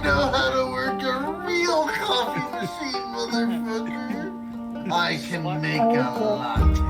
know how to work a real coffee machine, motherfucker. I can make a latte.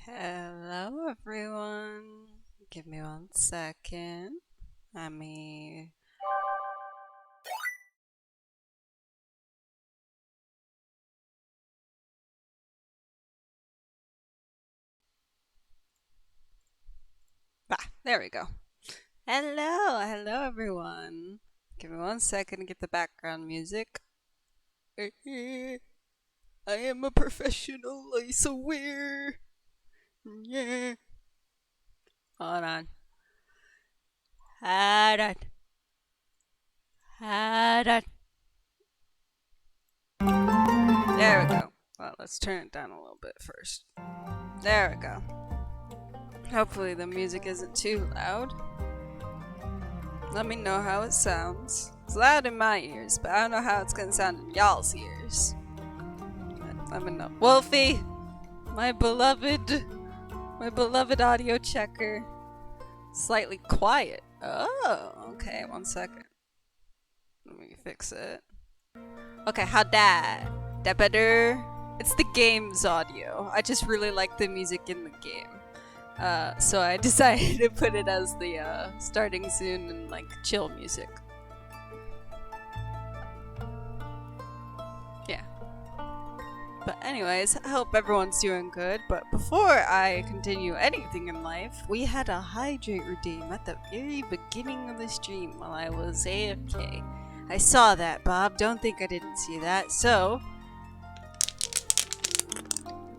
Hello, everyone. Give me 1 second. Let me. There we go. Hello, everyone. Give me 1 second to get the background music. I am a professional, I swear. Yeah. Hold on. Hold on. Hold on. There we go. Well, let's turn it down a little bit first. There we go. Hopefully the music isn't too loud. Let me know how it sounds. It's loud in my ears, but I don't know how it's gonna sound in y'all's ears. Let me know. Wolfie! My beloved audio checker. Slightly quiet. Oh, okay, 1 second. Let me fix it. Okay, how'd that? That better? It's the game's audio. I just really like the music in the game. So I decided to put it as the starting soon and like chill music. Yeah. But anyways, I hope everyone's doing good. But before I continue anything in life, we had a hydrate redeem at the very beginning of the stream while I was AFK. I saw that, Bob. Don't think I didn't see that. So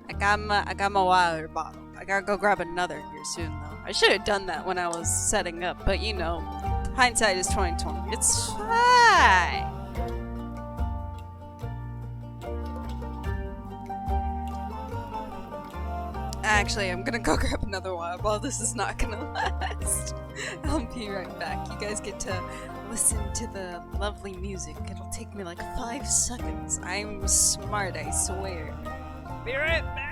I got my water bottle. I gotta go grab another here soon, though. I should have done that when I was setting up, but you know, hindsight is 2020. It's fine. Actually, I'm gonna go grab another water bottle. This is not gonna last. I'll be right back. You guys get to listen to the lovely music. It'll take me like 5 seconds. I'm smart, I swear. Be right back.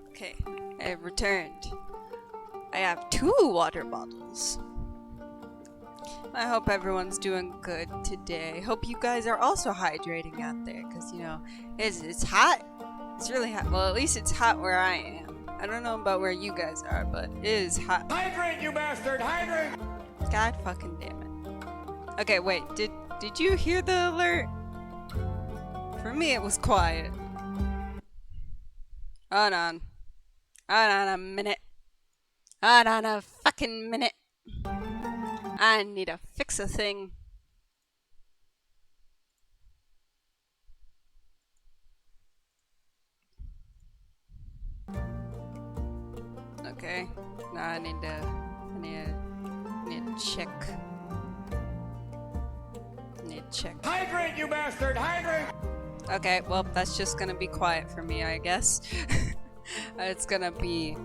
Okay, I have returned. I have 2 water bottles. I hope everyone's doing good today. Hope you guys are also hydrating out there, because, you know, it's hot. It's really hot. Well, at least it's hot where I am. I don't know about where you guys are, but it is hot. Hydrate, you bastard! Hydrate! God fucking damn it. Okay, wait. Did you hear the alert? For me, it was quiet. Hold on. Hold on a minute. Hold on a fucking minute. I need to fix a thing. Okay. Now I need to check. Hydrate, you bastard! Hydrate! Okay, well, that's just gonna be quiet for me, I guess. It's gonna be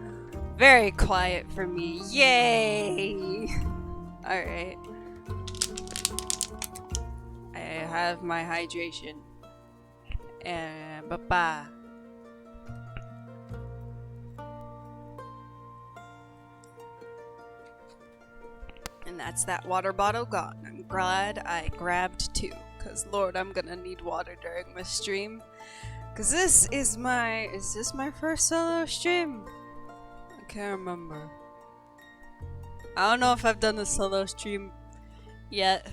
very quiet for me. Yay! Alright. I have my hydration. And bye-bye. And that's that water bottle gone. I'm glad I grabbed 2. Because, Lord, I'm gonna need water during my stream. Because is this my first solo stream? I can't remember. I don't know if I've done a solo stream yet.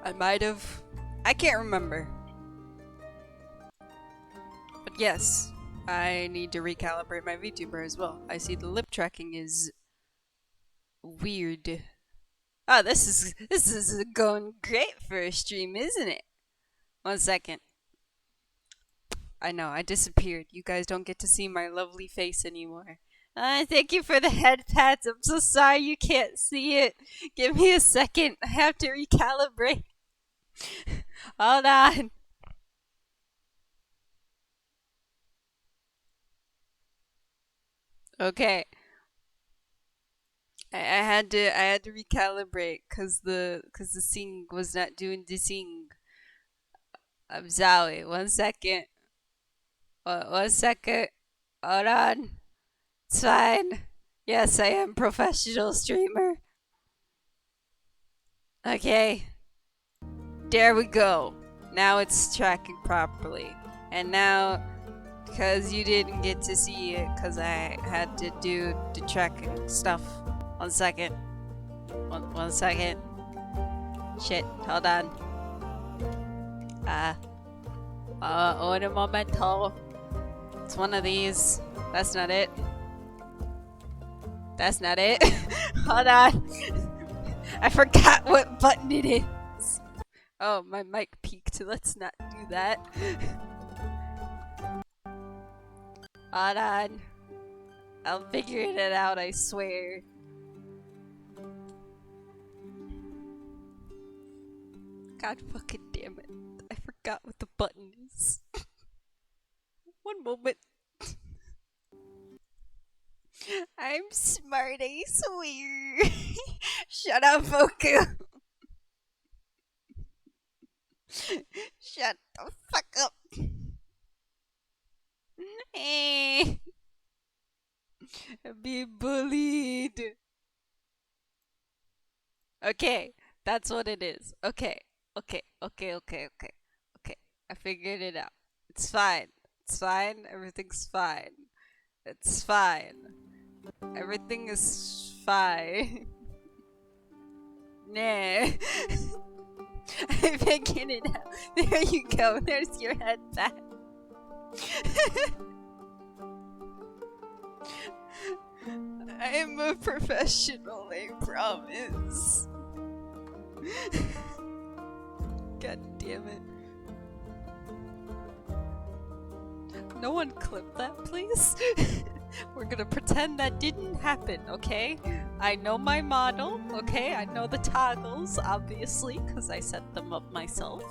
I might have. I can't remember. But yes, I need to recalibrate my VTuber as well. I see the lip tracking is weird. Oh, this is going great for a stream, isn't it? 1 second. I know, I disappeared. You guys don't get to see my lovely face anymore. Thank you for the head pats. I'm so sorry you can't see it. Give me a second. I have to recalibrate. Hold on. Okay. I had to recalibrate because the sing was not doing the sing. I'm sorry. 1 second. 1 second. Hold on. It's fine. Yes, I am professional streamer. Okay. There we go. Now it's tracking properly. And now, because you didn't get to see it, because I had to do the tracking stuff. 1 second. One second. Shit, hold on. Un momento. It's one of these. That's not it. That's not it. Hold on. I forgot what button it is. Oh, my mic peaked. Let's not do that. Hold on. I'll figure it out, I swear. God fucking damn it. I forgot what the button is. One moment. I'm smart, I swear. Shut up, Foku. Shut the fuck up. I'm being bullied. Okay, that's what it is. Okay. I figured it out. It's fine. It's fine. Everything's fine. It's fine. Everything is fine. Nah. I figured it out. There you go. There's your head back. I'm a professional, I promise. God damn it. No one clip that, please? We're gonna pretend that didn't happen, okay? I know my model, okay? I know the toggles, obviously, because I set them up myself.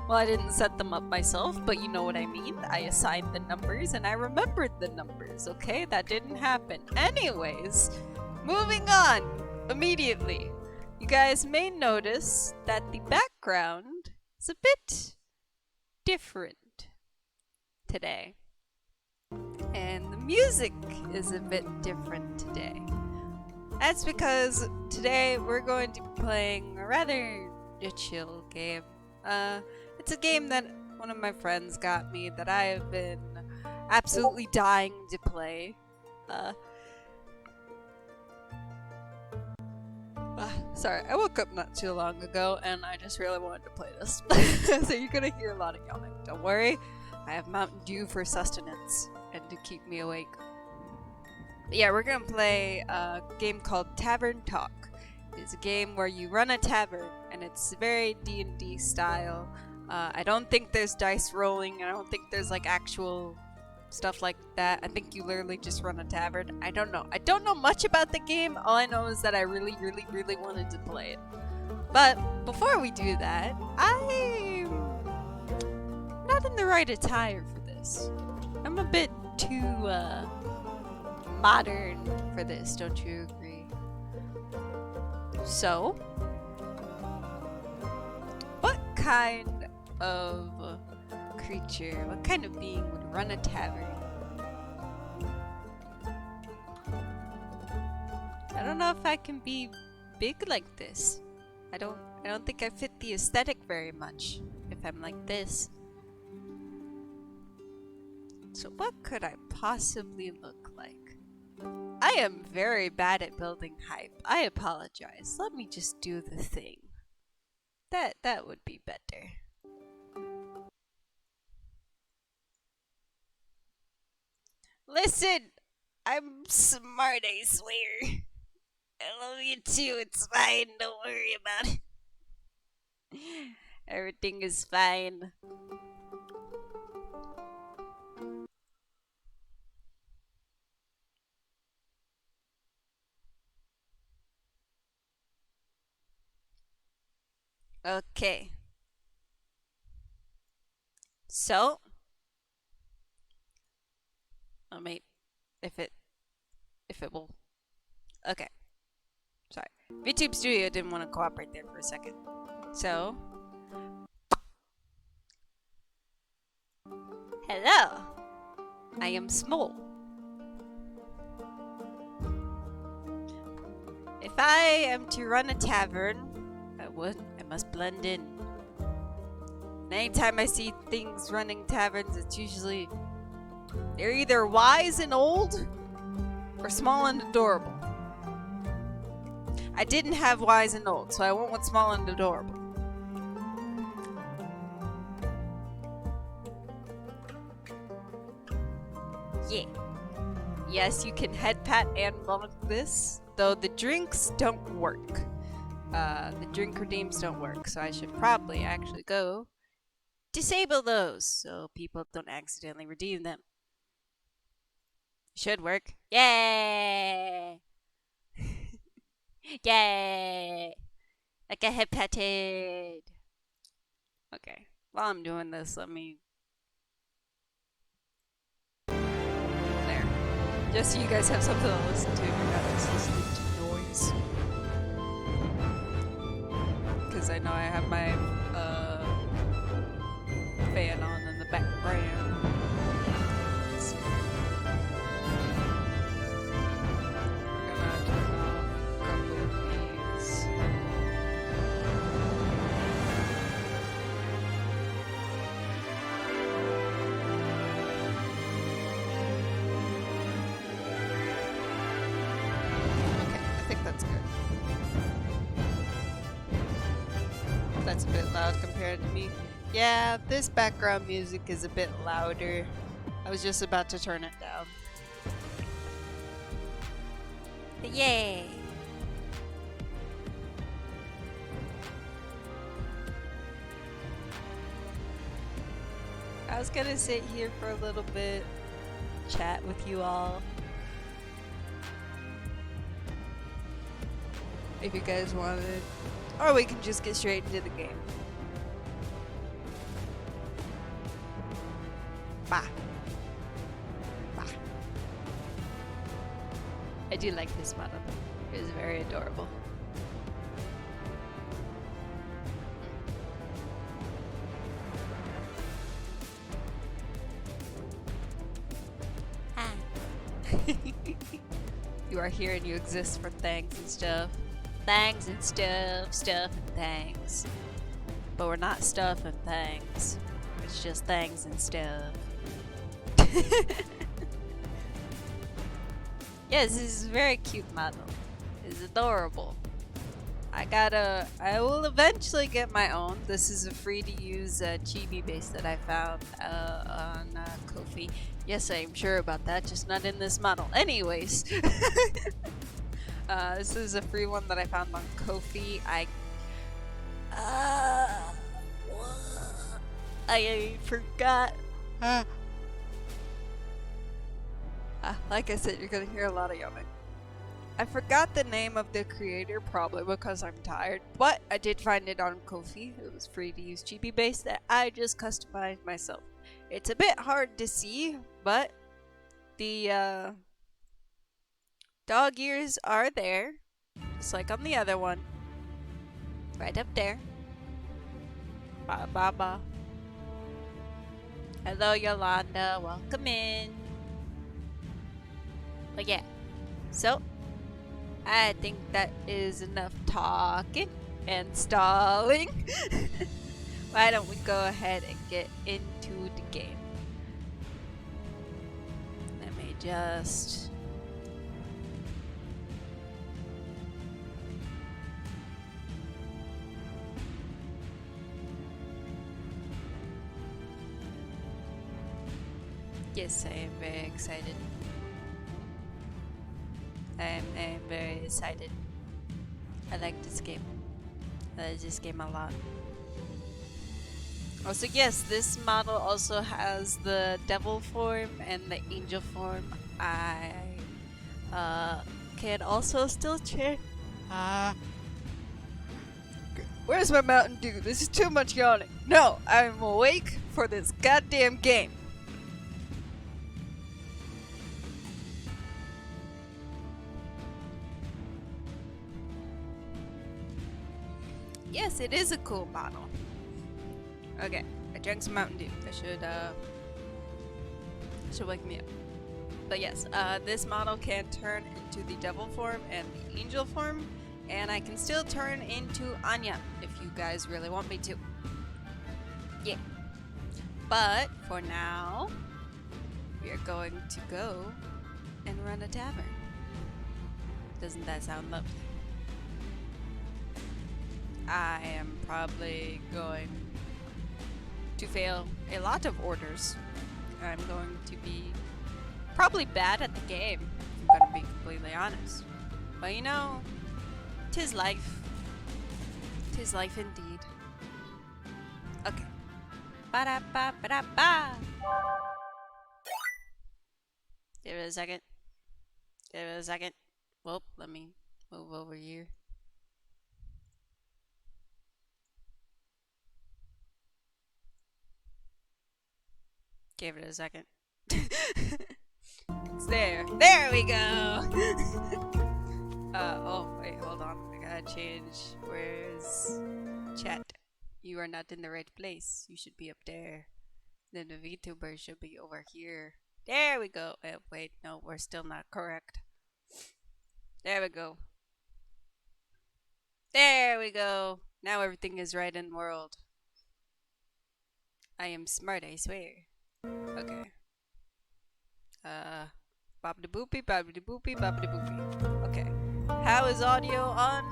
Well, I didn't set them up myself, but you know what I mean. I assigned the numbers and I remembered the numbers, okay? That didn't happen. Anyways, moving on immediately. You guys may notice that the background is a bit different today. And the music is a bit different today. That's because today we're going to be playing a rather chill game. It's a game that one of my friends got me that I have been absolutely dying to play. Sorry, I woke up not too long ago and I just really wanted to play this. So you're gonna hear a lot of yawning. Don't worry, I have Mountain Dew for sustenance and to keep me awake. But yeah, we're gonna play a game called Tavern Talk. It's a game where you run a tavern and it's very D&D style. I don't think there's dice rolling, and I don't think there's like actual stuff like that. I think you literally just run a tavern. I don't know. I don't know much about the game. All I know is that I really wanted to play it. But before we do that, I'm not in the right attire for this. I'm a bit too modern for this, don't you agree? So, what kind of creature, what kind of being would run a tavern? I don't know if I can be big like this. I don't think I fit the aesthetic very much if I'm like this. So what could I possibly look like? I am very bad at building hype. I apologize. Let me just do the thing. That would be better. Listen, I'm smart, I swear. I love you too. It's fine. Don't worry about it. Everything is fine. Okay. So, I mean, if it will. Okay. Sorry. VTube Studio didn't want to cooperate there for a second. So, hello. I am small. If I am to run a tavern, I must blend in. And anytime I see things running taverns, it's usually they're either wise and old or small and adorable. I didn't have wise and old, so I went with small and adorable. Yeah. Yes, you can head pat and bonk this, though the drinks don't work. The drink redeems don't work, so I should probably actually go disable those so people don't accidentally redeem them. Should work. Yay! Yay! Like a hepatid. Okay. While I'm doing this, let me. There. Just so you guys have something to listen to. You're not just listening to noise. Because I know I have my fan on in the background. So we're gonna turn off a couple of these. Okay, I think that's good. That's a bit loud compared to me. Yeah, this background music is a bit louder. I was just about to turn it down. But yay! I was gonna sit here for a little bit, chat with you all. If you guys wanted. Or we can just get straight into the game. Bah. Bah. I do like this model. It is very adorable. Hi. You are here and you exist for things and stuff. Things and stuff, stuff and things. But we're not stuff and things. It's just things and stuff. Yes, this is a very cute model. It's adorable. I will eventually get my own. This is a free to use chibi base that I found on Ko-fi. Yes, I am sure about that, just not in this model. Anyways. This is a free one that I found on Ko-fi. I forgot. Like I said, you're gonna hear a lot of yawning. I forgot the name of the creator, probably because I'm tired, but I did find it on Ko-fi. It was free to use chibi base that I just customized myself. It's a bit hard to see, but the dog ears are there, just like on the other one. Right up there. Ba ba ba. Hello, Yolanda. Welcome in. But yeah, so I think that is enough talking and stalling. Why don't we go ahead and get into the game? Let me just... Yes, I am very excited. I am very excited. I like this game. I like this game a lot. Also, yes, this model also has the devil form and the angel form. I can also still check. Where's my Mountain Dew? This is too much yawning. No, I'm awake for this goddamn game. Yes, it is a cool model. Okay, I drank some Mountain Dew. That should wake me up. But yes, this model can turn into the devil form and the angel form, and I can still turn into Anya if you guys really want me to. Yeah. But for now, we are going to go and run a tavern. Doesn't that sound lovely? I am probably going to fail a lot of orders. I'm going to be probably bad at the game, if I'm going to be completely honest. But you know, 'tis life. 'Tis life indeed. Okay. Ba-da-ba-ba-da-ba. Give it a second. Give it a second. Well, let me move over here. Give it a second. It's there. There we go! Oh, wait, hold on. I gotta change. Where's chat? You are not in the right place. You should be up there. Then the VTuber should be over here. There we go. Wait, no, we're still not correct. There we go. There we go. Now everything is right in the world. I am smart, I swear. Okay. Bobbidi boopy, bobbidi boopy, bobbidi boopy. Okay. How is audio on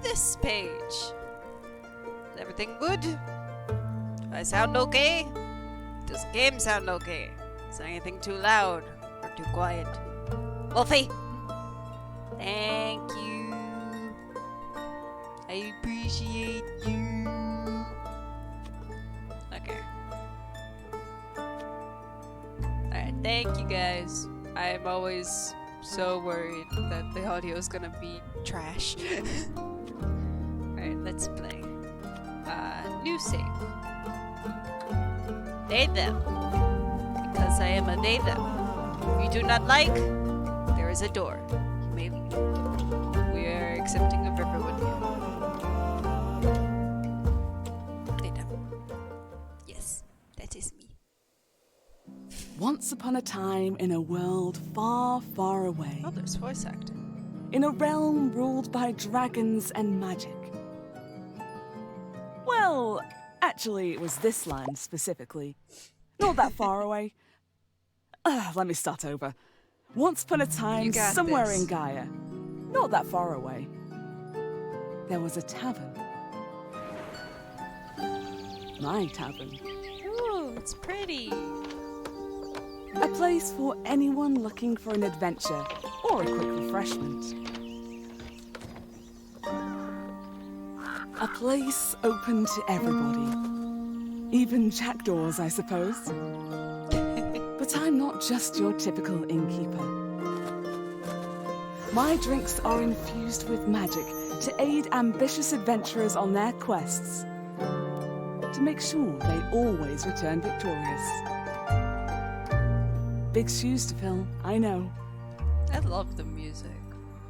this page? Is everything good? Do I sound okay? Does the game sound okay? Is anything too loud or too quiet? Wolfie! Thank you. I appreciate you. Okay. Alright, thank you guys. I'm always so worried that the audio is gonna be trash. Alright, let's play. New save. They them. Because I am a they them. If you do not like, there is a door. You may leave. We are accepting of everyone here. They them. Yes, that is me. Once upon a time in a world far, far away. Oh, there's voice acting. In a realm ruled by dragons and magic. Well, actually, it was this land specifically. Not that far away. Let me start over. Once upon a time, somewhere this. in Gaia, not that far away, there was a tavern. My tavern. Ooh, it's pretty. A place for anyone looking for an adventure or a quick refreshment. A place open to everybody. Even jackdaws, I suppose. But I'm not just your typical innkeeper. My drinks are infused with magic to aid ambitious adventurers on their quests. To make sure they always return victorious. Big shoes to fill, I know. I love the music.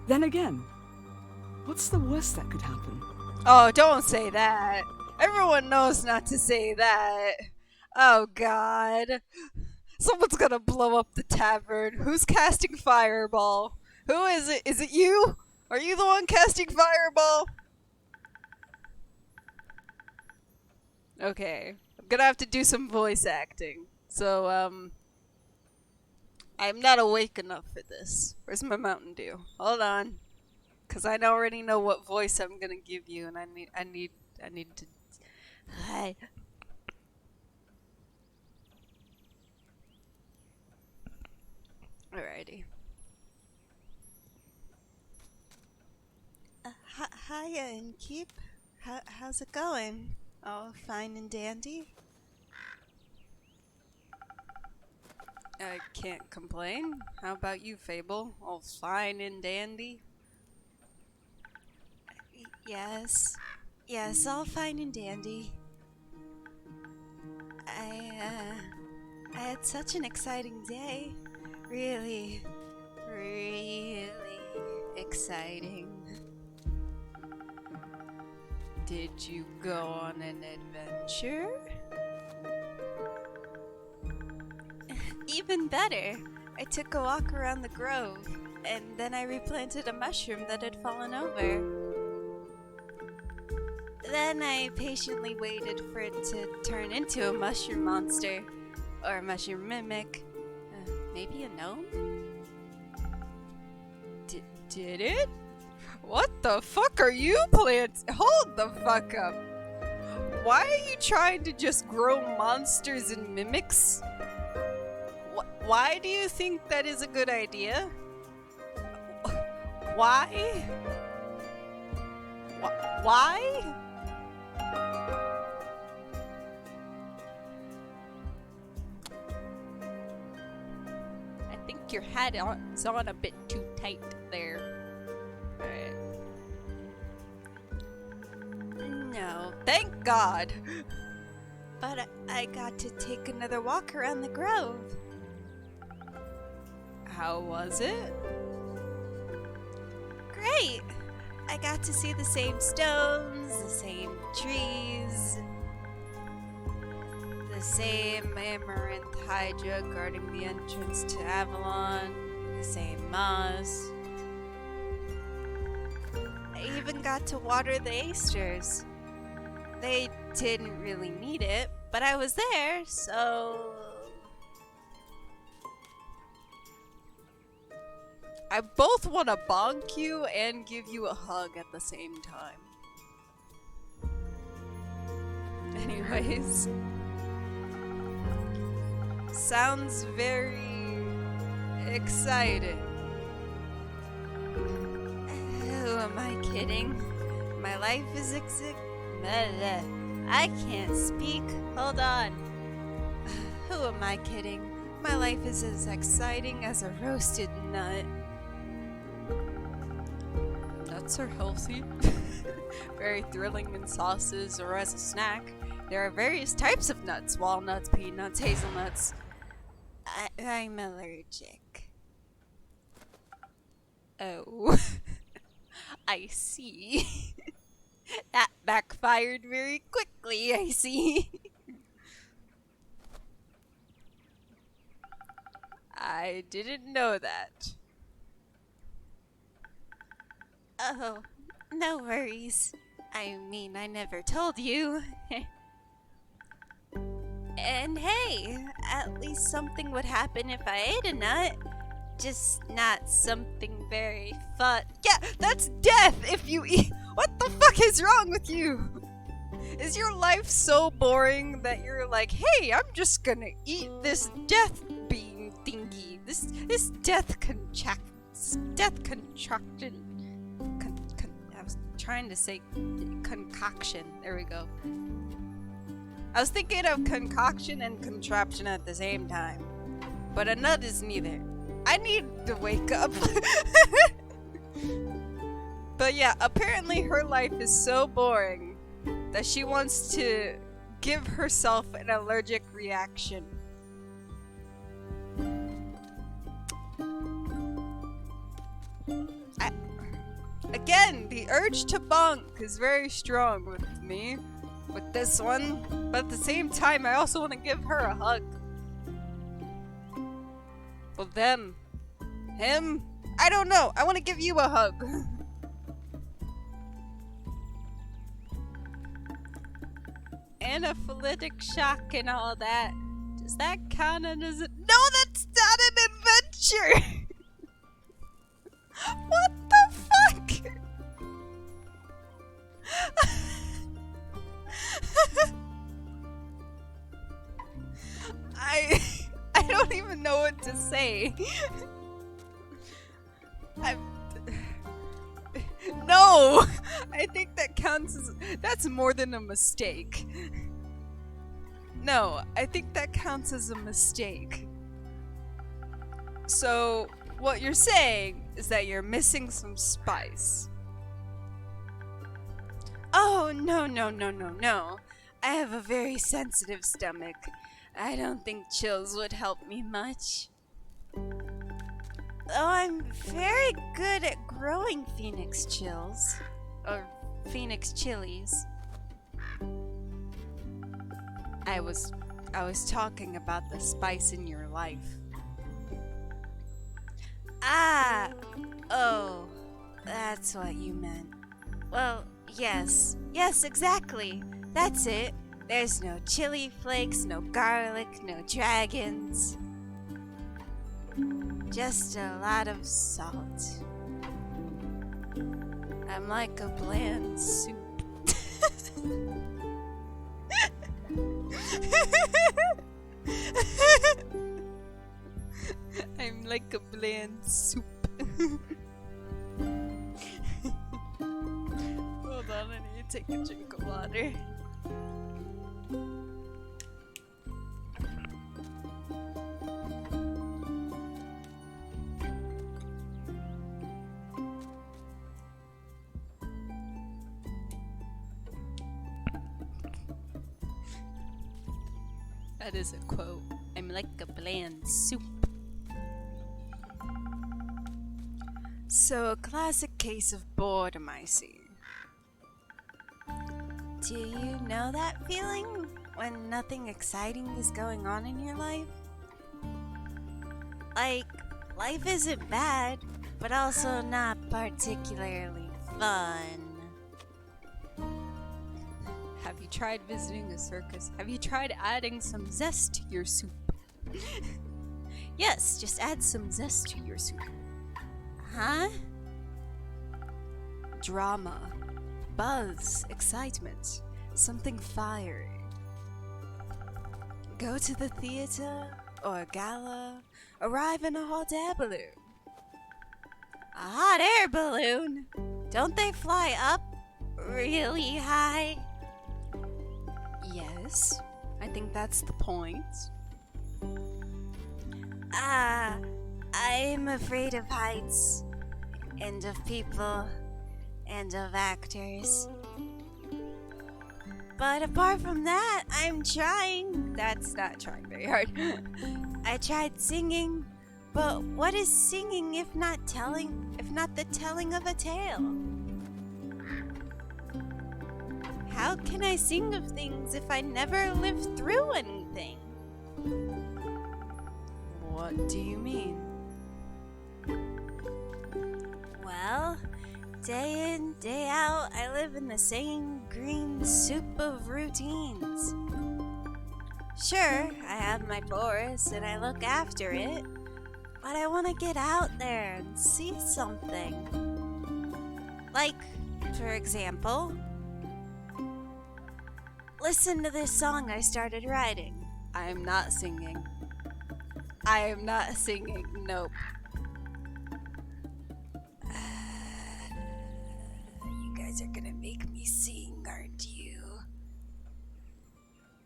Then again, what's the worst that could happen? Oh, don't say that. Everyone knows not to say that. Oh, God. Someone's gonna blow up the tavern. Who's casting fireball? Who is it? Is it you? Are you the one casting fireball? Okay. I'm gonna have to do some voice acting. So, I'm not awake enough for this. Where's my Mountain Dew? Hold on. Cause I already know what voice I'm gonna give you, and I need to. Hi. Alrighty. Hiya, Innkeep. How's it going? All fine and dandy? I can't complain. How about you, Fable? All fine and dandy? Yes, all fine and dandy. I had such an exciting day. Really exciting. Did you go on an adventure? Even better. I took a walk around the grove, and then I replanted a mushroom that had fallen over. Then I patiently waited for it to turn into a mushroom monster, or a mushroom mimic. Maybe a gnome? Did it? What the fuck are you planting? Hold the fuck up. Why are you trying to just grow monsters and mimics? Why do you think that is a good idea? Why? Why? I think think your hat is on a bit too tight there. Alright. No, thank God. But I got to take another walk around the grove. How was it? Great! I got to see the same stones, the same trees, the same amaranth hydra guarding the entrance to Avalon, the same moss. I even got to water the asters. They didn't really need it, but I was there, so... I both want to bonk you and give you a hug at the same time. Anyways. Sounds very exciting. Who am I kidding? My life is I can't speak. Hold on. Who am I kidding? My life is as exciting as a roasted nut. Nuts are healthy. Very thrilling in sauces or as a snack. There are various types of nuts. Walnuts, peanuts, hazelnuts. I'm allergic. Oh. I see. That backfired very quickly, I see. I didn't know that. Oh, no worries. I mean, I never told you. And hey, at least something would happen if I ate a nut. Just not something very fun. Yeah, that's death if you eat. What the fuck is wrong with you? Is your life so boring that you're like, hey, I'm just gonna eat this death bean thingy. This death contraction. I was trying to say concoction. There we go. I was thinking of concoction and contraption at the same time. But a nut is neither. I need to wake up. But yeah, apparently her life is so boring that she wants to give herself an allergic reaction. Again, the urge to bonk is very strong with me, with this one, but at the same time, I also want to give her a hug. Well, them. Him? I don't know. I want to give you a hug. Anaphylactic shock and all that. Does that count as a... No, that's not an adventure! What the fuck? I don't even know what to say. No! I think that counts as... That's more than a mistake. No, I think that counts as a mistake. So, what you're saying is that you're missing some spice. Oh, no. I have a very sensitive stomach. I don't think chills would help me much. Oh, I'm very good at growing phoenix chills. Or phoenix chilies. I was talking about the spice in your life. Ah! Oh, that's what you meant. Well, yes. Yes, exactly. That's it. There's no chili flakes, no garlic, no dragons. Just a lot of salt. I'm like a bland soup. I'm like a bland soup. Hold on, I need to take a drink of water. That is a quote. I'm like a bland soup. So, a classic case of boredom, I see. Do you know that feeling when nothing exciting is going on in your life? Like, life isn't bad, but also not particularly fun. Have you tried visiting a circus? Have you tried adding some zest to your soup? Yes, just add some zest to your soup. Huh? Drama, buzz, excitement, something fiery. Go to the theater or a gala, arrive in a hot air balloon. A hot air balloon? Don't they fly up really high? Yes, I think that's the point. I'm afraid of heights, and of people, and of actors. But apart from that, I'm trying. That's not trying very hard. I tried singing, but what is singing if not the telling of a tale? How can I sing of things if I never lived through anything? What do you mean? Well, day in, day out, I live in the same green soup of routines. Sure, I have my forest and I look after it, but I want to get out there and see something. Like, for example, listen to this song I started writing. I am not singing. I am not singing, nope. You guys are gonna make me sing, aren't you?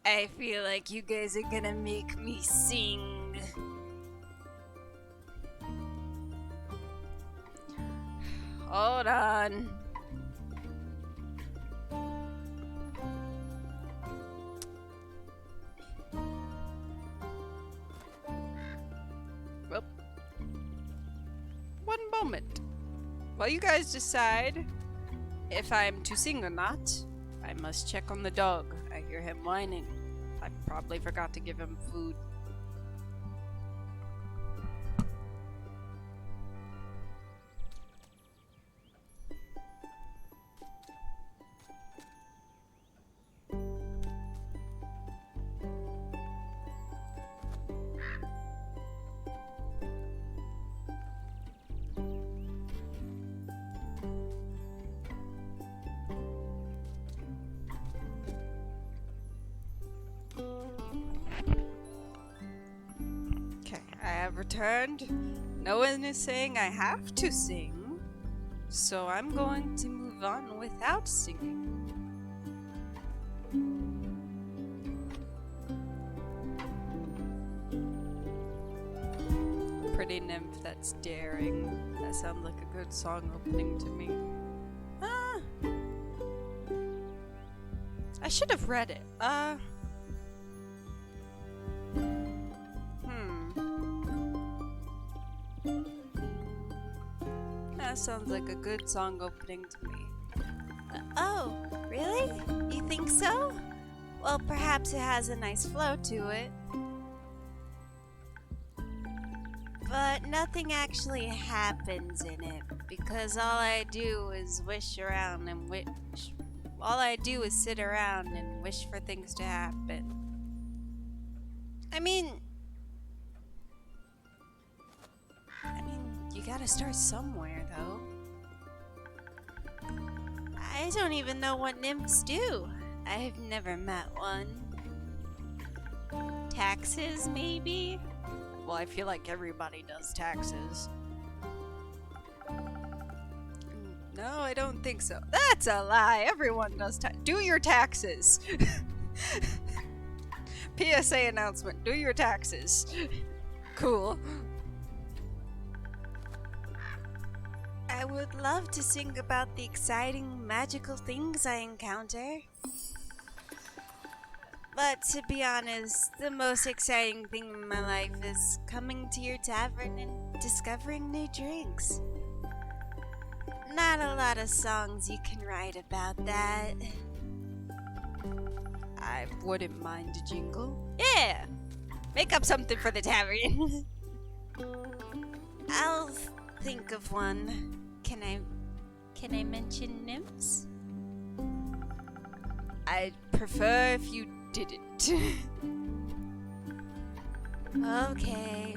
I feel like you guys are gonna make me sing. Hold on. Well, one moment. While you guys decide if I'm to sing or not, I must check on the dog. I hear him whining. I probably forgot to give him food. I have returned. No one is saying I have to sing, so I'm going to move on without singing. Pretty nymph that's daring. That sounds like a good song opening to me. I should have read it. That sounds like a good song opening to me. Oh, really? You think so? Well, perhaps it has a nice flow to it. But nothing actually happens in it, because all I do is wish around and wish. All I do is sit around and wish for things to happen. I mean, you gotta start somewhere, though. I don't even know what nymphs do. I've never met one. Taxes, maybe? Well, I feel like everybody does taxes. No, I don't think so. That's a lie. Everyone does do your taxes. PSA announcement. Do your taxes. Cool. I would love to sing about the exciting, magical things I encounter. But to be honest, the most exciting thing in my life is coming to your tavern and discovering new drinks. Not a lot of songs you can write about that. I wouldn't mind a jingle. Yeah! Make up something for the tavern. I'll think of one. Can I mention nymphs? I'd prefer if you didn't. Okay.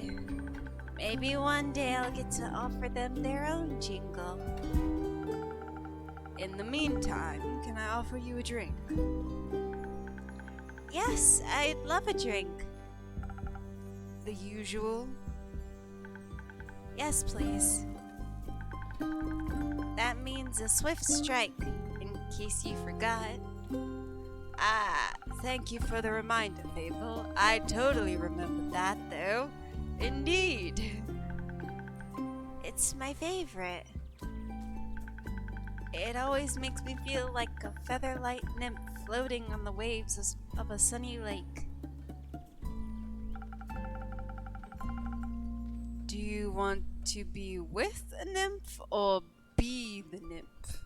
Maybe one day I'll get to offer them their own jingle. In the meantime, can I offer you a drink? Yes, I'd love a drink. The usual? Yes, please. That means a swift strike, in case you forgot. Ah, thank you for the reminder, Fable. I totally remember that, though. Indeed. It's my favorite. It always makes me feel like a featherlight nymph floating on the waves of a sunny lake. Do you want to be with a nymph or be the nymph?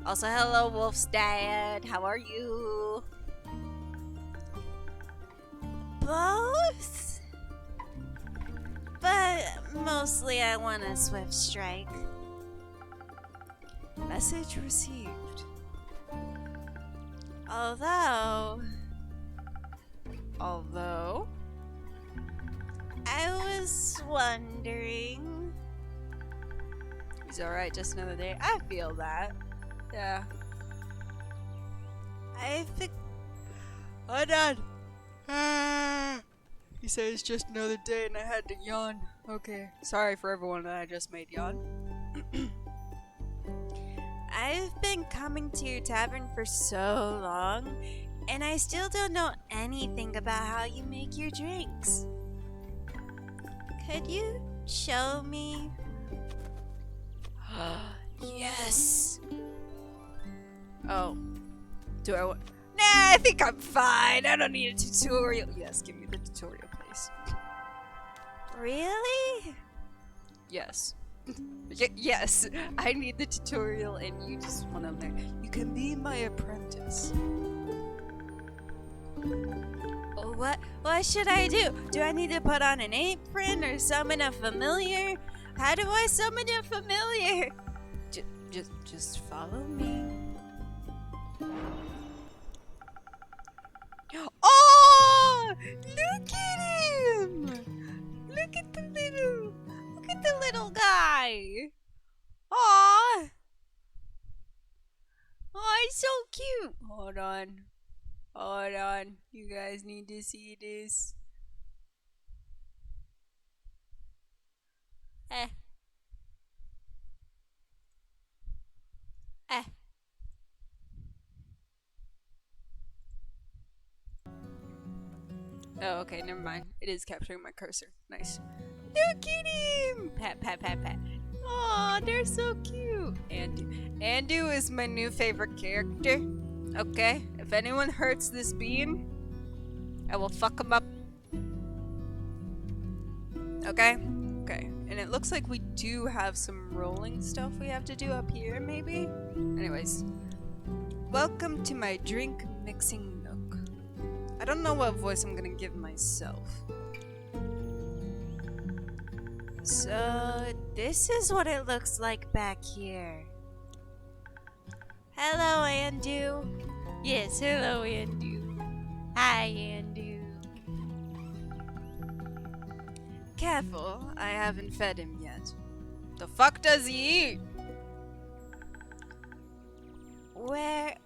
Also, hello, Wolf's dad. How are you? Both? But mostly I want a swift strike. Message received. Although, I was wondering. He's alright, just another day. I feel that. Yeah. Hold on. He said it's just another day and I had to yawn. Okay. Sorry for everyone that I just made yawn. I've been coming to your tavern for so long, and I still don't know anything about how you make your drinks. Could you show me? Yes! Oh. Do I want... Nah, I think I'm fine. I don't need a tutorial. Yes, give me the tutorial, please. Really? Yes. Yes, I need the tutorial and you just want to learn. You can be my apprentice. What should I do? Do I need to put on an apron or summon a familiar? How do I summon a familiar? Just follow me. Oh! Look at him! Look at the little guy! Aww! Oh, he's so cute! Hold on. You guys need to see this. Oh, okay, never mind. It is capturing my cursor. Nice. Look at him! Pat. Aw, they're so cute. Andu is my new favorite character. Okay, if anyone hurts this bean, I will fuck him up. Okay? Okay. And it looks like we do have some rolling stuff we have to do up here, maybe? Anyways. Welcome to my drink mixing nook. I don't know what voice I'm gonna give myself. So, this is what it looks like back here. Hello, Andu. Yes, hello, Andu. Hi, Andu. Careful, I haven't fed him yet. The fuck does he eat? Where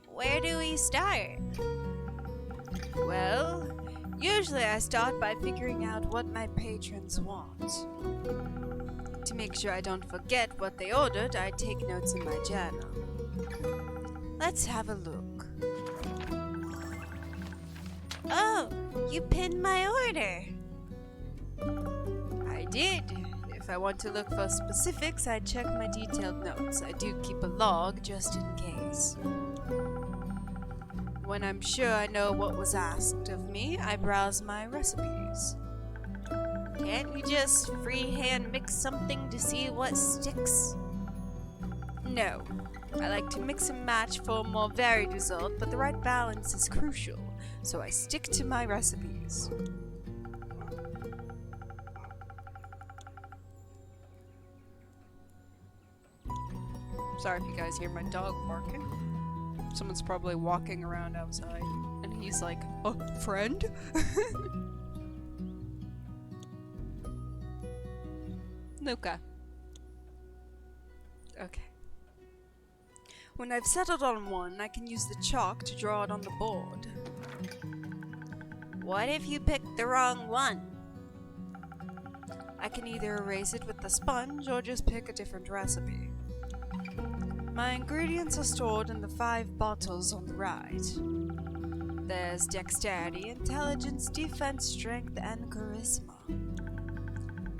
do we start? Well, usually I start by figuring out what my patrons want. To make sure I don't forget what they ordered, I take notes in my journal. Let's have a look. Oh, you pinned my order. I did. If I want to look for specifics, I check my detailed notes. I do keep a log just in case. When I'm sure I know what was asked of me, I browse my recipes. Can't you just freehand mix something to see what sticks? No. I like to mix and match for a more varied result, but the right balance is crucial, so I stick to my recipes. Sorry if you guys hear my dog barking. Someone's probably walking around outside, and he's like, "Oh, friend?" Nuka. Okay. When I've settled on one, I can use the chalk to draw it on the board. What if you picked the wrong one? I can either erase it with the sponge or just pick a different recipe. My ingredients are stored in the 5 bottles on the right. There's dexterity, intelligence, defense, strength, and charisma.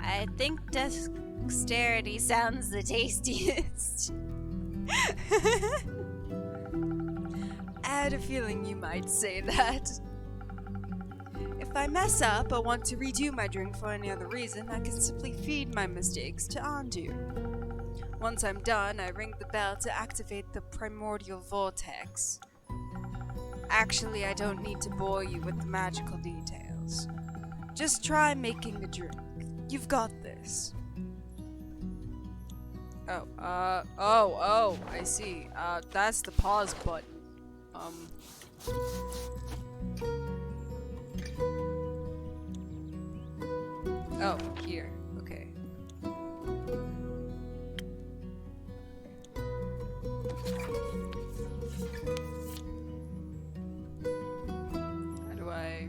I think dexterity sounds the tastiest. I had a feeling you might say that. If I mess up or want to redo my drink for any other reason, I can simply feed my mistakes to Andu. Once I'm done, I ring the bell to activate the primordial vortex. Actually, I don't need to bore you with the magical details. Just try making a drink. You've got this. Oh, I see. That's the pause button. Oh, here. Okay. How do I...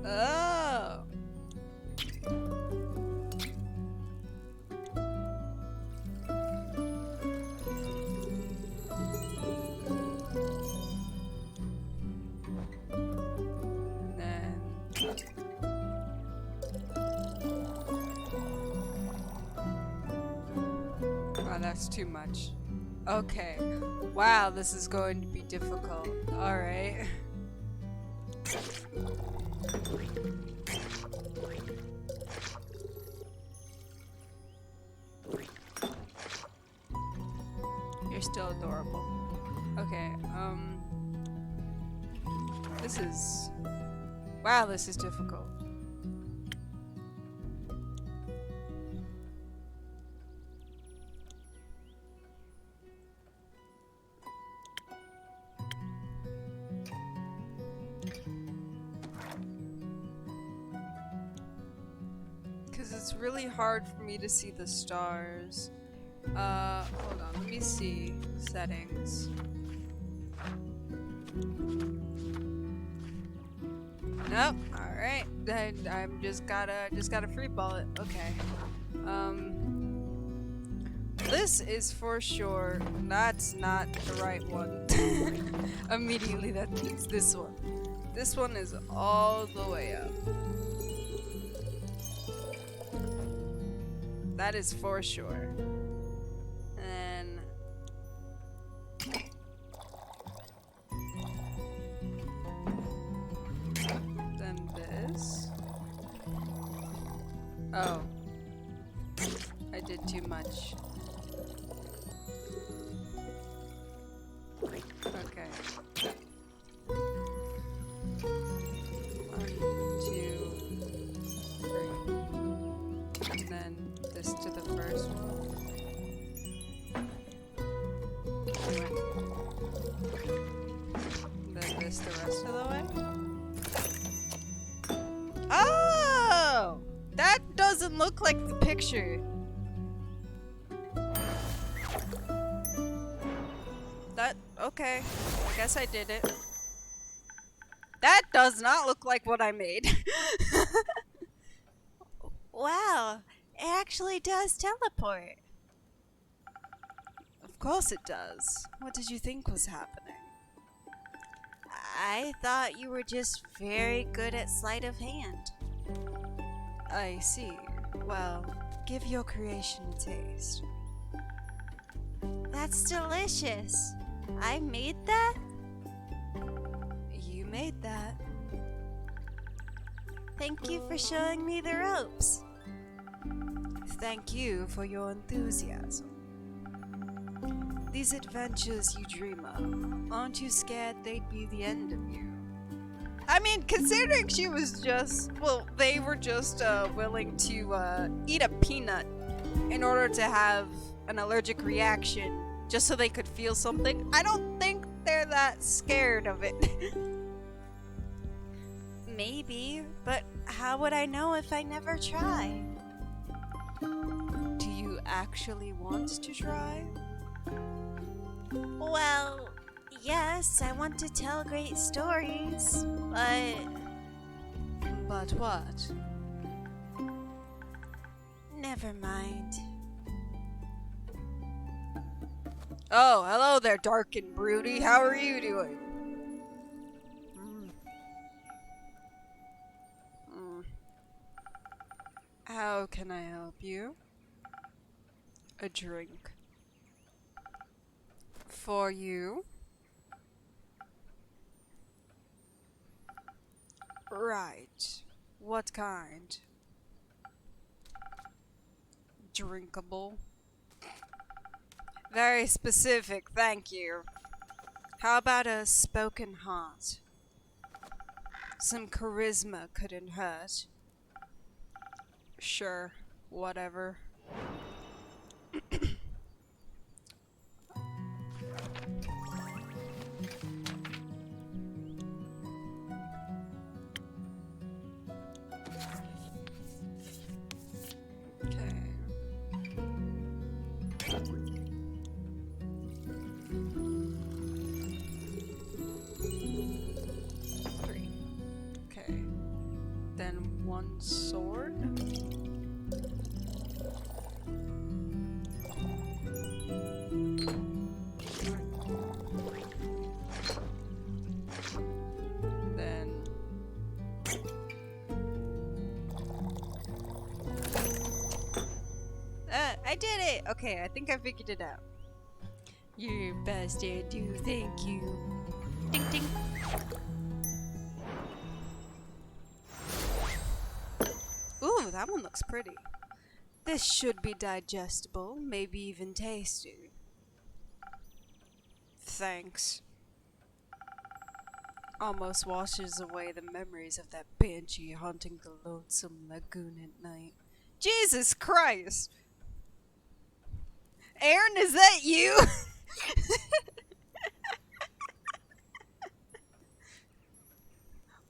Oh! That's too much. Okay. Wow, this is going to be difficult. Alright. You're still adorable. Okay, this is... Wow, this is difficult. It's really hard for me to see the stars. Hold on, let me see. Settings. Nope. Alright. I'm just gotta freeball it. Okay. This is for sure. That's not the right one. Immediately it's this one. This one is all the way up. That is for sure. And then this. Oh. I did too much. Okay. 1, 2, 3. And then this to the first one. Then this the rest of the way. Oh! That doesn't look like the picture. Okay. I guess I did it. That does not look like what I made. Wow. It actually does teleport. Of course it does. What did you think was happening? I thought you were just very good at sleight of hand. I see. Well, give your creation a taste. That's delicious. I made that? made that. Thank you for showing me the ropes. Thank you for your enthusiasm. These adventures you dream of, aren't you scared they'd be the end of you? I mean, considering she was just, well, they were just willing to eat a peanut in order to have an allergic reaction just so they could feel something, I don't think they're that scared of it. Maybe, but how would I know if I never try? Do you actually want to try? Well, yes, I want to tell great stories, but... But what? Never mind. Oh, hello there, dark and broody. How are you doing? How can I help you? A drink. For you? Right. What kind? Drinkable. Very specific, thank you. How about a spoken heart? Some charisma couldn't hurt. Sure, whatever. Sword? Then I did it! Okay, I think I figured it out. You bastard, do thank you. Ding ding. Ooh, that one looks pretty. This should be digestible, maybe even tasty. Thanks. Almost washes away the memories of that banshee haunting the lonesome lagoon at night. Jesus Christ! Aaron, is that you?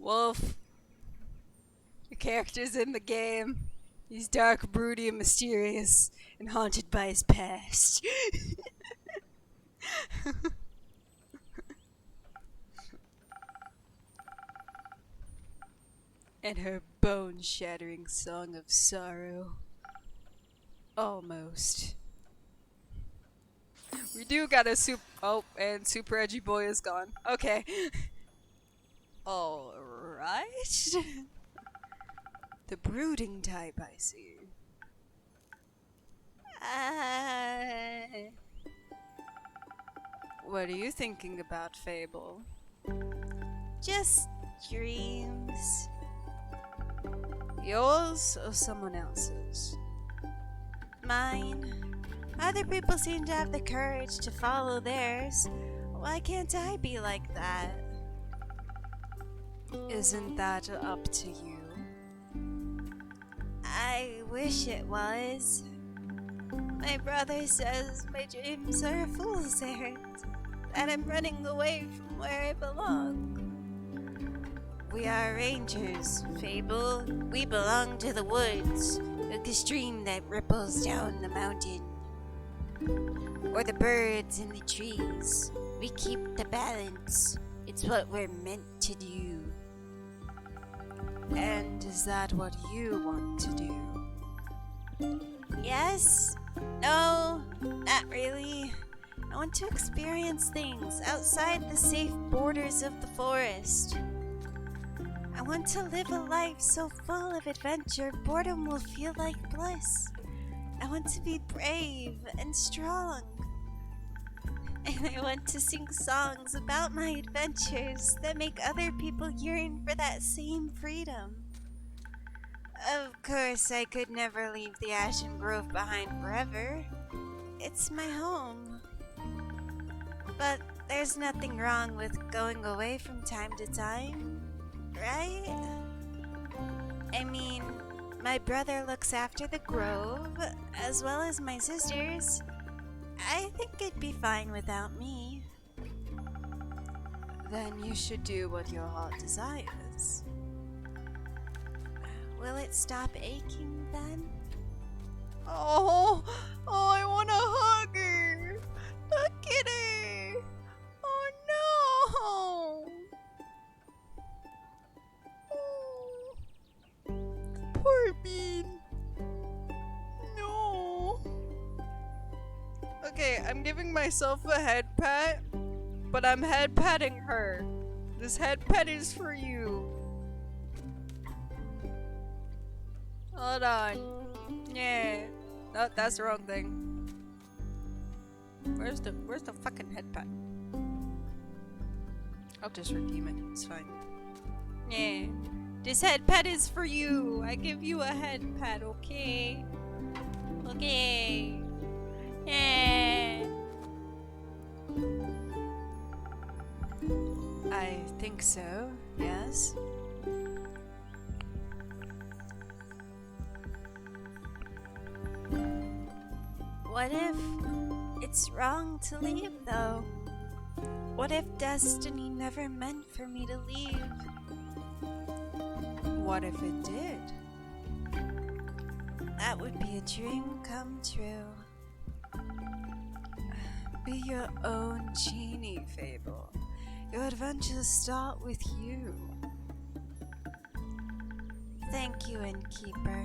Wolf. Your character's in the game. He's dark, broody, and mysterious, and haunted by his past. And her bone-shattering song of sorrow. Almost. We do got a oh, and Super Edgy Boy is gone. Okay. Alright. The brooding type, I see. What are you thinking about, Fable? Just dreams. Yours or someone else's? Mine. Other people seem to have the courage to follow theirs. Why can't I be like that? Isn't that up to you? I wish it was. My brother says my dreams are a fool's errand, that I'm running away from where I belong. We are rangers, Fable. We belong to the woods, like the stream that ripples down the mountain, or the birds in the trees. We keep the balance. It's what we're meant to do. And is that what you want to do? Yes? No, not really. I want to experience things outside the safe borders of the forest. I want to live a life so full of adventure, boredom will feel like bliss. I want to be brave and strong. And I want to sing songs about my adventures that make other people yearn for that same freedom. Of course, I could never leave the Ashen Grove behind forever. It's my home. But there's nothing wrong with going away from time to time, right? I mean, my brother looks after the grove, as well as my sisters. I think it'd be fine without me. Then you should do what your heart desires. Will it stop aching then? Oh, I want to hug her. Look at her. Oh no. Oh, poor Bean. No. Okay, I'm giving myself a head pat, but I'm head patting her. This head pat is for you. Hold on. Yeah. No, that's the wrong thing. Where's the fucking head pat? I'll just redeem it. It's fine. Yeah. This head pat is for you. I give you a head pat, okay? Okay. Yeah. I think so, yes. What if it's wrong to leave, though? What if destiny never meant for me to leave? What if it did? That would be a dream come true. Be your own genie, Fable. Your adventures start with you. Thank you, Innkeeper.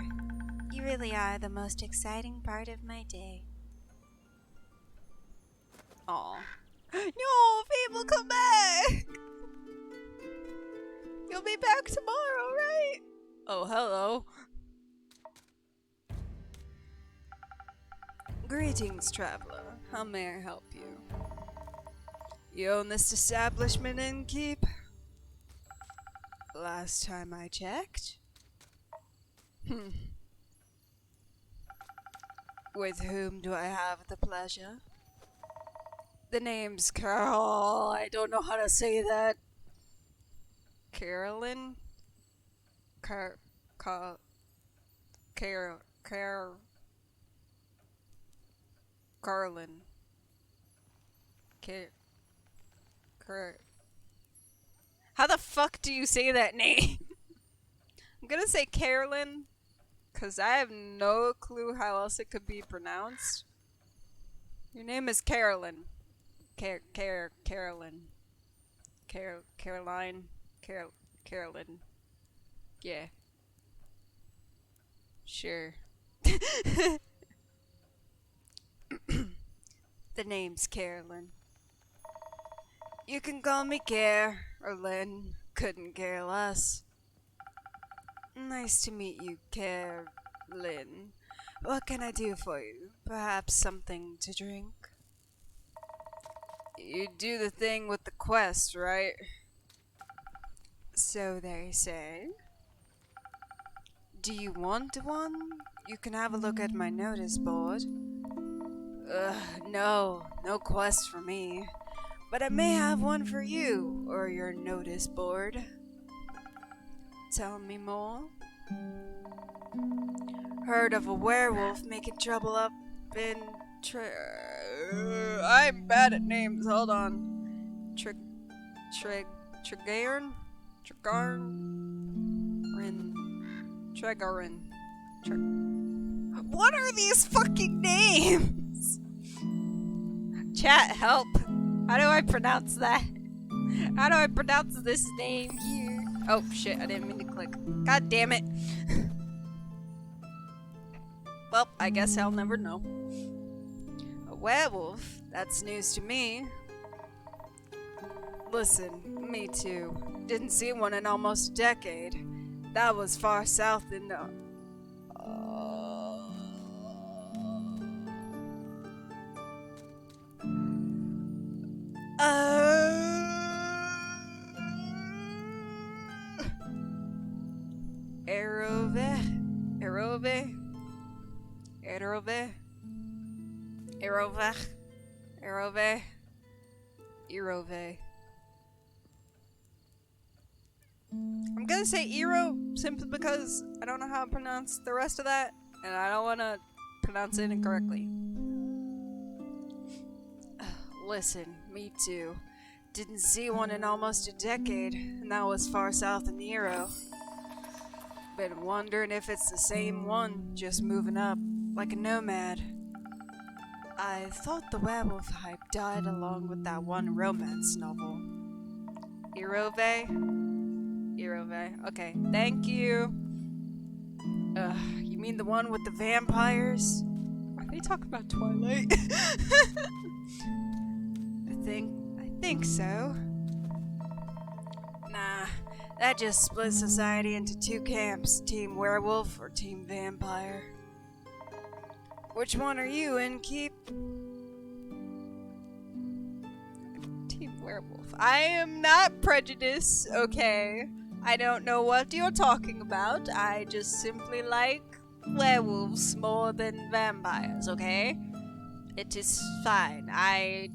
You really are the most exciting part of my day. Aw. No, Fable, come back! You'll be back tomorrow, right? Oh, hello. Greetings, traveler. How may I help you? You own this establishment, Innkeep? Last time I checked. With whom do I have the pleasure? The name's Carol. I don't know how to say that. Carolyn? Carolyn. How the fuck do you say that name? I'm gonna say Carolyn, cause I have no clue how else it could be pronounced. Your name is Carolyn. Carolyn. Carolyn. Yeah. Sure. The name's Carolyn. You can call me Care or Lynn. Couldn't care less. Nice to meet you, Lynn. What can I do for you? Perhaps something to drink? You do the thing with the quest, right? So they say. Do you want one? You can have a look at my notice board. No quest for me. But I may have one for you, or your notice board. Tell me more. Heard of a werewolf making trouble up in I'm bad at names, hold on. Tregarin? What are these fucking names? Chat, help. How do I pronounce that? How do I pronounce this name here? Oh shit, I didn't mean to click. God damn it. Well, I guess I'll never know. A werewolf? That's news to me. Listen, me too. Didn't see one in almost a decade. That was far south in the... Erove. Erove. Erove. Erove. Erove. Erove. I'm gonna say Ero simply because I don't know how to pronounce the rest of that, and I don't want to pronounce it incorrectly. Listen, me too. Didn't see one in almost a decade, and that was far south in Ero. Been wondering if it's the same one, just moving up, like a nomad. I thought the werewolf hype died along with that one romance novel. Erove? Erove. Okay, thank you. You mean the one with the vampires? Are they talking about Twilight? I think so. Nah, that just split society into two camps, Team Werewolf or Team Vampire. Which one are you in, Keep? Team Werewolf. I am not prejudiced, okay? I don't know what you're talking about. I just simply like werewolves more than vampires, okay? It is fine. I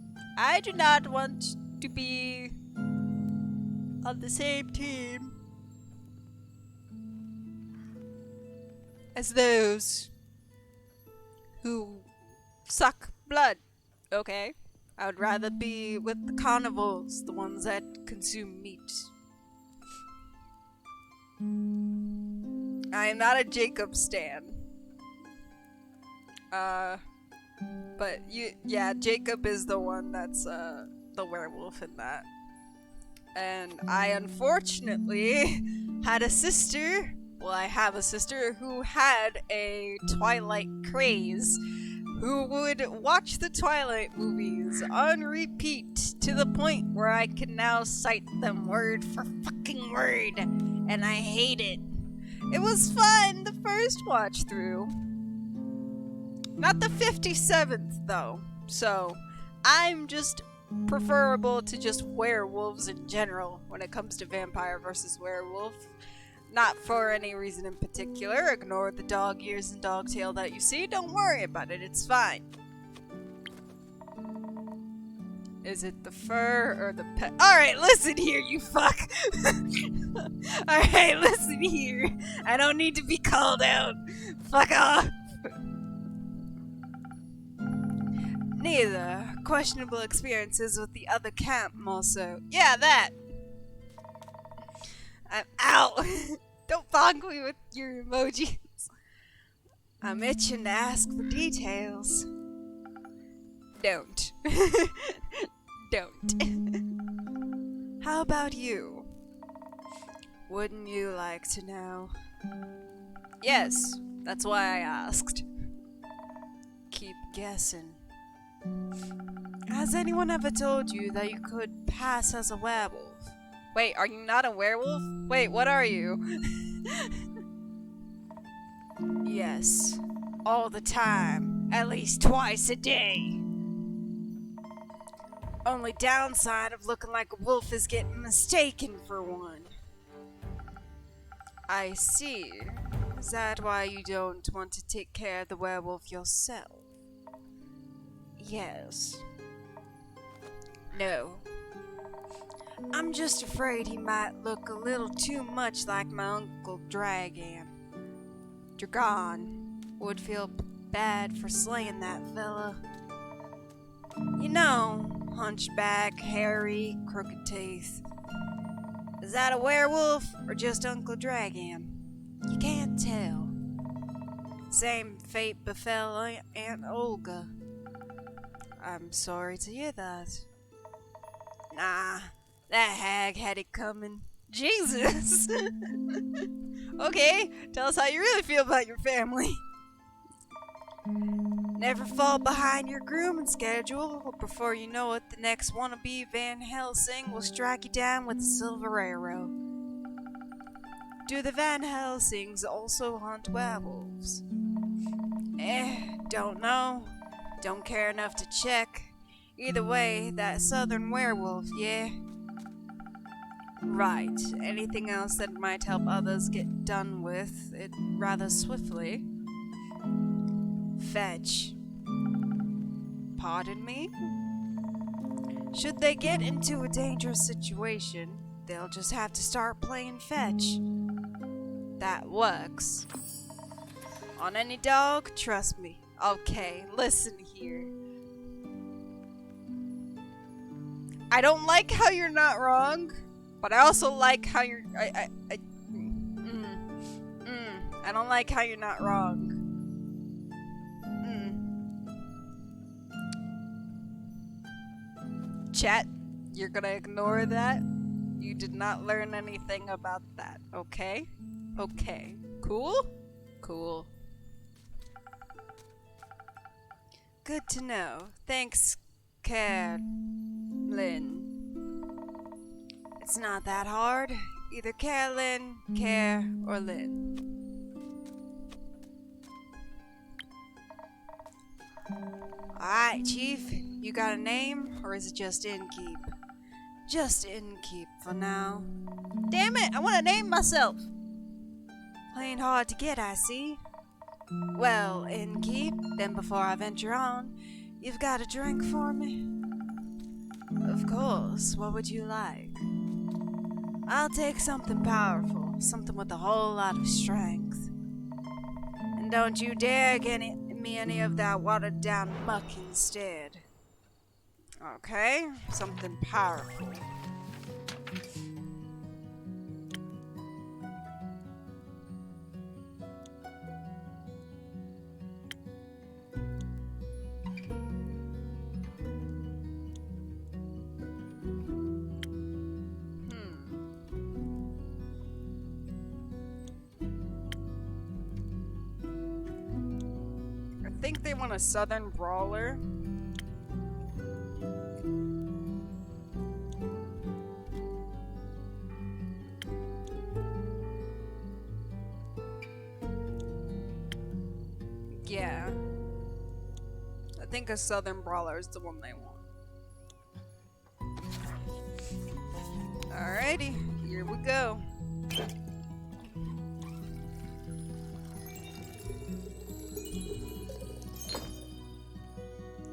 do not want to be on the same team as those who suck blood, okay? I would rather be with the carnivores, the ones that consume meat. I am not a Jacob stan. But Jacob is the one that's the werewolf in that. And I unfortunately had a sister. Well, I have a sister who had a Twilight craze, who would watch the Twilight movies on repeat to the point where I can now cite them word for fucking word, and I hate it. It was fun the first watch through. Not the 57th, though. So, I'm just preferable to just werewolves in general when it comes to vampire versus werewolf. Not for any reason in particular. Ignore the dog ears and dog tail that you see. Don't worry about it. It's fine. Is it the fur or the pet? Alright, listen here, you fuck. Alright, listen here. I don't need to be called out. Fuck off. Neither. Questionable experiences with the other camp, more so. Yeah, that. I'm out. Don't bonk me with your emojis. I'm itching to ask for details. Don't. Don't. How about you? Wouldn't you like to know? Yes, that's why I asked. Keep guessing. Has anyone ever told you that you could pass as a werewolf? Wait, are you not a werewolf? Wait, what are you? Yes, all the time, at least twice a day. Only downside of looking like a wolf is getting mistaken for one. I see. Is that why you don't want to take care of the werewolf yourself? Yes. No. I'm just afraid he might look a little too much like my Uncle Dragon. Would feel bad for slaying that fella. You know, hunchback, hairy, crooked teeth. Is that a werewolf or just Uncle Dragon? You can't tell. Same fate befell Aunt Olga. I'm sorry to hear that. Nah, that hag had it coming. Jesus! Okay, tell us how you really feel about your family. Never fall behind your grooming schedule. Before you know it, the next wannabe Van Helsing will strike you down with a silver arrow. Do the Van Helsings also hunt werewolves? Don't know. Don't care enough to check. Either way, that southern werewolf, yeah? Right. Anything else that might help others get done with it rather swiftly? Fetch. Pardon me? Should they get into a dangerous situation, they'll just have to start playing fetch. That works. On any dog, trust me. Okay, listen here. I don't like how you're not wrong, but I also like how you're. I don't like how you're not wrong. Chat, you're gonna ignore that. You did not learn anything about that, okay? Okay. Cool? Cool. Good to know. Thanks, Carolyn. It's not that hard. Either Carolyn, Care, or Lynn. Alright, Chief. You got a name, or is it just Innkeep? Just Innkeep for now. Damn it! I want to name myself! Playing hard to get, I see. Well, Innkeep, then before I venture on, you've got a drink for me? Of course. What would you like? I'll take something powerful, something with a whole lot of strength. And don't you dare get me any of that watered down muck instead. Okay, something powerful. I think they want a southern brawler. Yeah. I think a southern brawler is the one they want. Alrighty, here we go.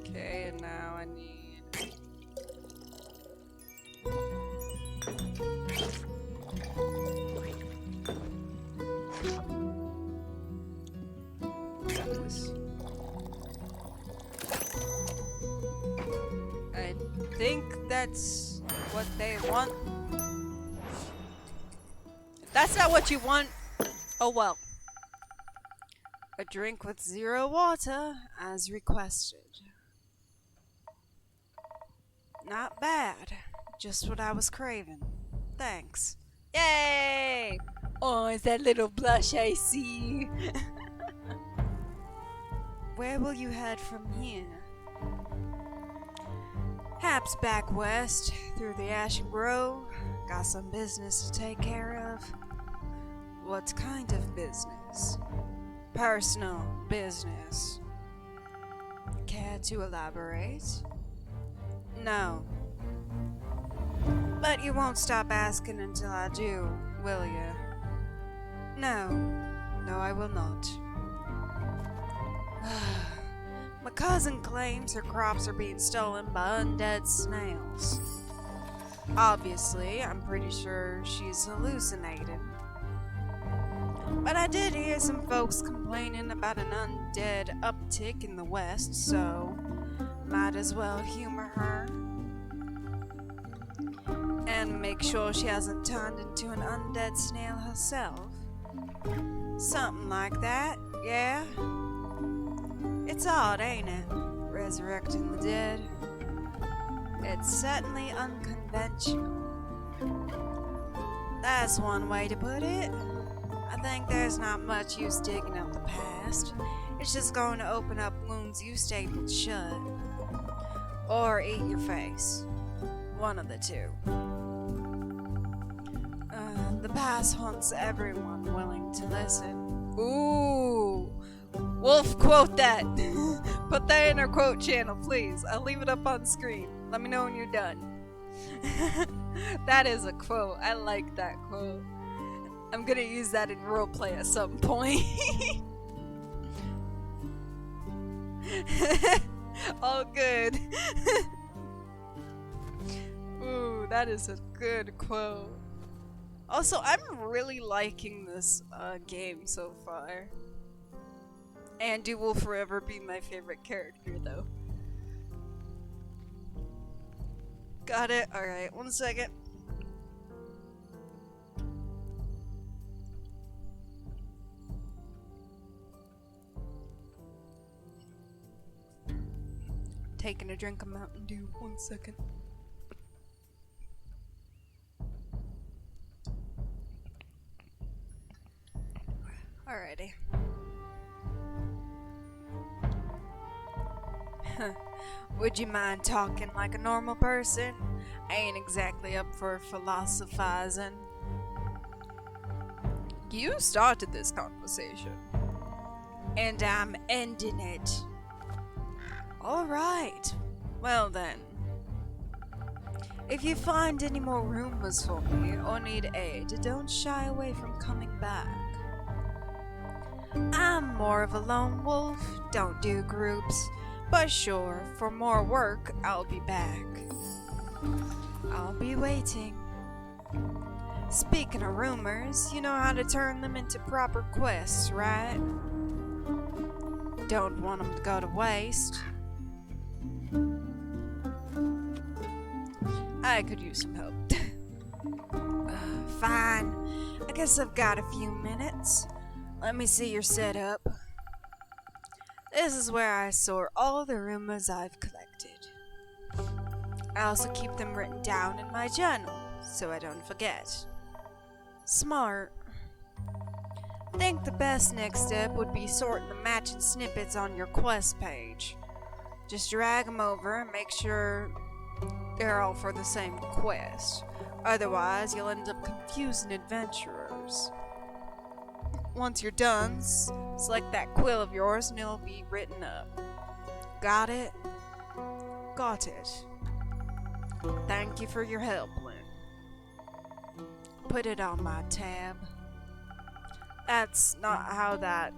Okay, and now I need... this. I think that's what they want. If that's not what you want, oh well. A drink with 0 water, as requested. Not bad. Just what I was craving. Thanks. Yay! Oh, it's that little blush I see. Where will you head from here? Perhaps back west, through the Ashen Grove. Got some business to take care of. What kind of business? Personal business. Care to elaborate? No. But you won't stop asking until I do, will you? No. No, I will not. My cousin claims her crops are being stolen by undead snails. Obviously, I'm pretty sure she's hallucinating. But I did hear some folks complaining about an undead uptick in the west, so might as well humor her. And make sure she hasn't turned into an undead snail herself. Something like that, yeah? It's odd, ain't it? Resurrecting the dead. It's certainly unconventional. That's one way to put it. I think there's not much use digging up the past. It's just going to open up wounds you stapled shut. Or eat your face. One of the two. The past haunts everyone willing to listen. Ooh! Wolf, quote that. Put that in our quote channel, please. I'll leave it up on screen. Let me know when you're done. That is a quote. I like that quote. I'm gonna use that in roleplay at some point. All good. Ooh, that is a good quote. Also, I'm really liking this game so far. Andy will forever be my favorite character, though. Got it? Alright, 1 second. Taking a drink of Mountain Dew. 1 second. Alrighty. Would you mind talking like a normal person? I ain't exactly up for philosophizing. You started this conversation. And I'm ending it. Alright. Well then. If you find any more rumors for me or need aid, don't shy away from coming back. I'm more of a lone wolf, don't do groups, but sure, for more work, I'll be back. I'll be waiting. Speaking of rumors, you know how to turn them into proper quests, right? Don't want them to go to waste. I could use some help. Fine. I guess I've got a few minutes. Let me see your setup. This is where I store all the rumors I've collected. I also keep them written down in my journal, so I don't forget. Smart. I think the best next step would be sorting the matching snippets on your quest page. Just drag them over and make sure they're all for the same quest. Otherwise, you'll end up confusing adventurers. Once you're done, select that quill of yours and it'll be written up. Got it? Got it. Thank you for your help, Lynn. Put it on my tab. That's not how that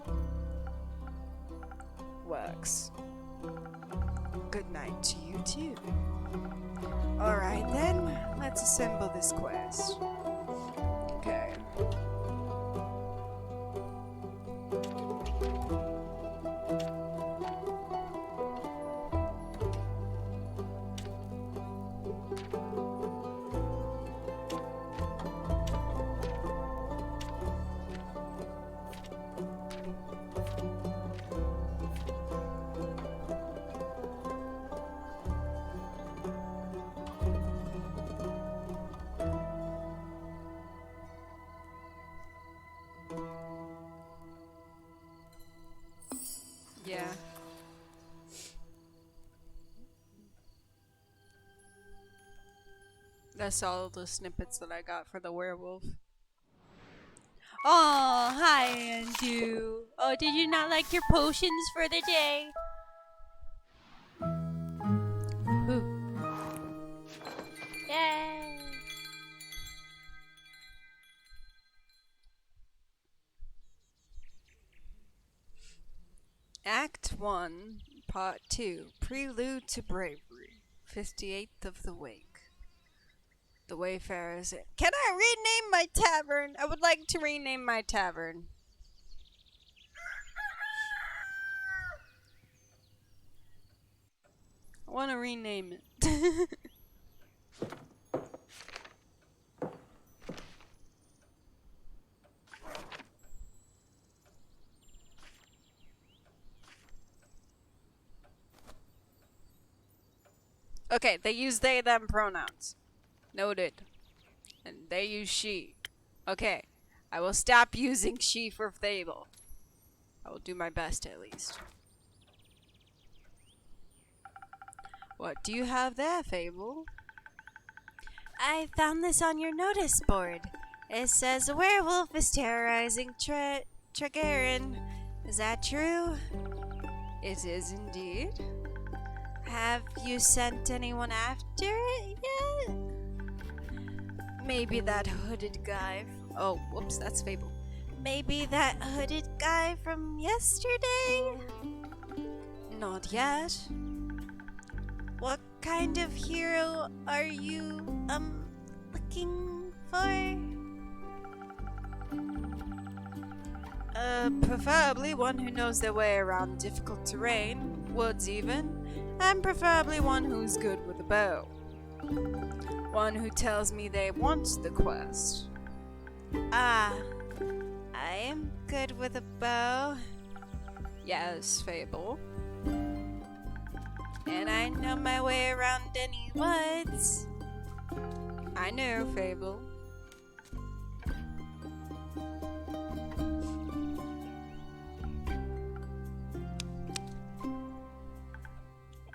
works. Good night to you too. Alright then, let's assemble this quest. Okay. Yeah. That's all the snippets that I got for the werewolf. Oh, hi, Andrew. Oh, did you not like your potions for the day? Ooh. Yay! Act 1, Part 2, Prelude to Bravery, 58th of the Wake. The Wayfarers. Can I rename my tavern? I would like to rename my tavern. I want to rename it. Okay, they use they, them pronouns. Noted. And they use she. Okay, I will stop using she for Fable. I will do my best at least. What do you have there, Fable? I found this on your notice board. It says a werewolf is terrorizing Tregarin. Is that true? It is indeed. Have you sent anyone after it yet? Maybe that hooded guy. Oh, whoops, that's Fable. Maybe that hooded guy from yesterday? Not yet. What kind of hero are you, looking for? Preferably one who knows their way around difficult terrain, woods even, and preferably one who's good with a bow. One who tells me they want the quest. Ah, I am good with a bow. Yes, Fable. And I know my way around any woods. I know, Fable.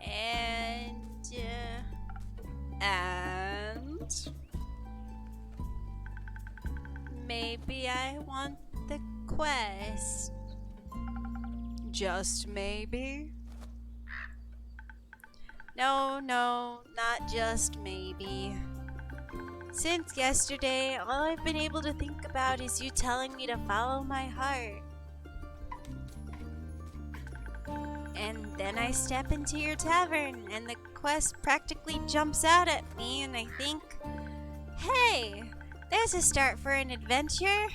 And maybe I want the quest. Just maybe? No, not just maybe. Since yesterday, all I've been able to think about is you telling me to follow my heart. And then I step into your tavern, and the quest practically jumps out at me, and I think, hey, there's a start for an adventure.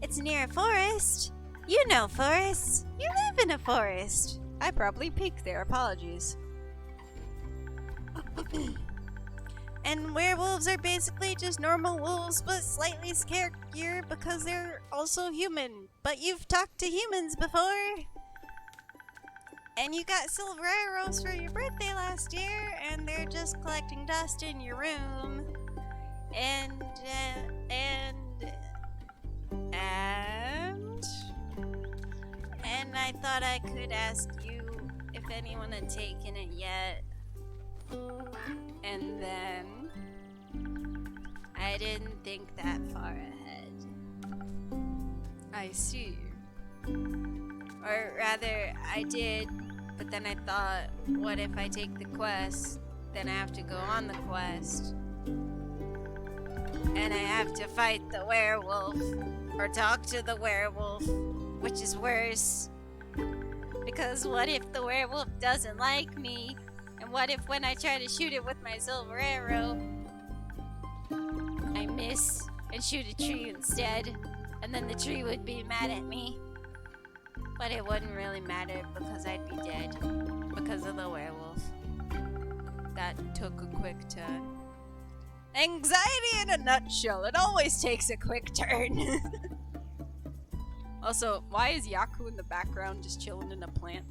It's near a forest. You know forests. You live in a forest. I probably peeked there. Apologies. And werewolves are basically just normal wolves, but slightly scarier because they're also human. But you've talked to humans before. And you got silver arrows for your birthday last year, and they're just collecting dust in your room. And I thought I could ask you if anyone had taken it yet. And then I didn't think that far ahead. I see. Or rather, I did, but then I thought, what if I take the quest, then I have to go on the quest, and I have to fight the werewolf, or talk to the werewolf, which is worse, because what if the werewolf doesn't like me, and what if when I try to shoot it with my silver arrow, I miss and shoot a tree instead, and then the tree would be mad at me? But it wouldn't really matter because I'd be dead because of the werewolf. That took a quick turn. Anxiety in a nutshell. It always takes a quick turn. Also, why is Yaku in the background just chilling in a plant?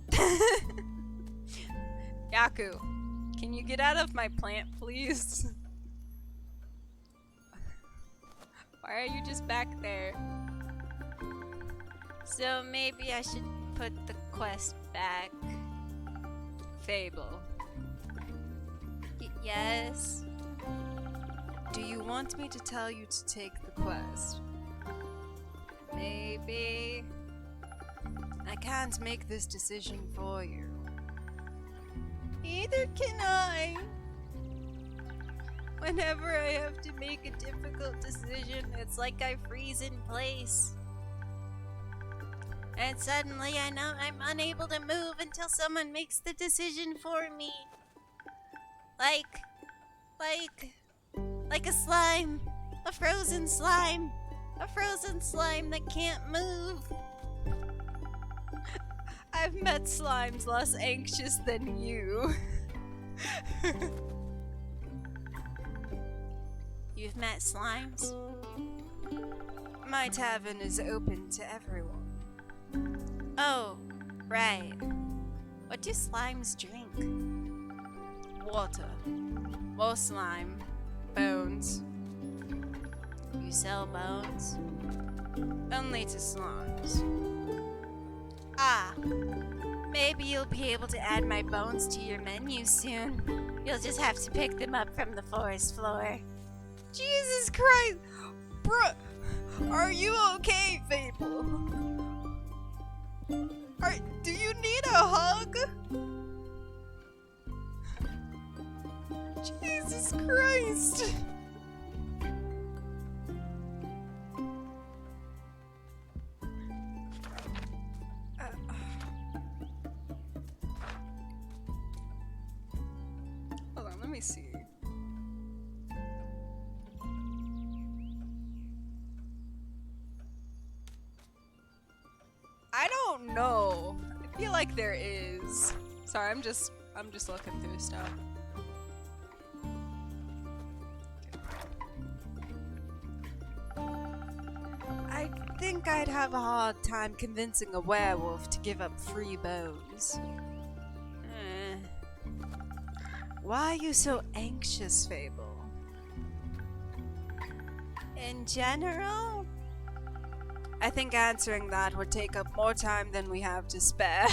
Yaku, can you get out of my plant, please? Why are you just back there? So maybe I should put the quest back. Fable. Yes? Do you want me to tell you to take the quest? Maybe. I can't make this decision for you. Neither can I. Whenever I have to make a difficult decision, it's like I freeze in place. And suddenly I know I'm unable to move until someone makes the decision for me. Like a slime. A frozen slime. A frozen slime that can't move. I've met slimes less anxious than you. You've met slimes? My tavern is open to everyone. Oh, right. What do slimes drink? Water. More slime. Bones. You sell bones? Only to slimes. Ah. Maybe you'll be able to add my bones to your menu soon. You'll just have to pick them up from the forest floor. Jesus Christ! Bruh! Are you okay, Fable? Do you need a hug? Jesus Christ! Hold on, let me see. I don't know. I feel like there is. Sorry, I'm just looking through stuff. I think I'd have a hard time convincing a werewolf to give up free bones. Why are you so anxious, Fable? In general? I think answering that would take up more time than we have to spare.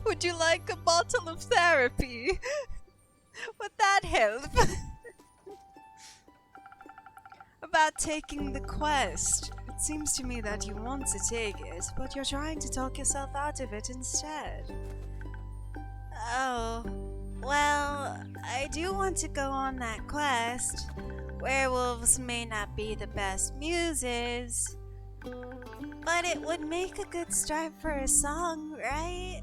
Would you like a bottle of therapy? Would that help? About taking the quest. It seems to me that you want to take it, but you're trying to talk yourself out of it instead. Oh, well, I do want to go on that quest. Werewolves may not be the best muses, but it would make a good start for a song, right?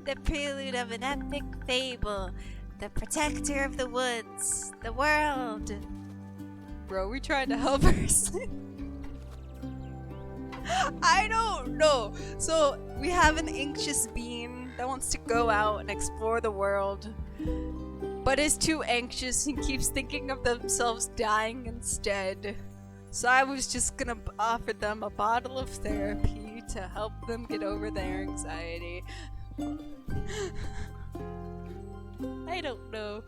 The prelude of an epic fable, the protector of the woods, the world. Bro, we trying to help her. I don't know. So, we have an anxious being that wants to go out and explore the world, but is too anxious and keeps thinking of themselves dying instead. So I was just gonna offer them a bottle of therapy to help them get over their anxiety. I don't know.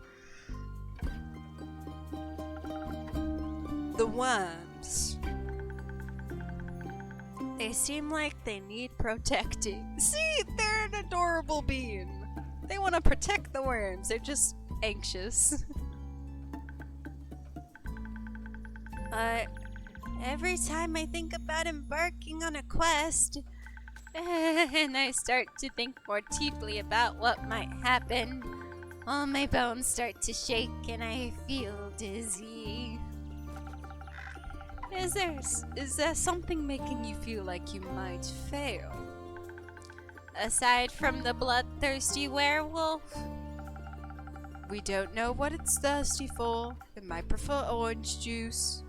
The worms. They seem like they need protecting. See, they're an adorable being. They want to protect the worms. They're just anxious. Every time I think about embarking on a quest, and I start to think more deeply about what might happen, all my bones start to shake and I feel dizzy. Is there something making you feel like you might fail? Aside from the bloodthirsty werewolf? We don't know what it's thirsty for. It might prefer orange juice.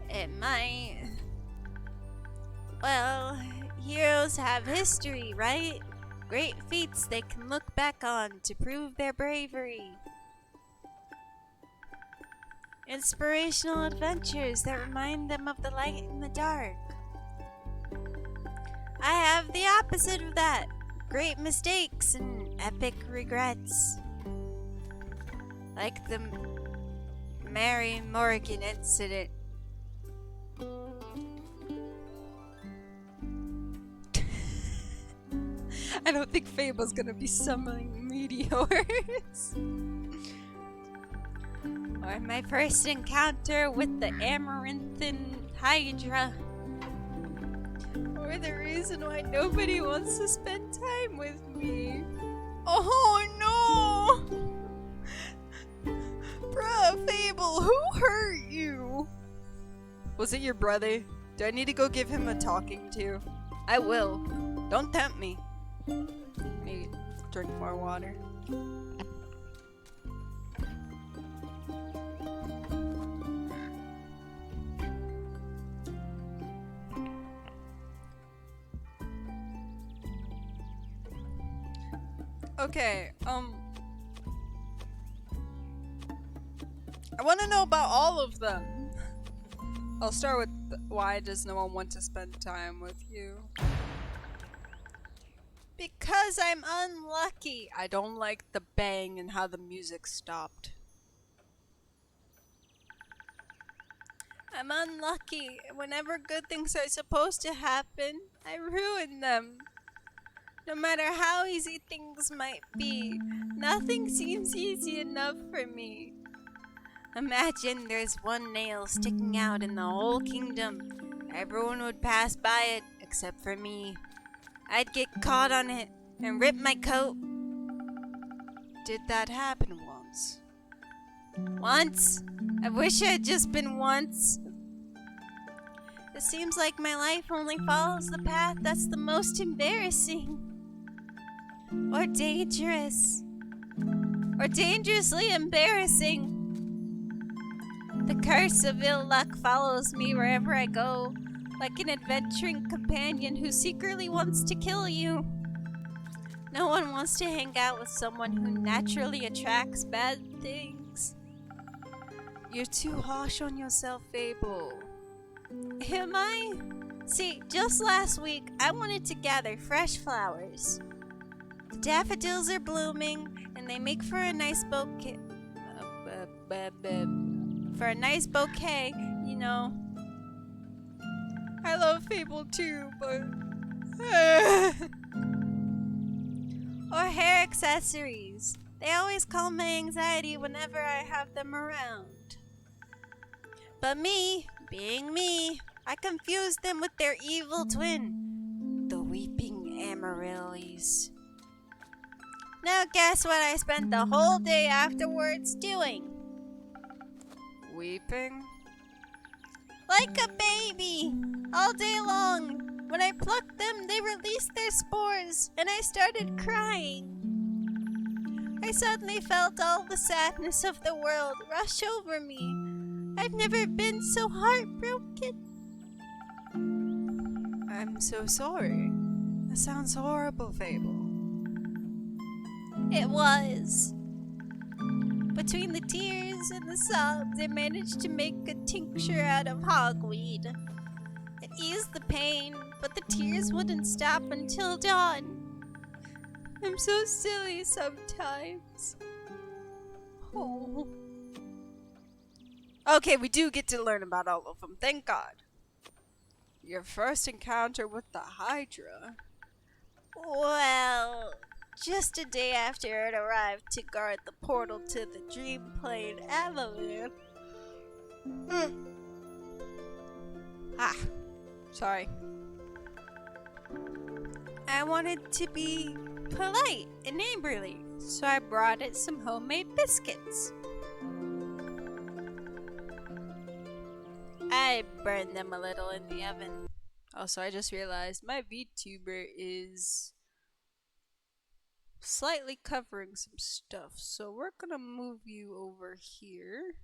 It might. Well, heroes have history, right? Great feats they can look back on to prove their bravery. Inspirational adventures that remind them of the light in the dark. I have the opposite of that. Great mistakes and epic regrets. Like the Mary Morgan incident. I don't think Fable's gonna be summoning meteors. Or my first encounter with the Amaranthan Hydra. Or the reason why nobody wants to spend time with me. Oh no! Bruh, Fable, who hurt you? Was it your brother? Do I need to go give him a talking to? I will. Don't tempt me. Need to drink more water. Okay, I want to know about all of them. I'll start with why does no one want to spend time with you? Because I'm unlucky. I don't like the bang and how the music stopped. I'm unlucky. Whenever good things are supposed to happen, I ruin them. No matter how easy things might be, nothing seems easy enough for me. Imagine there's one nail sticking out in the whole kingdom. Everyone would pass by it, except for me. I'd get caught on it and rip my coat. Did that happen once? Once? I wish it had just been once. It seems like my life only follows the path that's the most embarrassing. Or dangerous. Or dangerously embarrassing. The curse of ill luck follows me wherever I go, like an adventuring companion who secretly wants to kill you. No one wants to hang out with someone who naturally attracts bad things. You're too harsh on yourself, Fable. Am I? See, just last week, I wanted to gather fresh flowers. The daffodils are blooming, and they make for a nice bouquet. For a nice bouquet, you know. I love Fable too, but... Or hair accessories. They always calm my anxiety whenever I have them around. But me, being me, I confused them with their evil twin, the weeping amaryllis. Now guess what I spent the whole day afterwards doing? Weeping? Like a baby, all day long. When I plucked them, they released their spores, and I started crying. I suddenly felt all the sadness of the world rush over me. I've never been so heartbroken. I'm so sorry. That sounds horrible, Fable. It was. Between the tears and the sobs, I managed to make a tincture out of hogweed. It eased the pain, but the tears wouldn't stop until dawn. I'm so silly sometimes. Oh. Okay, we do get to learn about all of them, thank God. Your first encounter with the Hydra? Well, just a day after it arrived to guard the portal to the Dream Plane Avalon. Sorry. I wanted to be polite and neighborly, so I brought it some homemade biscuits. I burned them a little in the oven. Also, I just realized my VTuber is slightly covering some stuff, so we're gonna move you over here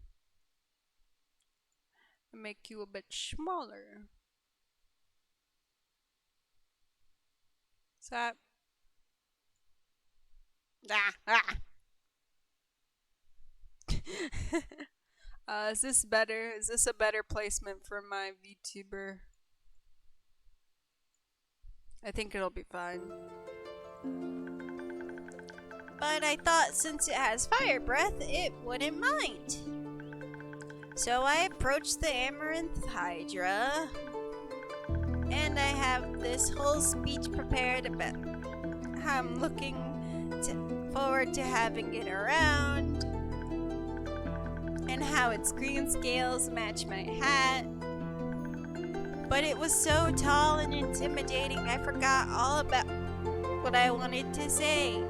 and make you a bit smaller. So is this better? Is this a better placement for my VTuber? I think it'll be fine. But I thought since it has fire breath, it wouldn't mind. So I approached the Amaranth Hydra, and I have this whole speech prepared about how I'm looking forward to having it around, and how its green scales match my hat. But it was so tall and intimidating, I forgot all about what I wanted to say.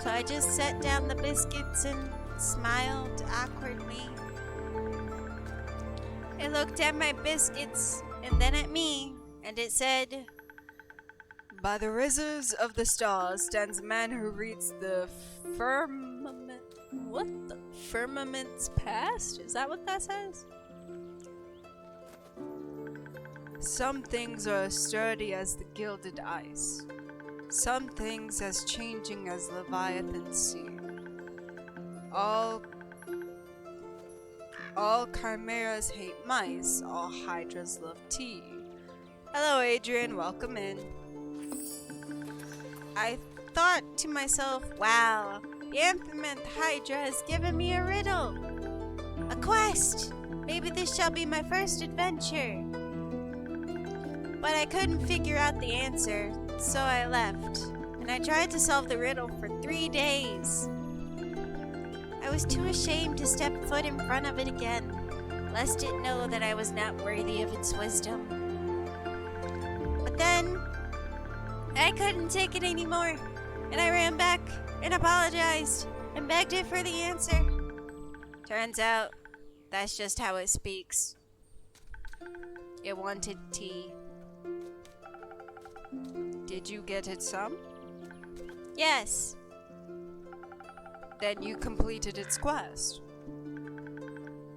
So I just set down the biscuits and smiled awkwardly. It looked at my biscuits and then at me, and it said, "By the rizzers of the stars stands a man who reads the firmament." What the? Firmament's past? Is that what that says? Some things are as sturdy as the gilded ice. Some things as changing as Leviathan's sea. All chimeras hate mice, all hydras love tea. Hello Adrian, welcome in. I thought to myself, wow, the Amphimanth Hydra has given me a riddle. A quest! Maybe this shall be my first adventure. But I couldn't figure out the answer, so I left. And I tried to solve the riddle for 3 days. I was too ashamed to step foot in front of it again, lest it know that I was not worthy of its wisdom. But then, I couldn't take it anymore, and I ran back and apologized and begged it for the answer. Turns out, that's just how it speaks. It wanted tea. Did you get it some? Yes. Then you completed its quest.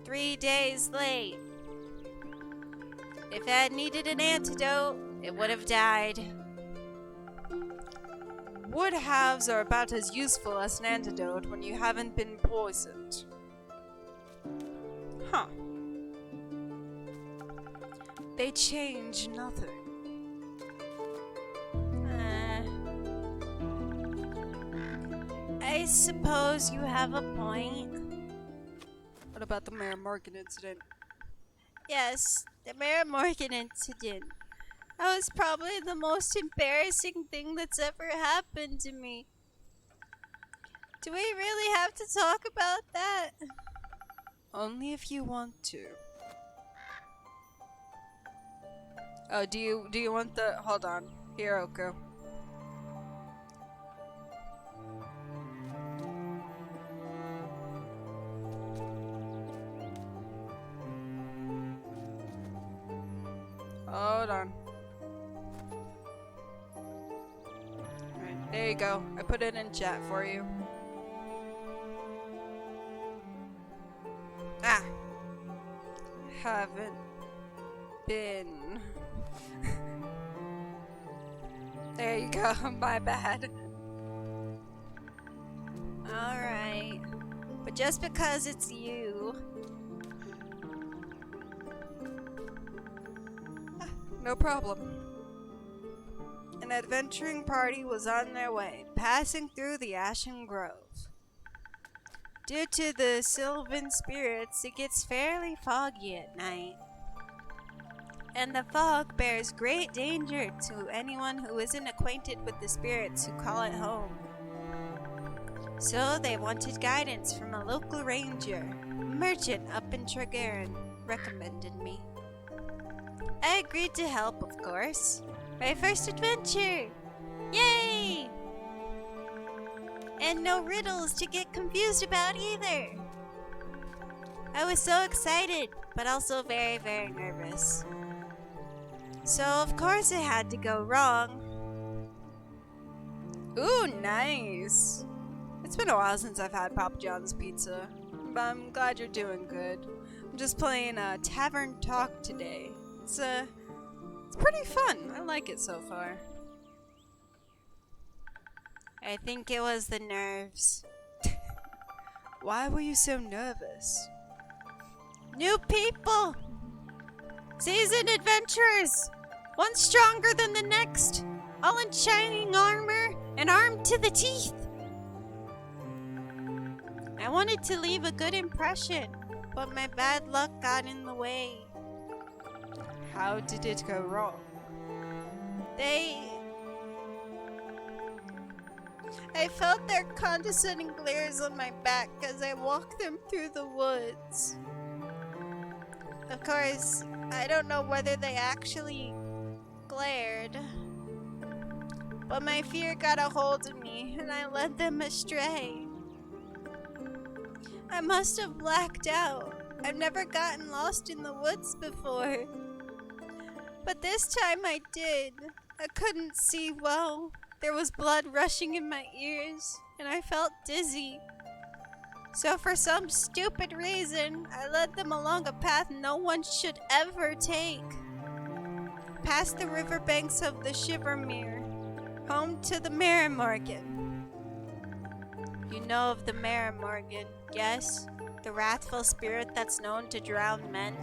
3 days late. If it had needed an antidote, it would have died. Wood halves are about as useful as an antidote when you haven't been poisoned. Huh. They change nothing. I suppose you have a point. What about the Mayor Morgan incident? Yes, the Mara Morgan incident. That was probably the most embarrassing thing that's ever happened to me. Do we really have to talk about that? Only if you want to. Oh, do you want the... Hold on. Here, Oko. Hold on. Alright, there you go. I put it in chat for you. Ah! Haven't been. There you go. My bad. Alright. But just because it's you... No problem. An adventuring party was on their way, passing through the Ashen Grove. Due to the Sylvan spirits, it gets fairly foggy at night. And the fog bears great danger to anyone who isn't acquainted with the spirits who call it home. So they wanted guidance from a local ranger, merchant up in Tregarin, recommended me. I agreed to help, of course. My first adventure! Yay! And no riddles to get confused about either. I was so excited, but also very, very nervous. So of course it had to go wrong. Ooh, nice! It's been a while since I've had Papa John's pizza, but I'm glad you're doing good. I'm just playing Tavern Talk today. It's pretty fun. I like it so far. I think it was the nerves. Why were you so nervous? New people! Seasoned adventurers! One stronger than the next! All in shining armor and armed to the teeth! I wanted to leave a good impression, but my bad luck got in the way. How did it go wrong? I felt their condescending glares on my back as I walked them through the woods. Of course, I don't know whether they actually glared, but my fear got a hold of me and I led them astray. I must have blacked out. I've never gotten lost in the woods before. But this time I did. I couldn't see well. There was blood rushing in my ears, and I felt dizzy. So for some stupid reason, I led them along a path no one should ever take. Past the riverbanks of the Shivermere, home to the Maramorgan. You know of the Maramorgan, yes? The wrathful spirit that's known to drown men.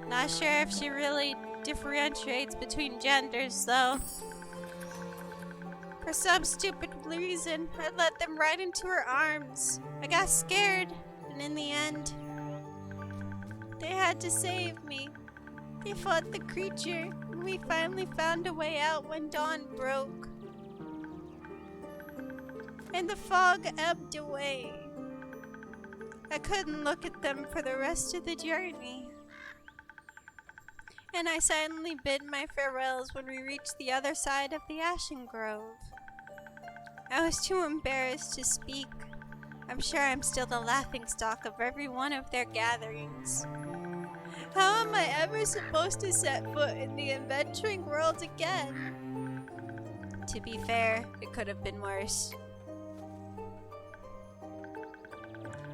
Not sure if she really differentiates between genders, though. For some stupid reason, I led them right into her arms. I got scared, and in the end, they had to save me. They fought the creature, and we finally found a way out when dawn broke. And the fog ebbed away. I couldn't look at them for the rest of the journey. And I silently bid my farewells when we reached the other side of the Ashen Grove. I was too embarrassed to speak. I'm sure I'm still the laughingstock of every one of their gatherings. How am I ever supposed to set foot in the adventuring world again? To be fair, it could have been worse.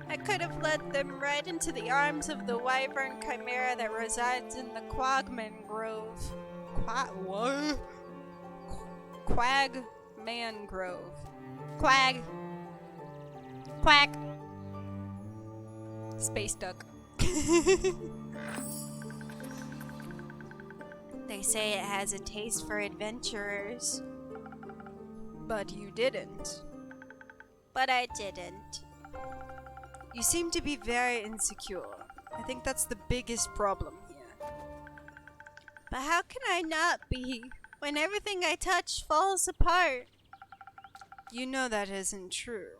I could have led them right into the arms of the wyvern chimera that resides in the Quagman Grove. What? Quagman Grove. Quag. Quack. Space duck. They say it has a taste for adventurers. But you didn't. But I didn't. You seem to be very insecure. I think that's the biggest problem here. But how can I not be when everything I touch falls apart? You know that isn't true.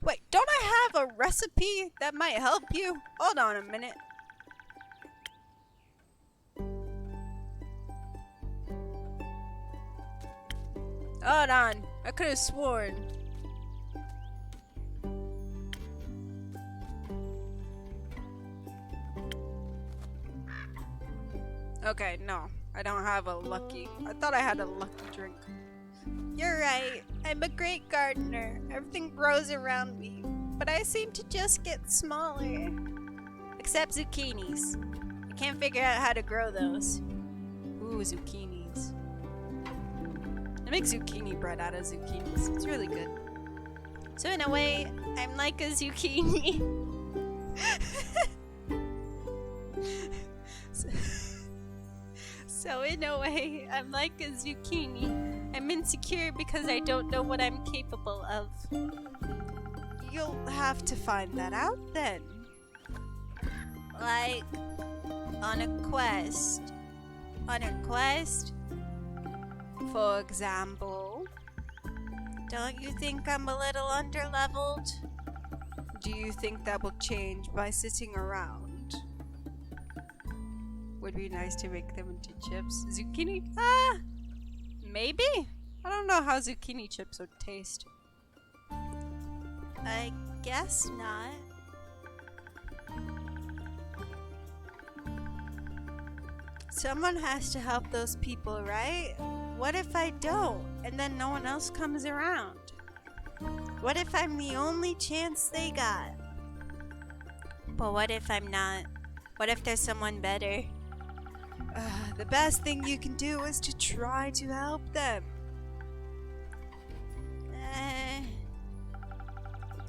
Wait, don't I have a recipe that might help you? Hold on a minute. Hold on. I could have sworn. Okay, no. I don't have a lucky. I thought I had a lucky drink. You're right. I'm a great gardener. Everything grows around me. But I seem to just get smaller. Except zucchinis. I can't figure out how to grow those. Ooh, zucchinis. I make zucchini bread out of zucchinis. It's really good. So in a way, I'm like a zucchini. So in a way, I'm like a zucchini. I'm insecure because I don't know what I'm capable of. You'll have to find that out then. Like, on a quest. On a quest? For example, Don't you think I'm a little underleveled? do you think that will change by sitting around? Would be nice to make them into chips. Zucchini? Maybe? I don't know how zucchini chips would taste. I guess not. Someone has to help those people, right? What if I don't, and then no one else comes around? What if I'm the only chance they got? But what if I'm not? What if there's someone better? The best thing you can do is to try to help them.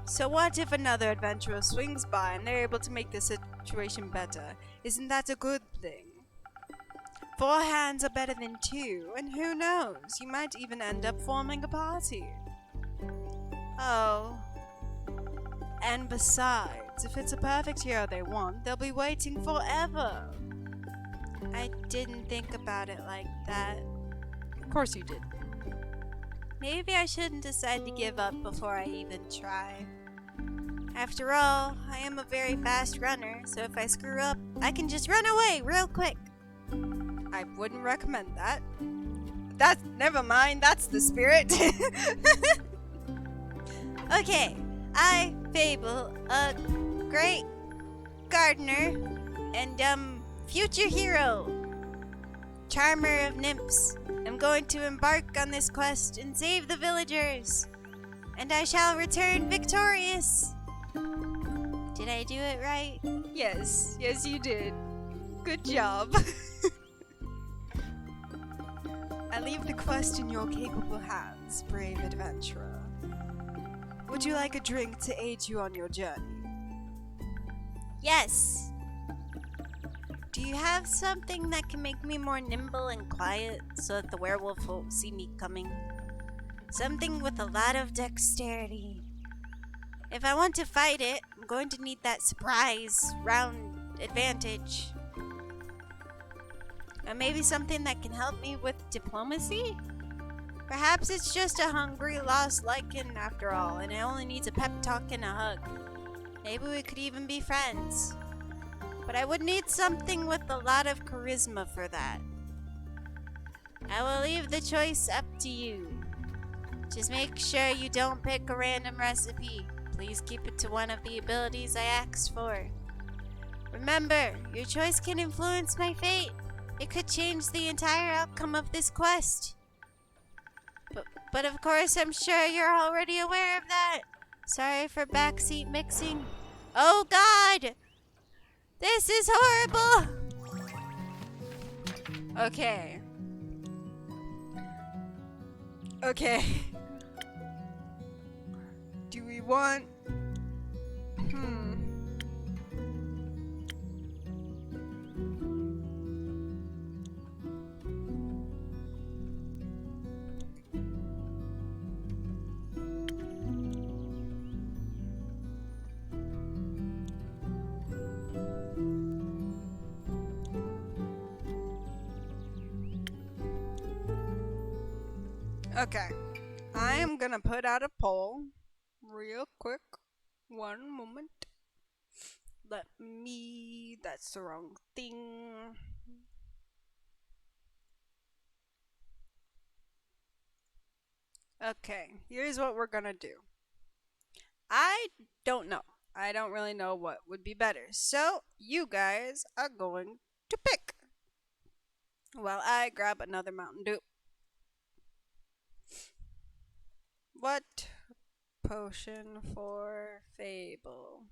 So what if another adventurer swings by and they're able to make the situation better? Isn't that a good thing? 4 hands are better than 2, and who knows, you might even end up forming a party. Oh. And besides, if it's a perfect hero they want, they'll be waiting forever. I didn't think about it like that. Of course you did. Maybe I shouldn't decide to give up before I even try. After all, I am a very fast runner, so if I screw up, I can just run away real quick. I wouldn't recommend that. Never mind, that's the spirit. Okay, I, Fable, a great gardener and future hero, charmer of nymphs, am going to embark on this quest and save the villagers, and I shall return victorious. Did I do it right? Yes, you did. Good job. I leave the quest in your capable hands, brave adventurer. Would you like a drink to aid you on your journey? Yes. Do you have something that can make me more nimble and quiet so that the werewolf won't see me coming? Something with a lot of dexterity. If I want to fight it, I'm going to need that surprise round advantage. Or maybe something that can help me with diplomacy? Perhaps it's just a hungry lost lichen after all, and it only needs a pep talk and a hug. Maybe we could even be friends. But I would need something with a lot of charisma for that. I will leave the choice up to you. Just make sure you don't pick a random recipe. Please keep it to one of the abilities I asked for. Remember, your choice can influence my fate. It could change the entire outcome of this quest. But of course, I'm sure you're already aware of that. Sorry for backseat mixing. Oh God! This is horrible! Okay. Okay. Do we want... Okay. I am gonna put out a poll real quick. One moment. That's the wrong thing. Okay, here's what we're gonna do. I don't know. I don't really know what would be better. So, you guys are going to pick. While I grab another Mountain Dew. What potion for Fable?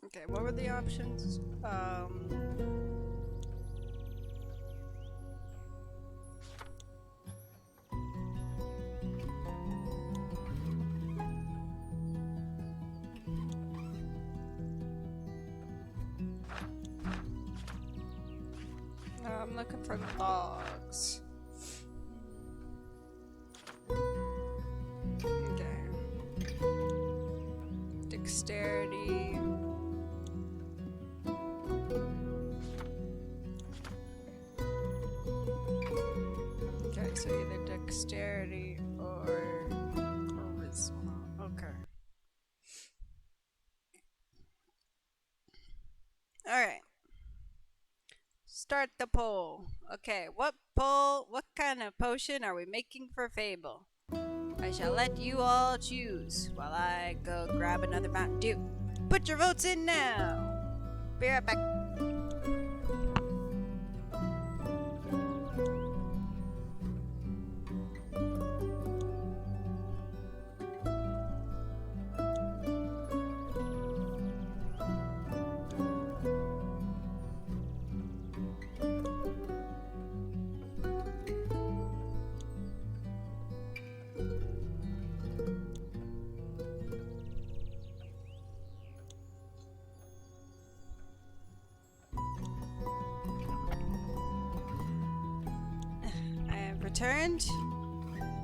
Okay, what were the options? I'm looking for logs. Okay. Dexterity. Okay, so either dexterity or charisma. Okay. Alright. Start the poll. Okay, what kind of potion are we making for Fable? I shall let you all choose while I go grab another Mountain Dew. Put your votes in now. Be right back. I have returned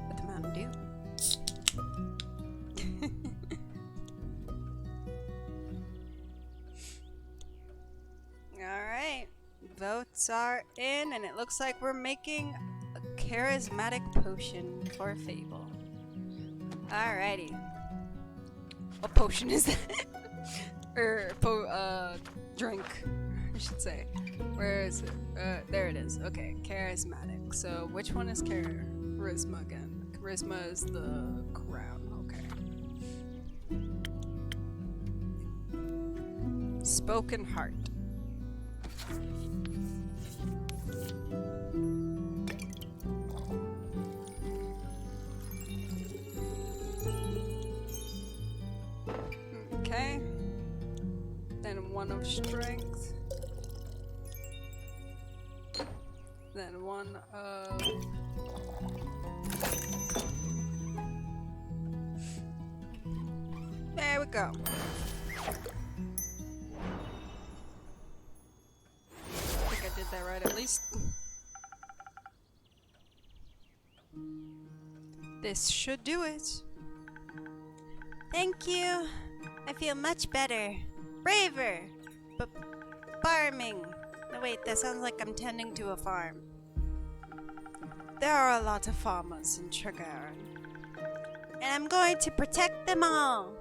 with the Mountain Dew. Alright, votes are in, and it looks like we're making a charismatic potion for Fable. Alrighty. What potion is that? Drink, I should say. Where is it? There it is. Okay, charismatic. So, which one is charisma again? Charisma is the crown. Okay. Spoken heart. Okay. Then one of strength. Then one of... There we go. I think I did that right at least. This should do it. Thank you. I feel much better. Braver. Farming. No, wait, that sounds like I'm tending to a farm. There are a lot of farmers in Tregaron. And I'm going to protect them all.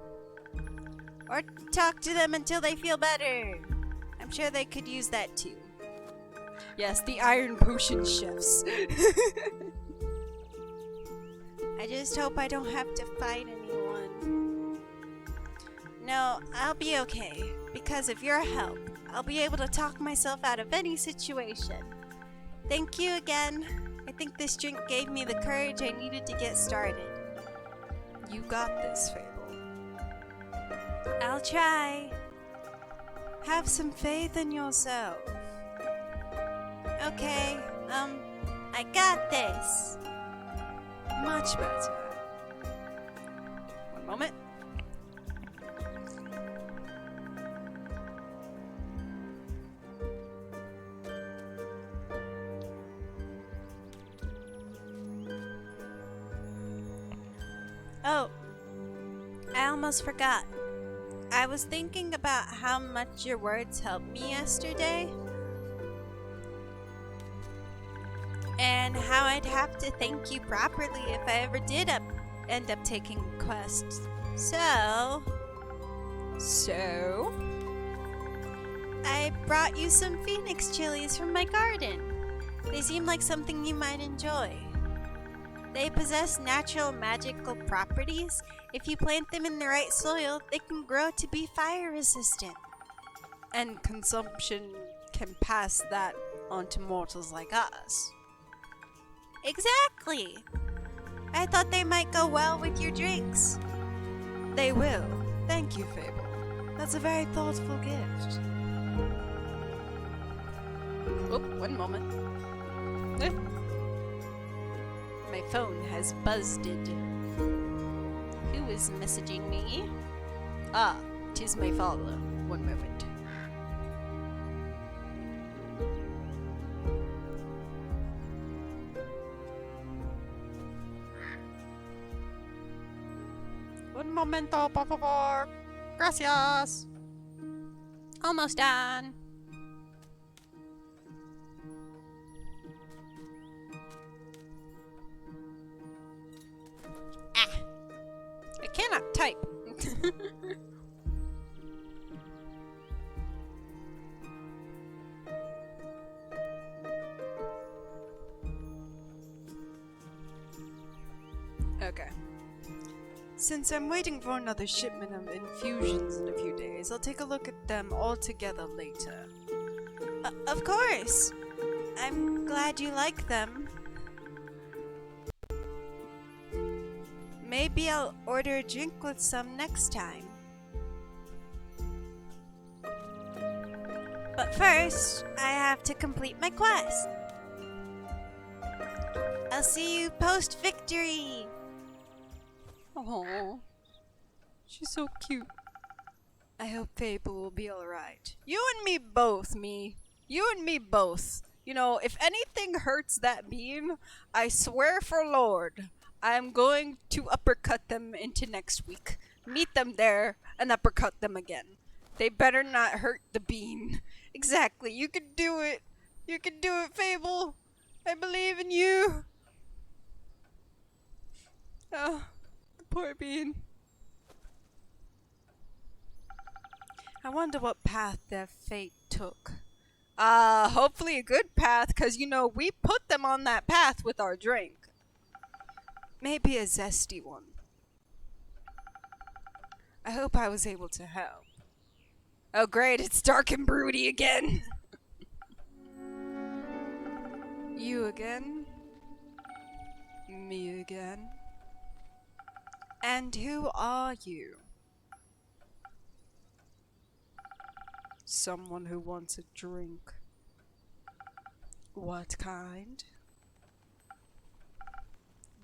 Or talk to them until they feel better. I'm sure they could use that too. Yes, the Iron Potion chefs. I just hope I don't have to fight anyone. No, I'll be okay. Because of your help, I'll be able to talk myself out of any situation. Thank you again. I think this drink gave me the courage I needed to get started. You got this, Fable. I'll try. Have some faith in yourself. Okay, I got this. Much better. One moment. Oh, I almost forgot. I was thinking about how much your words helped me yesterday. And how I'd have to thank you properly if I ever did end up taking quests. So, I brought you some phoenix chilies from my garden. They seem like something you might enjoy. They possess natural magical properties. If you plant them in the right soil, they can grow to be fire resistant. And consumption can pass that on to mortals like us. Exactly! I thought they might go well with your drinks. They will. Thank you, Fable. That's a very thoughtful gift. Oh, one moment. My phone has buzzed. Who is messaging me? Ah, 'tis my father. One moment. Un momento, por favor. Gracias. Almost done. I cannot type. Okay. Since I'm waiting for another shipment of infusions in a few days, I'll take a look at them all together later. Of course. I'm glad you like them. Maybe I'll order a drink with some next time. But first, I have to complete my quest. I'll see you post-victory. Oh, she's so cute. I hope Fable will be alright. You and me both, me. You and me both. You know, if anything hurts that bean, I swear for Lord, I'm going to uppercut them into next week. Meet them there and uppercut them again. They better not hurt the bean. Exactly, you can do it. You can do it, Fable. I believe in you. Oh, the poor bean. I wonder what path their fate took. Hopefully a good path, 'cause you know, we put them on that path with our drink. Maybe a zesty one. I hope I was able to help. Oh great, it's dark and broody again. You again? Me again? And who are you? Someone who wants a drink. What kind?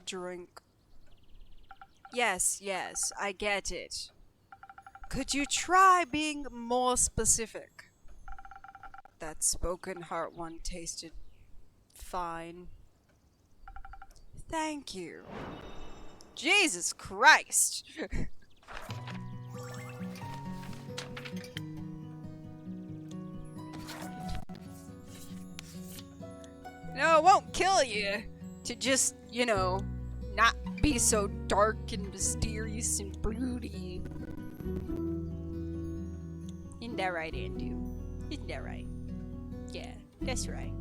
Drink. Yes, I get it. Could you try being more specific? That spoken heart one tasted fine. Thank you. Jesus Christ! it won't kill you to just, not be so dark and mysterious and broody. Isn't that right, Andu? Isn't that right? Yeah, that's right.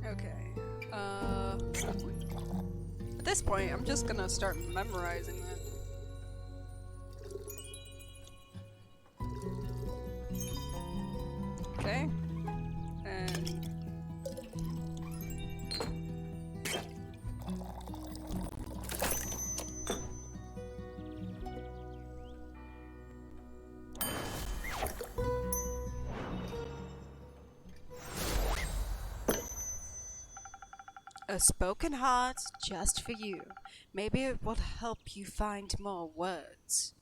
Okay. At this point, I'm just gonna start memorizing it. Okay. And a spoken heart just for you. Maybe it will help you find more words.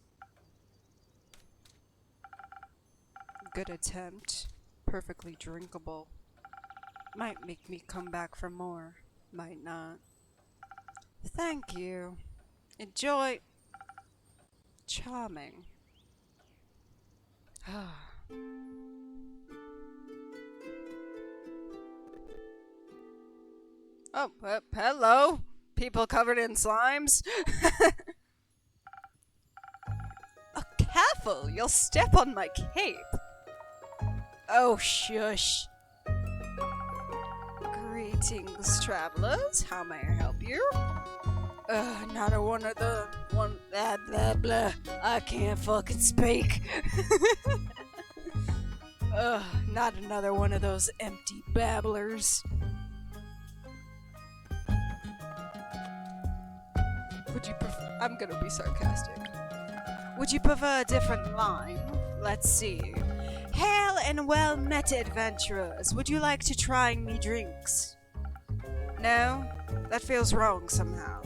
Good attempt. Perfectly drinkable. Might make me come back for more. Might not. Thank you. Enjoy. Charming. Oh, hello, people covered in slimes. Oh, careful, you'll step on my cape. Oh, shush. Greetings, travelers. How may I help you? Not a one of the one blah blah blah. I can't fucking speak. Not another one of those empty babblers. Would you prefer? I'm gonna be sarcastic. Would you prefer a different line? Let's see. Hail and well met, adventurers. Would you like to try me drinks? No? That feels wrong somehow.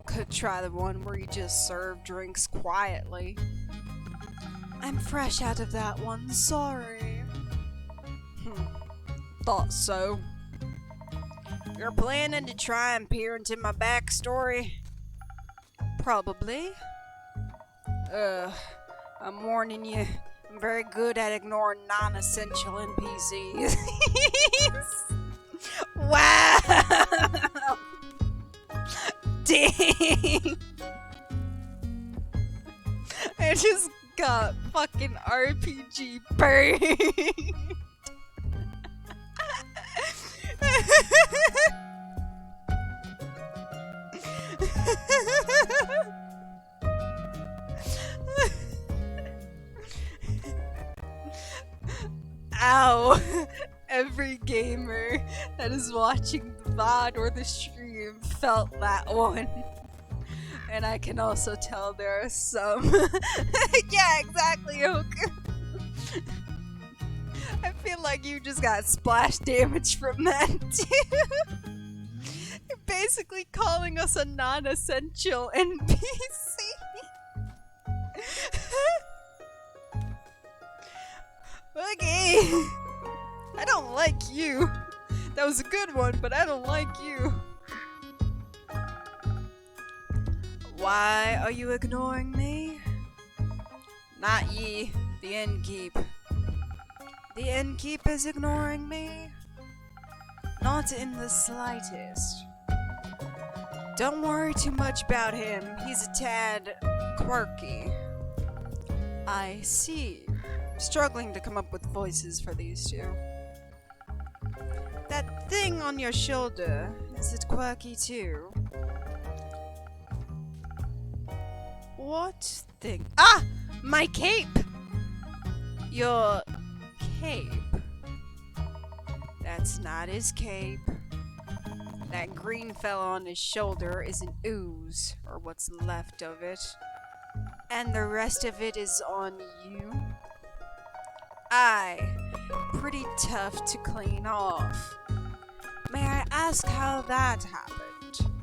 Could try the one where you just serve drinks quietly. I'm fresh out of that one, sorry. Thought so. You're planning to try and peer into my backstory? Probably. I'm warning you, I'm very good at ignoring non-essential NPCs. Wow! Dang! I just got fucking RPG burned. Ow! Every gamer that is watching the VOD or the stream felt that one. And I can also tell there are some. Yeah, exactly, Oak. I feel like you just got splash damage from that, too. You're basically calling us a non-essential NPC. Okay. I don't like you. That was a good one, but I don't like you. Why are you ignoring me? Not ye, the innkeep. The innkeep is ignoring me? Not in the slightest. Don't worry too much about him. He's a tad quirky. I see. Struggling to come up with voices for these two. That thing on your shoulder, is it quirky too? What thing? Ah! My cape! Your cape. That's not his cape. That green fella on his shoulder is an ooze, or what's left of it. And the rest of it is on you? Aye, pretty tough to clean off. May I ask how that happened?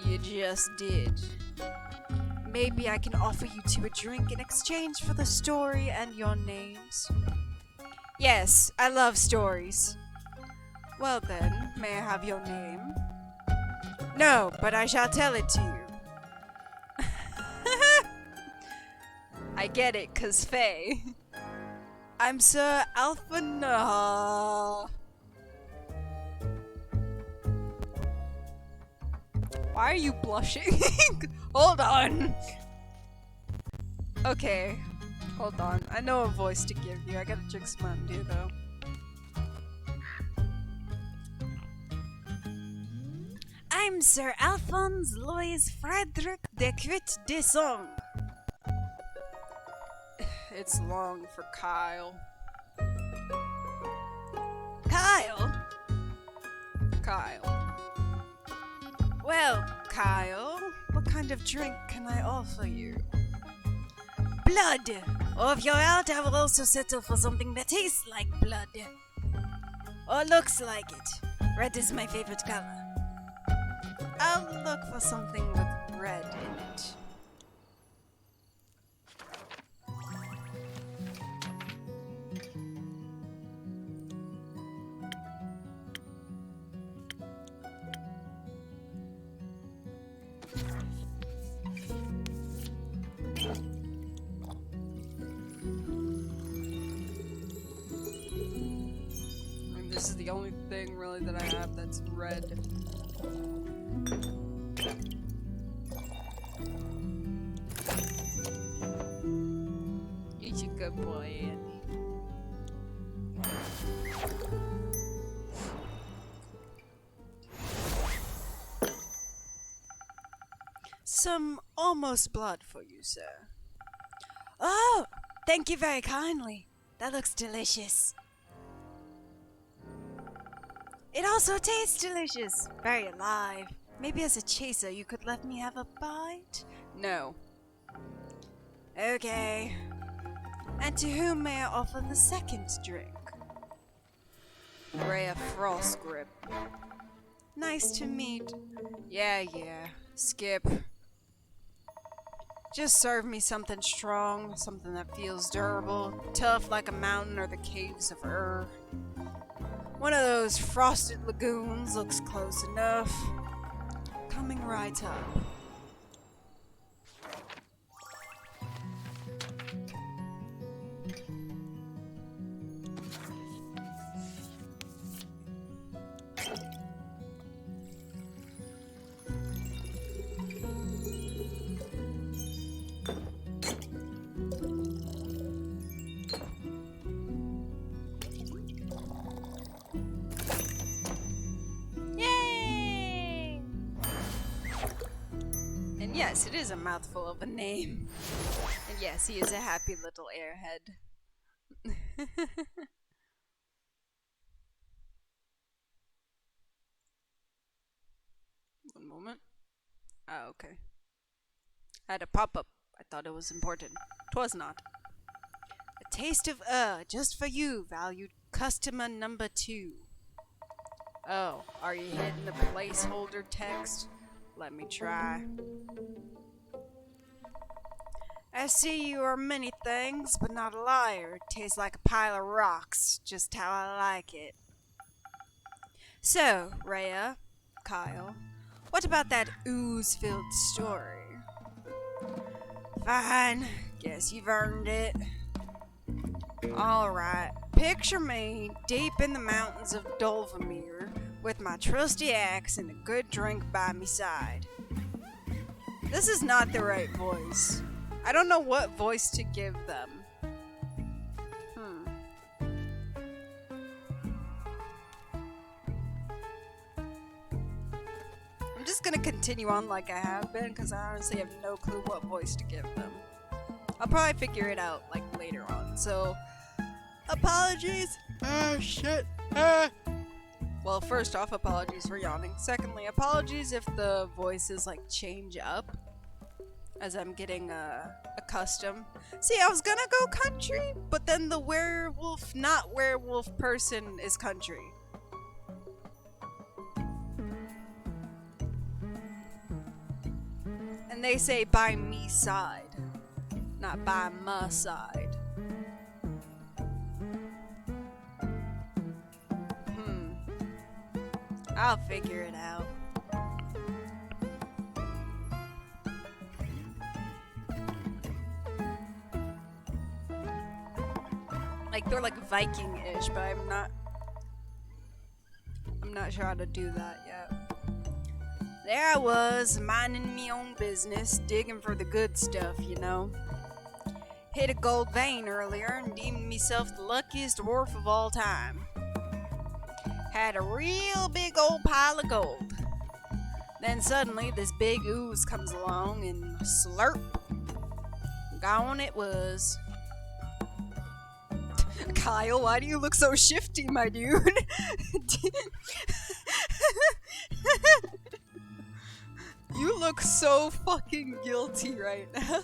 You just did. Maybe I can offer you two a drink in exchange for the story and your names. Yes, I love stories. Well then, may I have your name? No, but I shall tell it to you. I get it, 'cause Faye. I'm Sir Alphinaha. Why are you blushing? Hold on. Okay, hold on. I know a voice to give you. I gotta drink some Mountain Dew though. I'm Sir Alphonse Louis Frederick de Quit de Song. It's long for Kyle. Kyle? Kyle. Well, Kyle, what kind of drink can I offer you? Blood! Or if you're out, I will also settle for something that tastes like blood. Or looks like it. Red is my favorite color. I'll look for something with red in it. This is the only thing really that I have that's red. He's a good boy, Andy. Some almost blood for you, sir. Oh, thank you very kindly. That looks delicious. It also tastes delicious. Very alive. Maybe as a chaser you could let me have a bite? No. Okay. And to whom may I offer the second drink? Rhea Frostgrip. Nice to meet. Yeah. Skip. Just serve me something strong, something that feels durable, tough like a mountain or the caves of Ur. One of those frosted lagoons looks close enough. Coming right up. Yes, it is a mouthful of a name. And yes, he is a happy little airhead. One moment. Oh, okay. I had a pop-up. I thought it was important. 'Twas not. A taste of just for you, valued customer number 2. Oh, are you hitting the placeholder text? Let me try. I see you are many things, but not a liar. It tastes like a pile of rocks, just how I like it. So, Rhea, Kyle, what about that ooze-filled story? Fine, guess you've earned it. Alright, picture me deep in the mountains of Dulvamere with my trusty axe and a good drink by me side. This is not the right voice. I don't know what voice to give them. I'm just gonna continue on like I have been, because I honestly have no clue what voice to give them. I'll probably figure it out, like, later on, so... Apologies! Ah, shit! Ah! Well, first off, apologies for yawning. Secondly, apologies if the voices, like, change up as I'm getting accustomed. See, I was gonna go country, but then the werewolf, not werewolf person is country. And they say by me side, not by my side. I'll figure it out. Like, they're like Viking-ish, but I'm not sure how to do that yet. There I was, minding me own business, digging for the good stuff, you know. Hit a gold vein earlier and deemed myself the luckiest dwarf of all time. Had a real big old pile of gold. Then suddenly this big ooze comes along and slurp. Gone it was. Kyle, why do you look so shifty, my dude? You look so fucking guilty right now.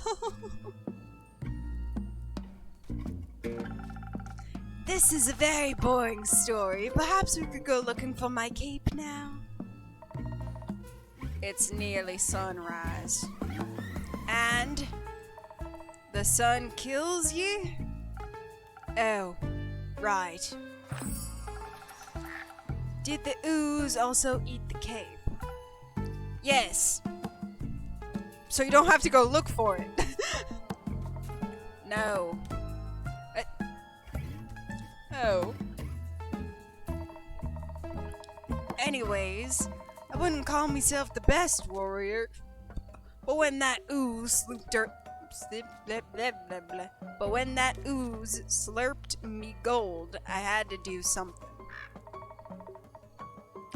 This is a very boring story. Perhaps we could go looking for my cape now. It's nearly sunrise. And the sun kills you? Oh, right. Did the ooze also eat the cape? Yes. So you don't have to go look for it. No. Oh. Anyways, I wouldn't call myself the best warrior, but when that ooze slurped me gold, I had to do something.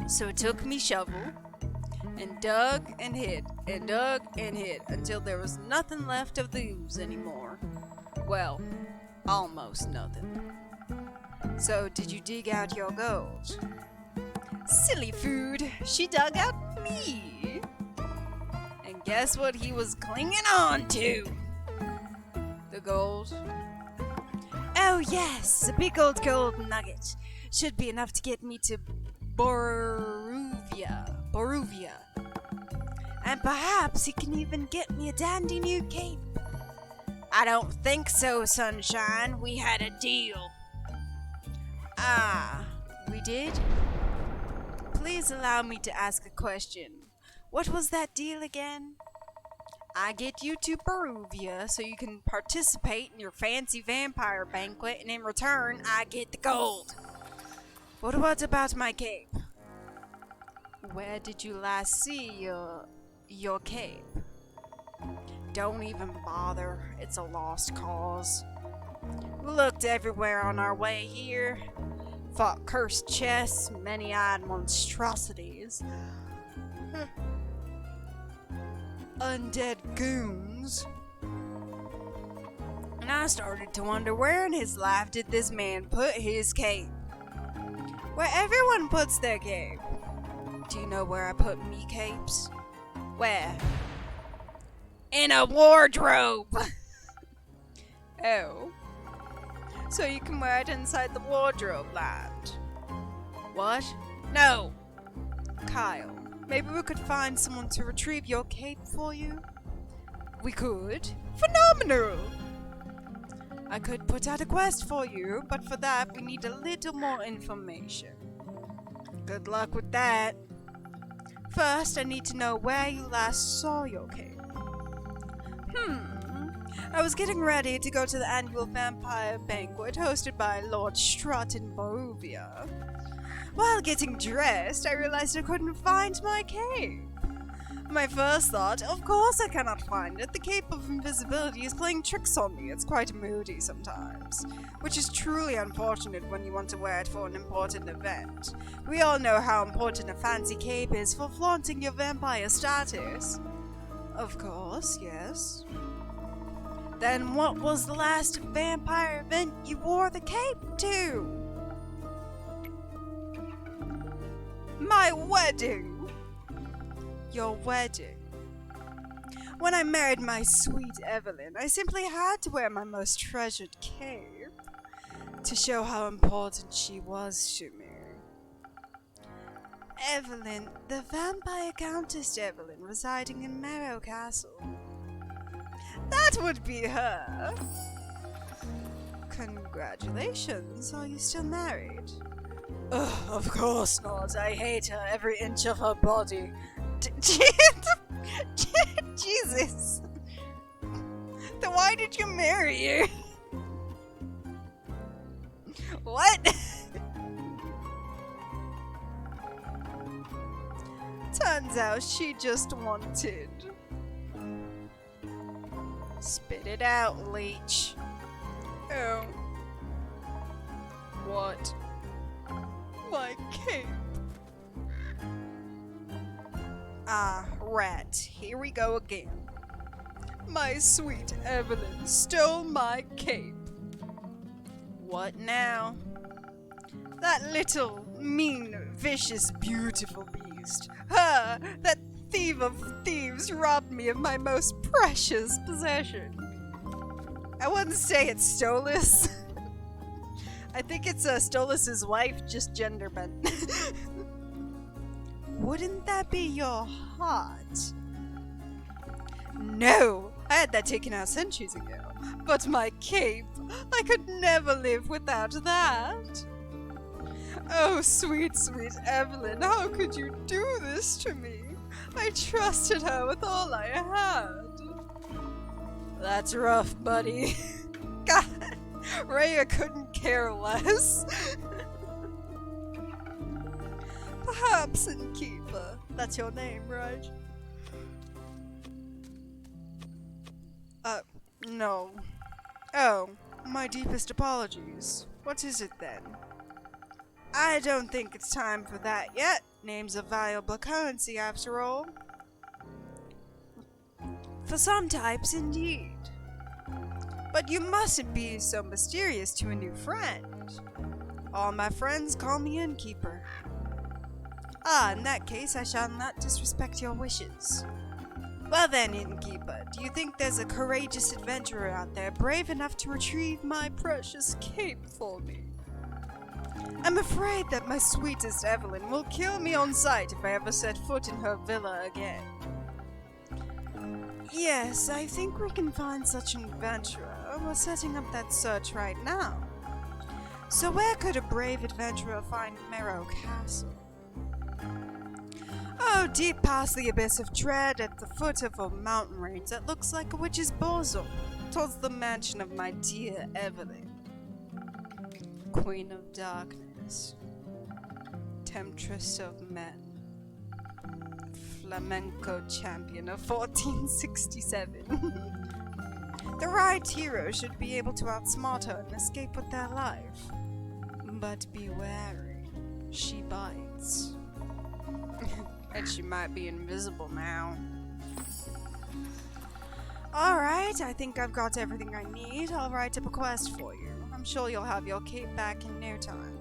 So I took me shovel and dug and hid until there was nothing left of the ooze anymore. Well, almost nothing. So, did you dig out your gold? Silly food, she dug out me. And guess what he was clinging on to? The gold. Oh yes, a big old gold nugget. Should be enough to get me to Boruvia. And perhaps he can even get me a dandy new cape. I don't think so, Sunshine. We had a deal. Ah, we did? Please allow me to ask a question. What was that deal again? I get you to Boruvia so you can participate in your fancy vampire banquet, and in return, I get the gold. What about my cape? Where did you last see your cape? Don't even bother. It's a lost cause. We looked everywhere on our way here. Fought cursed chests, many-eyed monstrosities. Undead goons. And I started to wonder where in his life did this man put his cape? Where everyone puts their cape. Do you know where I put me capes? Where? In a wardrobe! Oh. So you can wear it inside the wardrobe land. What? No! Kyle, maybe we could find someone to retrieve your cape for you? We could? Phenomenal! I could put out a quest for you, but for that we need a little more information. Good luck with that. First, I need to know where you last saw your cape. I was getting ready to go to the annual vampire banquet hosted by Lord Strut in Boruvia. While getting dressed, I realized I couldn't find my cape. My first thought, of course I cannot find it. The cape of invisibility is playing tricks on me. It's quite moody sometimes, which is truly unfortunate when you want to wear it for an important event. We all know how important a fancy cape is for flaunting your vampire status. Of course, yes. Then what was the last vampire event you wore the cape to? My wedding! Your wedding. When I married my sweet Evelyn, I simply had to wear my most treasured cape to show how important she was to me. Evelyn, the vampire Countess Evelyn residing in Marrow Castle. That would be her. Congratulations, are you still married? Ugh, of course not. I hate her, every inch of her body. Jesus. Then why did you marry her? What? Turns out she just wanted. Spit it out, leech. Oh. What? My cape. Ah, rat. Here we go again. My sweet Evelyn stole my cape. What now? That little, mean, vicious, beautiful beast. Her, that thief of thieves, robbed me of my most precious possession. I wouldn't say it's Stolas. I think it's Stolas' wife, just gender bent. Wouldn't that be your heart? No! I had that taken out centuries ago. But my cape, I could never live without that. Oh, sweet, sweet Evelyn, how could you do this to me? I trusted her with all I had. That's rough, buddy. God, Rhea couldn't care less. Perhaps Innkeeper. That's your name, right? No. Oh, my deepest apologies. What is it then? I don't think it's time for that yet. Name's a valuable currency, after all. For some types, indeed. But you mustn't be so mysterious to a new friend. All my friends call me Innkeeper. Ah, in that case, I shall not disrespect your wishes. Well then, Innkeeper, do you think there's a courageous adventurer out there brave enough to retrieve my precious cape for me? I'm afraid that my sweetest Evelyn will kill me on sight if I ever set foot in her villa again. Yes, I think we can find such an adventurer. We're setting up that search right now. So where could a brave adventurer find Merrow Castle? Oh, deep past the abyss of dread, at the foot of a mountain range that looks like a witch's bosom, towards the mansion of my dear Evelyn. Queen of Darkness, Temptress of Men, Flamenco Champion of 1467. The right hero should be able to outsmart her and escape with their life. But be wary, she bites. And she might be invisible now. Alright, I think I've got everything I need. I'll write up a quest for you. I'm sure you'll have your cape back in no time.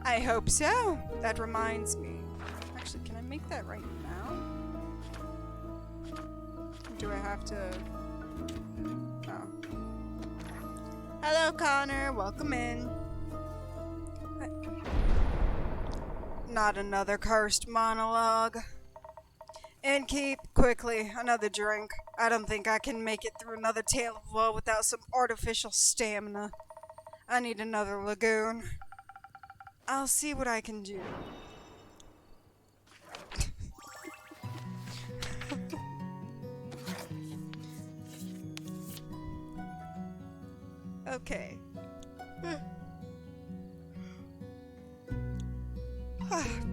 I hope so. That reminds me. Actually, can I make that right now? Do I have to... Oh. Hello, Connor. Welcome in. Not another cursed monologue. And keep, quickly, another drink. I don't think I can make it through another tale of woe without some artificial stamina. I need another lagoon. I'll see what I can do. Okay.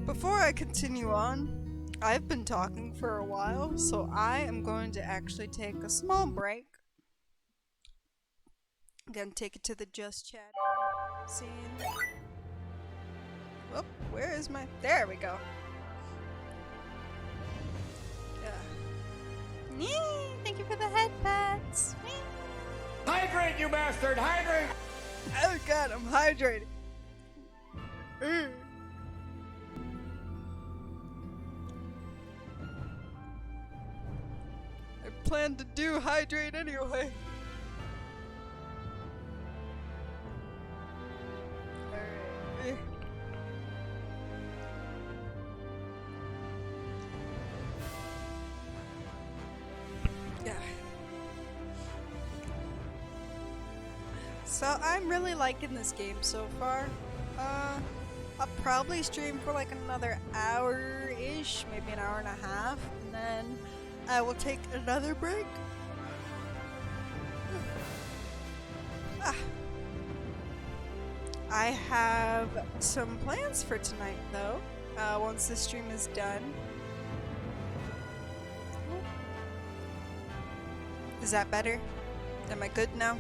Before I continue on, I've been talking for a while, so I am going to actually take a small break. I'm gonna take it to the just chat scene. Oh, where is my... There we go. Yeah. Thank you for the head pats. Hydrate, you bastard! Hydrate! Oh god, I'm hydrated. I plan to do hydrate anyway. Alright. Yeah. So I'm really liking this game so far. I'll probably stream for like another hour-ish, maybe an hour and a half, and then I will take another break. Ah. I have some plans for tonight, though, once the stream is done. Is that better? Am I good now?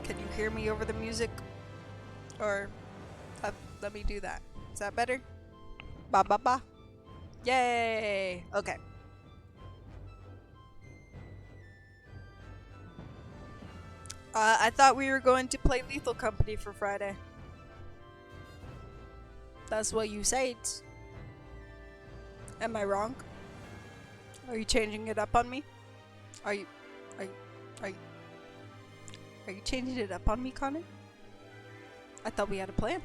Can you hear me over the music? Or let me do that. Is that better? Ba ba ba. Yay! Okay. I thought we were going to play Lethal Company for Friday. That's what you said. Am I wrong? Are you changing it up on me? Are you changing it up on me, Connor? I thought we had a plan.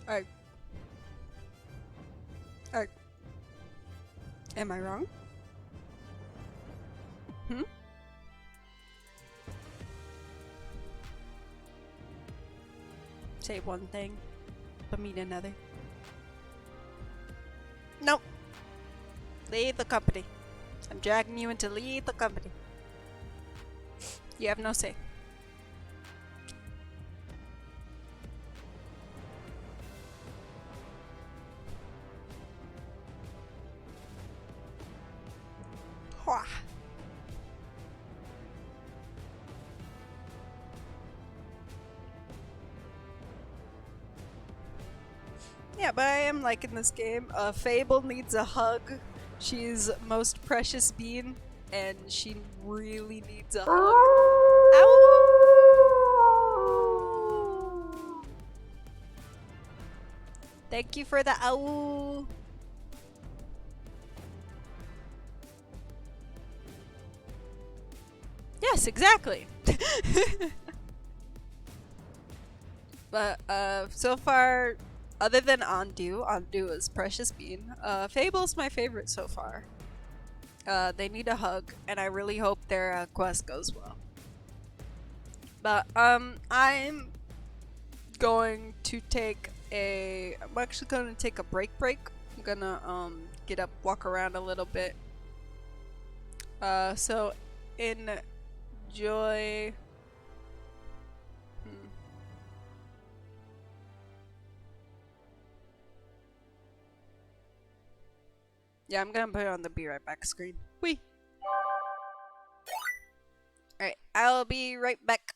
Alright. Am I wrong? Say one thing, but mean another. Nope. Leave the company. I'm dragging you into lead the company. You have no say. Hwah. Yeah, but I am liking this game. Fable needs a hug. She's most precious bean, and she really needs a hug. Ow! Thank you for the ow. Yes, exactly. But so far, other than Andu is precious bean. Fable's my favorite so far. They need a hug, and I really hope their quest goes well. But I'm going to take I'm actually going to take a break. I'm gonna get up, walk around a little bit. So enjoy. Yeah, I'm gonna put it on the be right back screen. Whee! Alright, I'll be right back.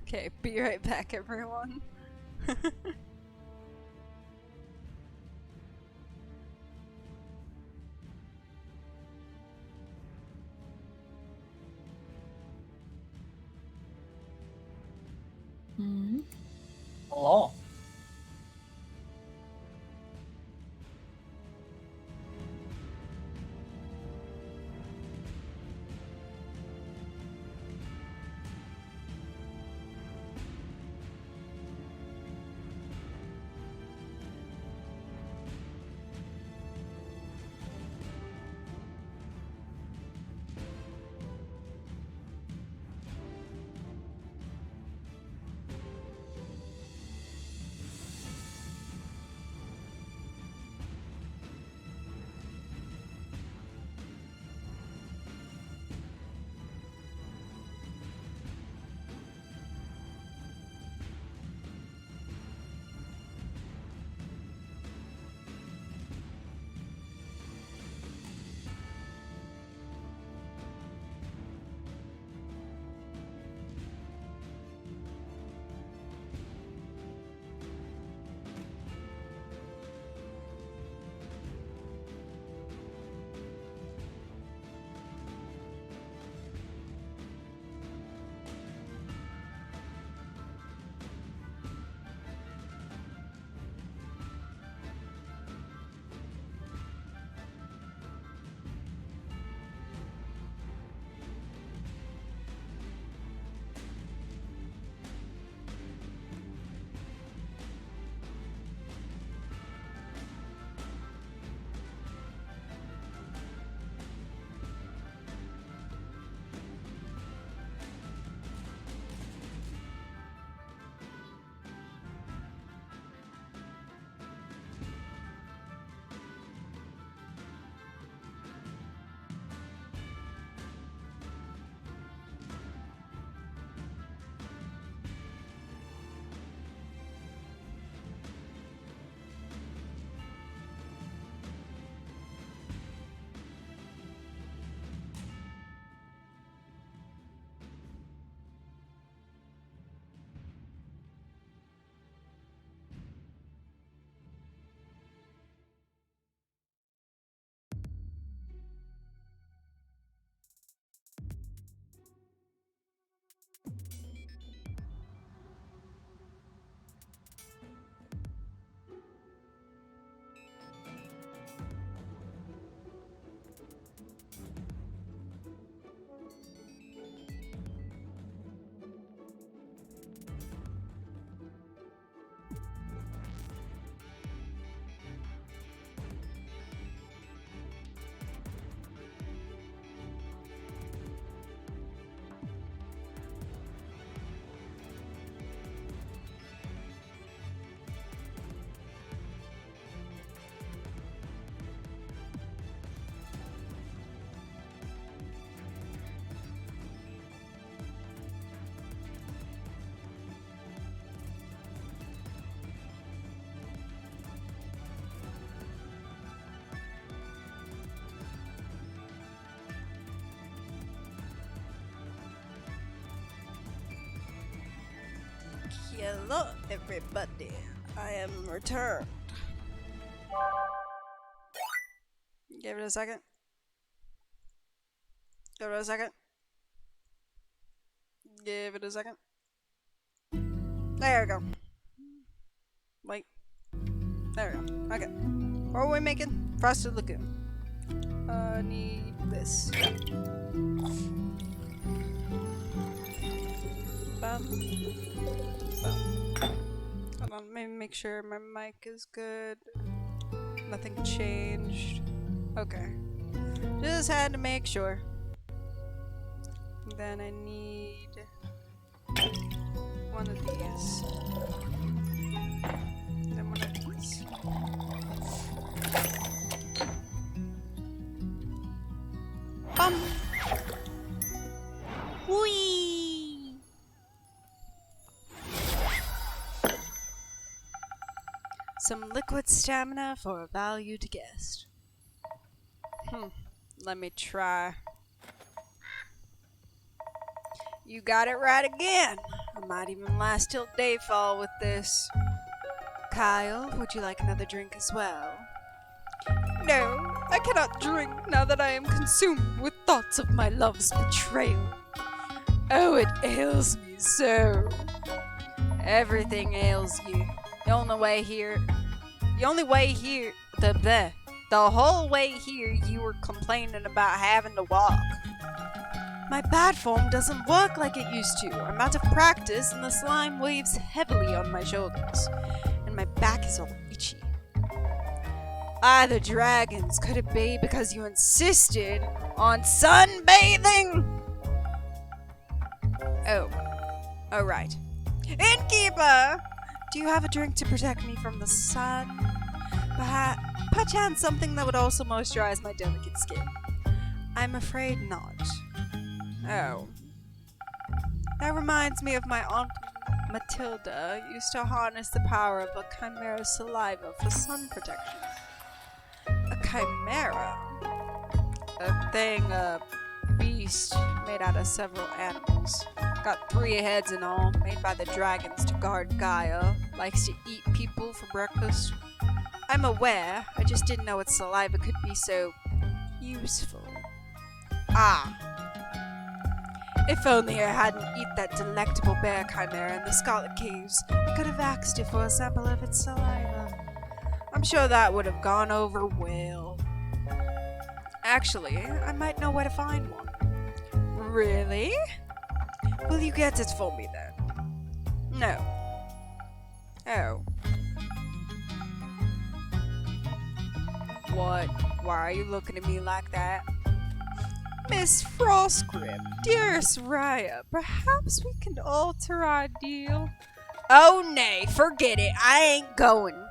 Okay, be right back, everyone. Hello. Hello, everybody. I am returned. Give it a second. Give it a second. Give it a second. There we go. Wait. There we go. Okay. What are we making? Frosted Lagoon. Need this. Bum. Hold on, maybe make sure my mic is good. Nothing changed. Okay. Just had to make sure. Then I need one of these. Then one of these. Bum! Whee! Some liquid stamina for a valued guest. Let me try. You got it right again. I might even last till dayfall with this. Kyle, would you like another drink as well? No, I cannot drink now that I am consumed with thoughts of my love's betrayal. Oh, it ails me so. Everything ails you. The whole way here, the whole way here you were complaining about having to walk. My bad form doesn't work like it used to. I'm out of practice and the slime weighs heavily on my shoulders. And my back is all itchy. The dragons, could it be because you insisted on sunbathing? Oh right. Innkeeper! Do you have a drink to protect me from the sun? Perchance something that would also moisturize my delicate skin. I'm afraid not. Oh. That reminds me of my Aunt Matilda used to harness the power of a chimera's saliva for sun protection. A chimera? A beast made out of several animals. Got 3 heads in all, made by the dragons to guard Gaia. Likes to eat people for breakfast. I'm aware, I just didn't know its saliva could be so useful. If only I hadn't eat that delectable bear chimera in the Scarlet Caves, I could have asked it for a sample of its saliva. I'm sure that would have gone over well. Actually, I might know where to find one. Really? Will you get it for me then? No. Oh. What? Why are you looking at me like that? Miss Frostgrip, dearest Raya, perhaps we can alter our deal? Oh nay, forget it, I ain't going.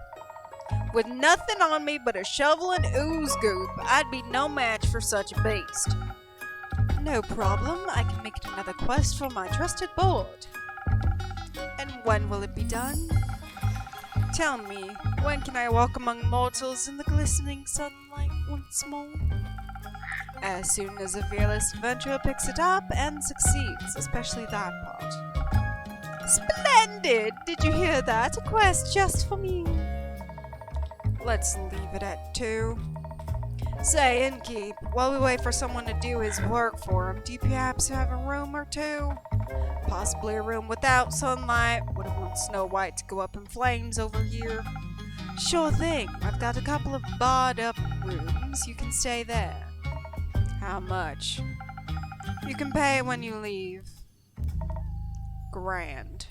With nothing on me but a shovel and ooze goop, I'd be no match for such a beast. No problem, I can make it another quest for my trusted board. And when will it be done? Tell me, when can I walk among mortals in the glistening sunlight once more? As soon as a fearless adventurer picks it up and succeeds, especially that part. Splendid! Did you hear that? A quest just for me. Let's leave it at 2. Say, Innkeep, while we wait for someone to do his work for him, do you perhaps have a room or 2? Possibly a room without sunlight. Wouldn't want Snow White to go up in flames over here. Sure thing. I've got a couple of barred up rooms. You can stay there. How much? You can pay when you leave. Grand.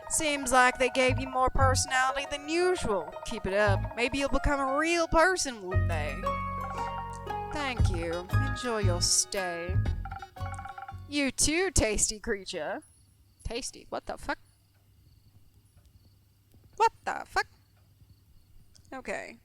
Seems like they gave you more personality than usual. Keep it up. Maybe you'll become a real person one day. Thank you. Enjoy your stay. You too, tasty creature. Tasty? What the fuck? What the fuck? Okay.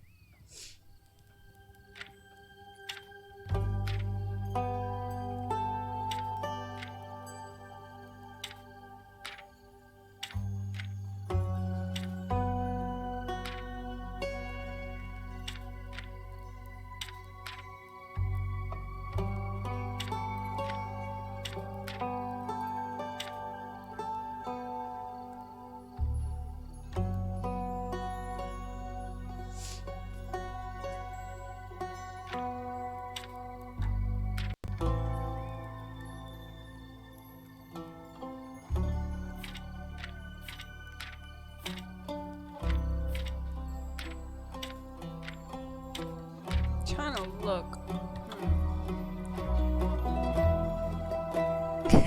trying to look.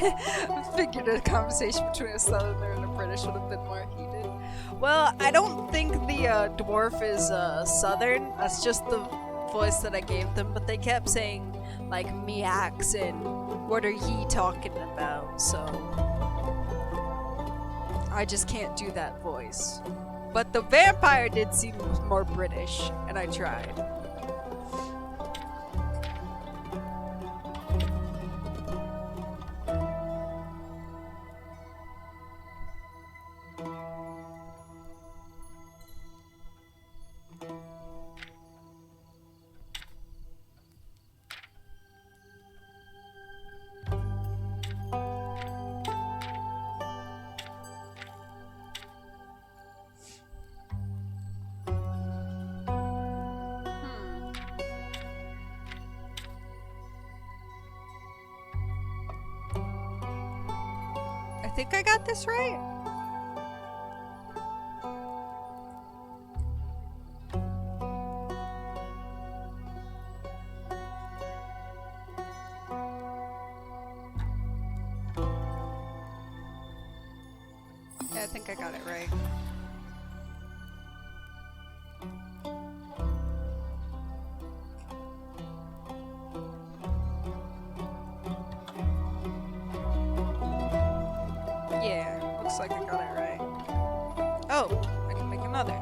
I figured a conversation between a southerner and a British would have been more heated. Well, I don't think the dwarf is southern. That's just the voice that I gave them. But they kept saying like meax and what are ye talking about? So I just can't do that voice. But the vampire did seem more British, and I tried. I think I got this right. Yeah, I think I got it right. Yeah, looks like I got it right. Oh, I can make another.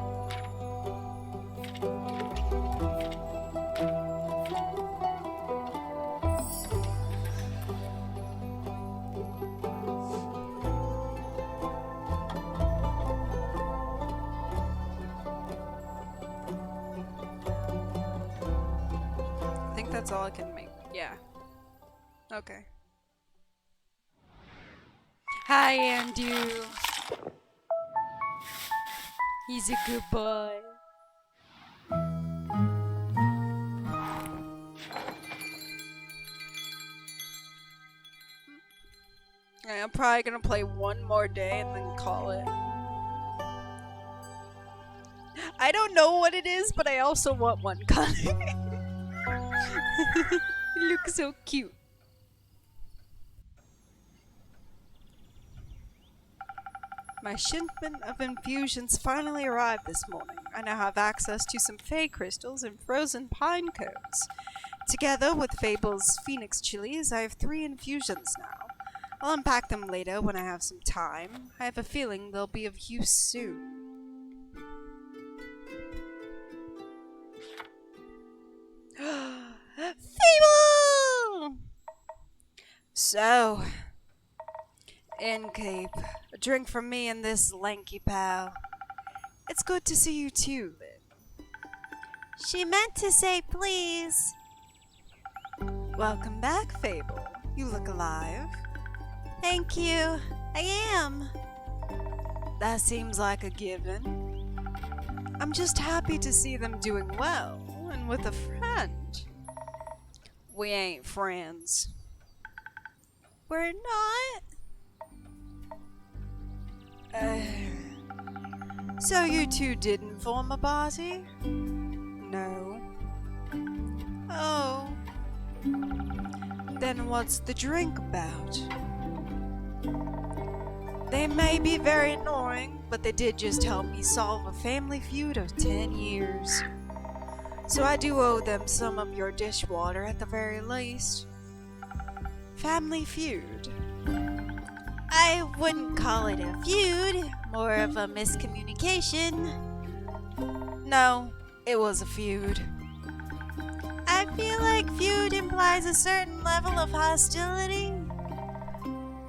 I think that's all I can make. Yeah. Okay. Hi, Andrew. He's a good boy. Yeah, I'm probably gonna play one more day and then call it. I don't know what it is, but I also want one coming. You look so cute. My shipment of infusions finally arrived this morning. I now have access to some fey crystals and frozen pine cones. Together with Fable's phoenix chilies, I have 3 infusions now. I'll unpack them later when I have some time. I have a feeling they'll be of use soon. Fable! So, Innkeep, a drink from me and this lanky pal. It's good to see you too, Lynn. She meant to say please. Welcome back, Fable. You look alive. Thank you. I am. That seems like a given. I'm just happy to see them doing well, and with a friend. We ain't friends. We're not? So you two didn't form a party? No. Oh. Then what's the drink about? They may be very annoying, but they did just help me solve a family feud of 10 years. So I do owe them some of your dishwater at the very least. Family feud. I wouldn't call it a feud, more of a miscommunication. No, it was a feud. I feel like feud implies a certain level of hostility.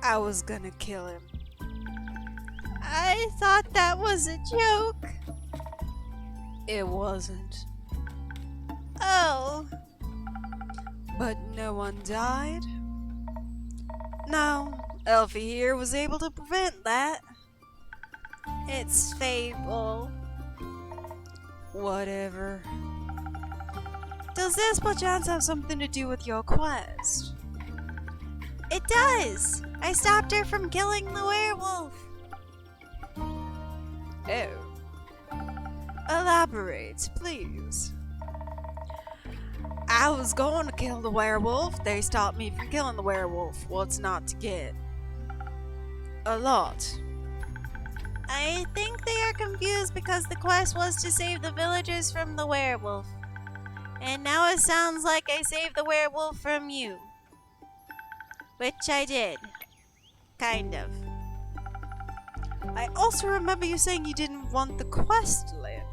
I was gonna kill him. I thought that was a joke. It wasn't. Oh. But no one died? No, Elfie here was able to prevent that. It's Fable. Whatever. Does this perchance have something to do with your quest? It does. I stopped her from killing the werewolf. Oh. Elaborate, please. I was going to kill the werewolf. They stopped me from killing the werewolf. What's not to get? A lot. I think they are confused because the quest was to save the villagers from the werewolf. And now it sounds like I saved the werewolf from you. Which I did. Kind of. I also remember you saying you didn't want the quest, Lynn.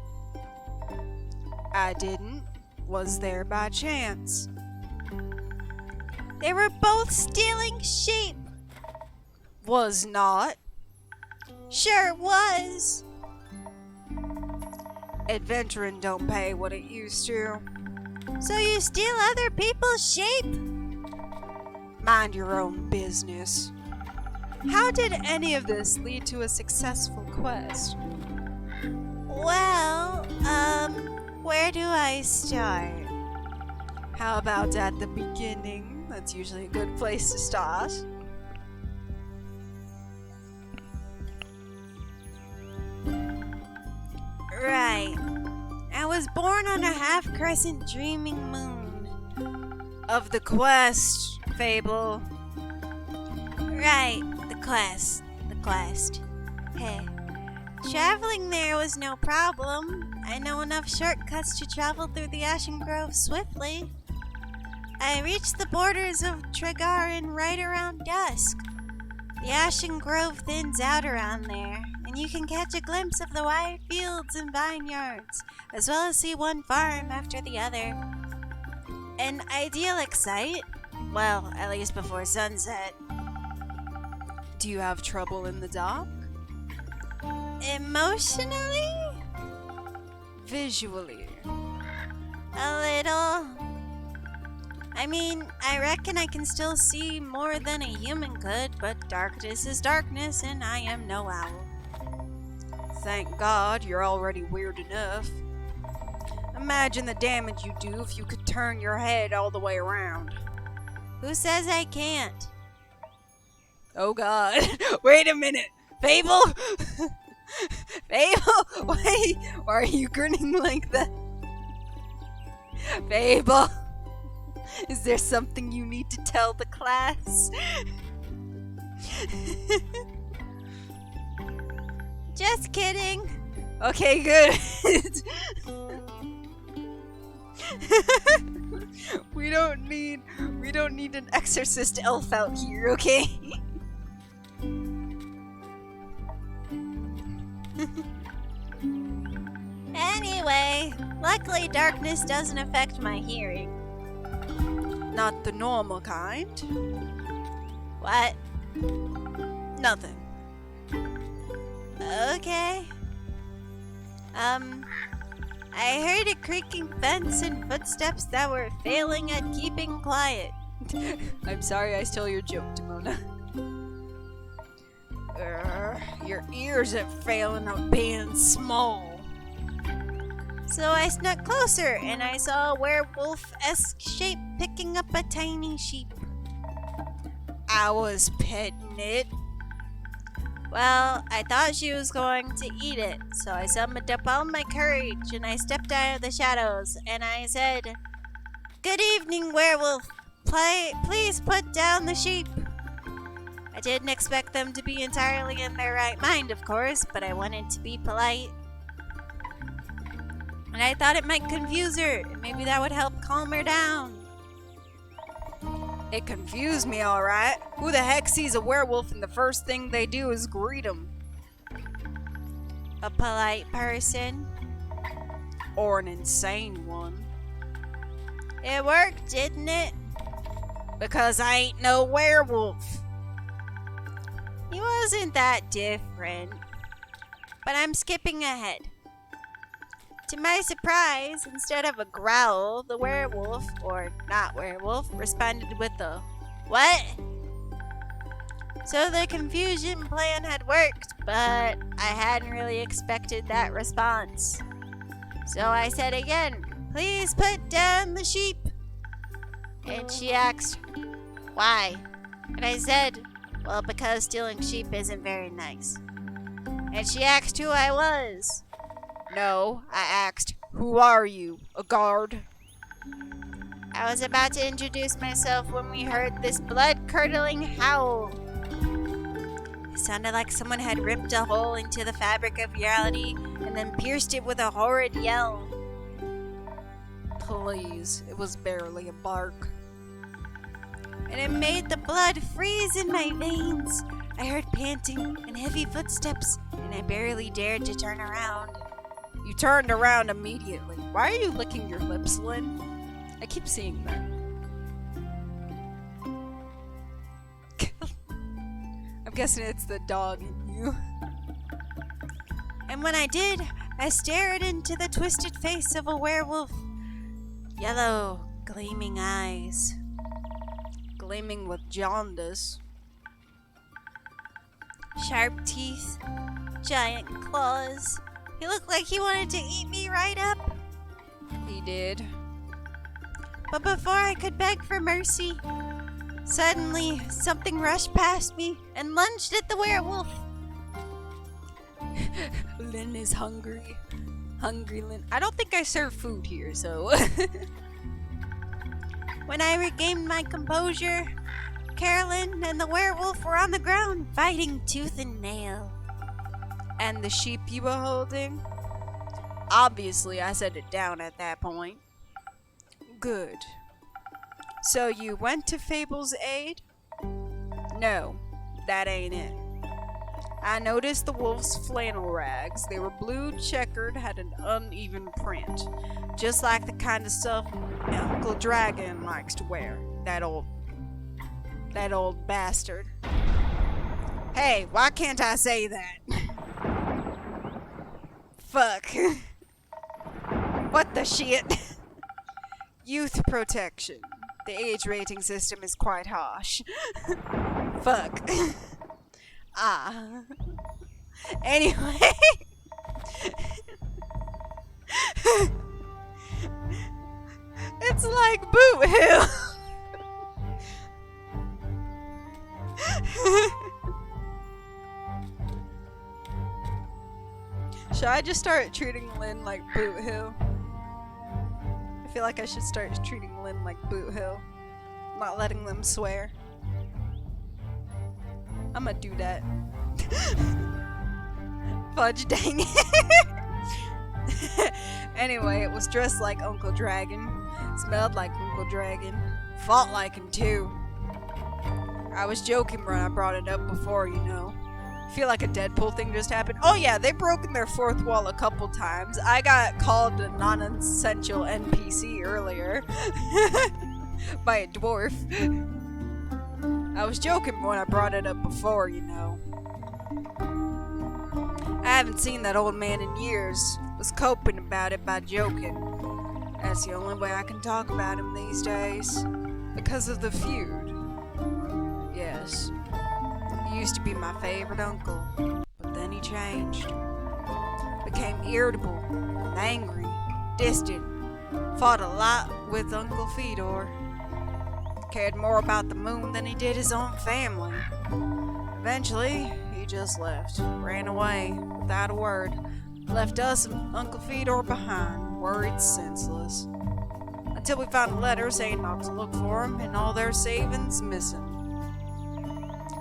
I didn't. Was there by chance? They were both stealing sheep. Was not. Sure was. Adventuring don't pay what it used to. So you steal other people's sheep? Mind your own business. How did any of this lead to a successful quest? Well, where do I start? How about at the beginning? That's usually a good place to start. Right. I was born on a half-crescent dreaming moon. Of the quest, Fable. Right, the quest. Hey. Traveling there was no problem. I know enough shortcuts to travel through the Ashen Grove swiftly. I reached the borders of Tregarin right around dusk. The Ashen Grove thins out around there, and you can catch a glimpse of the wide fields and vineyards, as well as see one farm after the other. An idyllic sight. Well, at least before sunset. Do you have trouble in the dark? Emotionally? Visually? A little. I mean, I reckon I can still see more than a human could, but darkness is darkness, and I am no owl. Thank God you're already weird enough. Imagine the damage you'd do if you could turn your head all the way around. Who says I can't? Oh God. Wait a minute. Fable? Fable? Why are you grinning like that? Fable? Is there something you need to tell the class? Just kidding. Okay, good. We don't need an exorcist elf out here, okay? Anyway, luckily darkness doesn't affect my hearing. Not the normal kind. What? Nothing. Okay. I heard a creaking fence and footsteps that were failing at keeping quiet. I'm sorry I stole your joke, Demona. Your ears are failing at being small. So I snuck closer and I saw a werewolf-esque shape picking up a tiny sheep. I was petting it. Well, I thought she was going to eat it, so I summoned up all my courage and I stepped out of the shadows and I said, "Good evening, werewolf. Please put down the sheep." I didn't expect them to be entirely in their right mind, of course, but I wanted to be polite. And I thought it might confuse her, and maybe that would help calm her down. It confused me, alright. Who the heck sees a werewolf and the first thing they do is greet him? A polite person. Or an insane one. It worked, didn't it? Because I ain't no werewolf. He wasn't that different. But I'm skipping ahead. To my surprise, instead of a growl, the werewolf, or not werewolf, responded with a "What?" So the confusion plan had worked, but I hadn't really expected that response. So I said again, "Please put down the sheep." And she asked, "Why?" And I said, "Well, because stealing sheep isn't very nice." And she asked who I was. No, I asked, who are you? A guard? I was about to introduce myself when we heard this blood-curdling howl. It sounded like someone had ripped a hole into the fabric of reality and then pierced it with a horrid yell. Please, it was barely a bark. And it made the blood freeze in my veins. I heard panting and heavy footsteps, and I barely dared to turn around. You turned around immediately. Why are you licking your lips, Lynn? I keep seeing that. I'm guessing it's the dog in you. And when I did, I stared into the twisted face of a werewolf. Yellow, gleaming eyes. Gleaming with jaundice. Sharp teeth. Giant claws. He looked like he wanted to eat me right up. He did. But before I could beg for mercy, suddenly something rushed past me and lunged at the werewolf. Lynn is hungry. Hungry Lynn. I don't think I serve food here, so. When I regained my composure, Carolyn and the werewolf were on the ground, fighting tooth and nail. And the sheep you were holding? Obviously, I set it down at that point. Good. So you went to Fable's aid? No, that ain't it. I noticed the wolf's flannel rags. They were blue, checkered, had an uneven print. Just like the kind of stuff Uncle Dragon likes to wear. That old bastard. Hey, why can't I say that? Fuck. What the shit? Youth protection. The age rating system is quite harsh. Fuck. Anyway. It's like Boot Hill. Should I just start treating Lynn like Boot Hill? I feel like I should start treating Lynn like Boot Hill. Not letting them swear. I'm gonna do that. Fudge dang it. Anyway, it was dressed like Uncle Dragon. Smelled like Uncle Dragon. Fought like him too. I was joking when I brought it up before, you know. Feel like a Deadpool thing just happened. Oh yeah, they've broken their fourth wall a couple times. I got called a non-essential NPC earlier. By a dwarf. I was joking when I brought it up before, you know. I haven't seen that old man in years. Was coping about it by joking. That's the only way I can talk about him these days. Because of the feud. Yes. He used to be my favorite uncle. But then he changed. Became irritable, angry, distant. Fought a lot with Uncle Fedor. Cared more about the moon than he did his own family. Eventually, he just left. Ran away without a word. Left us and Uncle Fedor behind, worried senseless. Until we found a letter saying not to look for him and all their savings missing.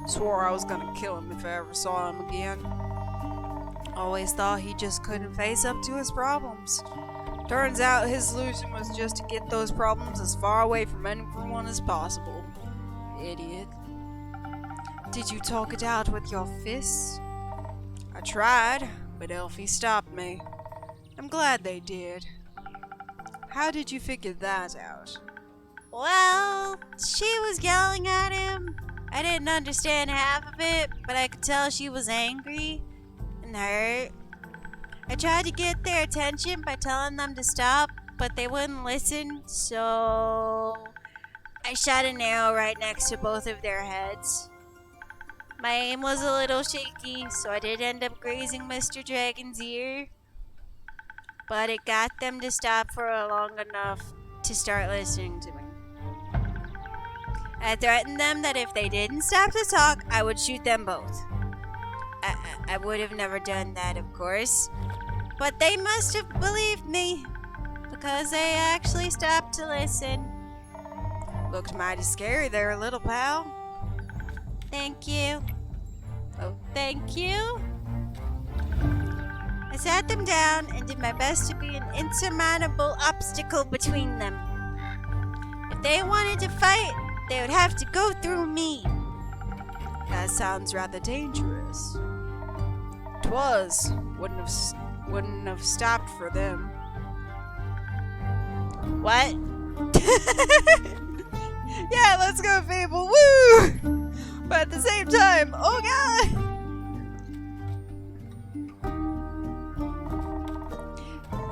Swore I was gonna kill him if I ever saw him again. Always thought he just couldn't face up to his problems. Turns out his solution was just to get those problems as far away from everyone as possible. Idiot. Did you talk it out with your fists? I tried, but Elfie stopped me. I'm glad they did. How did you figure that out? Well, she was yelling at him. I didn't understand half of it, but I could tell she was angry and hurt. I tried to get their attention by telling them to stop, but they wouldn't listen, so I shot an arrow right next to both of their heads. My aim was a little shaky, so I did end up grazing Mr. Dragon's ear. But it got them to stop for long enough to start listening to me. I threatened them that if they didn't stop to talk, I would shoot them both. I would have never done that, of course. But they must have believed me, because they actually stopped to listen. Looked mighty scary there, little pal. Thank you. Oh, thank you. I sat them down and did my best to be an insurmountable obstacle between them. If they wanted to fight, they would have to go through me. That sounds rather dangerous. 'Twas. Wouldn't have stopped for them. What? Yeah, let's go, Fable. Woo! But at the same time, oh god!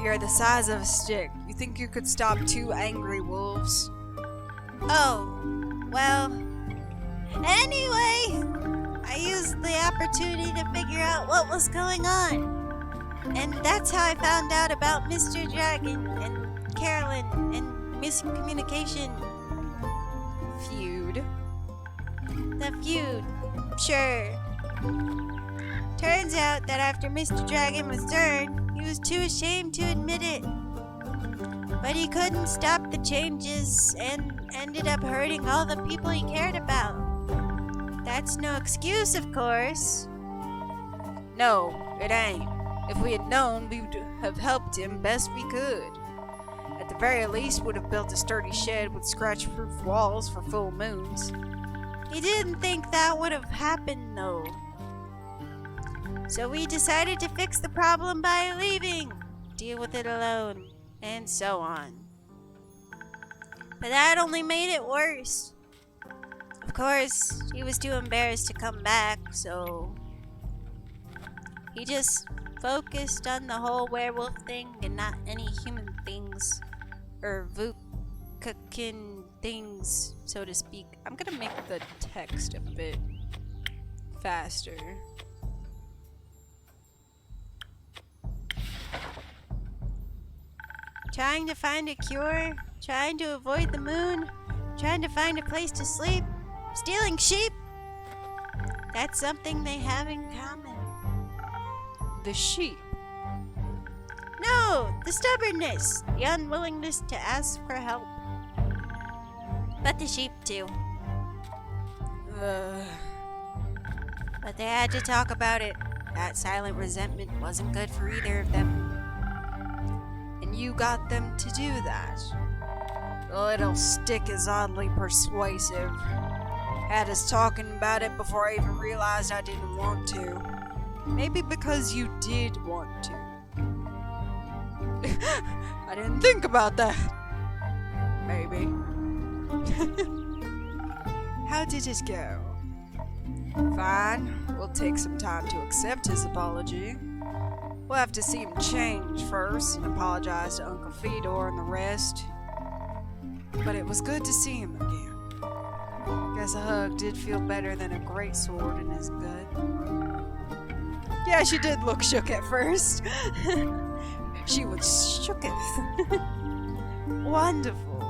You're the size of a stick. You think you could stop 2 angry wolves? Oh, well. Anyway, I used the opportunity to figure out what was going on. And that's how I found out about Mr. Dragon and Carolyn and miscommunication. Feud. The feud, sure. Turns out that after Mr. Dragon was turned, he was too ashamed to admit it. But he couldn't stop the changes and ended up hurting all the people he cared about. That's no excuse, of course. No, it ain't. If we had known, we would have helped him best we could. At the very least, would have built a sturdy shed with scratch-proof walls for full moons. He didn't think that would have happened, though. So we decided to fix the problem by leaving, deal with it alone, and so on. But that only made it worse. Of course, he was too embarrassed to come back, so he just focused on the whole werewolf thing and not any human things or cooking things, so to speak. I'm gonna make the text a bit faster. Trying to find a cure, trying to avoid the moon, trying to find a place to sleep, stealing sheep. That's something they have in common. The sheep. No, the stubbornness, the unwillingness to ask for help. But the sheep too. But they had to talk about it. That silent resentment wasn't good for either of them. And you got them to do that. The little stick is oddly persuasive. Had us talking about it before I even realized I didn't want to. Maybe because you did want to. I didn't think about that. Maybe. How did it go? Fine. We'll take some time to accept his apology. We'll have to see him change first and apologize to Uncle Fedor and the rest. But it was good to see him again. Guess a hug did feel better than a great sword in his gut. Yeah, she did look shook at first. She was shooketh. Wonderful.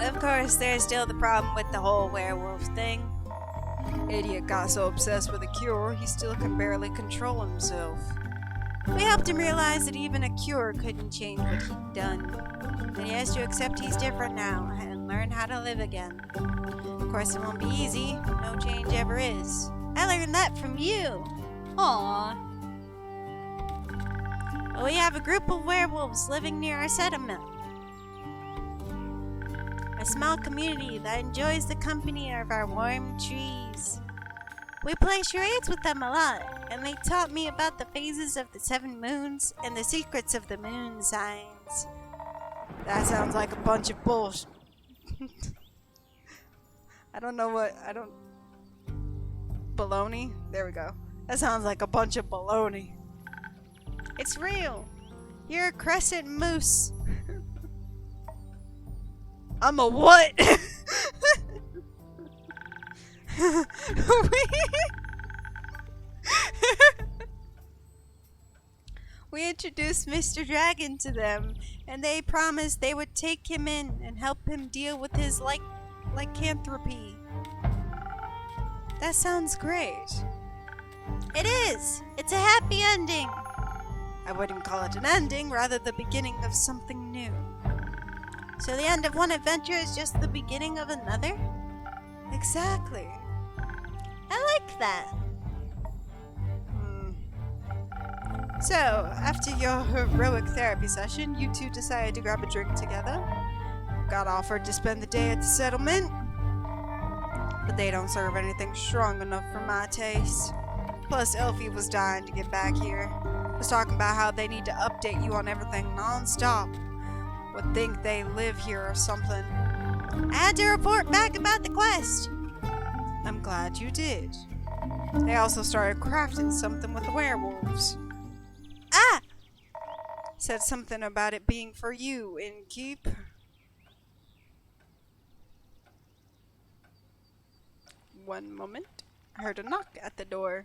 Of course, there's still the problem with the whole werewolf thing. Idiot got so obsessed with a cure, he still can barely control himself. We helped him realize that even a cure couldn't change what he'd done. That he has to accept he's different now and learn how to live again. Of course, it won't be easy. No change ever is. I learned that from you. Aww. We have a group of werewolves living near our settlement. A small community that enjoys the company of our warm trees. We play charades with them a lot, and they taught me about the phases of the 7 moons and the secrets of the moon signs. That sounds like a bunch of bullshit. Baloney? There we go. That sounds like a bunch of baloney. It's real. You're a crescent moose. I'm a what? We introduced Mr. Dragon to them, and they promised they would take him in and help him deal with his lycanthropy. That sounds great. It is. It's a happy ending. I wouldn't call it an ending, rather the beginning of something new. So the end of one adventure is just the beginning of another? Exactly. I like that. So, after your heroic therapy session, you two decided to grab a drink together. Got offered to spend the day at the settlement, but they don't serve anything strong enough for my taste. Plus, Elfie was dying to get back here. Was talking about how they need to update you on everything non-stop. Would think they live here or something. I had to report back about the quest. I'm glad you did. They also started crafting something with the werewolves. Ah! Said something about it being for you, Innkeep. One moment. I heard a knock at the door.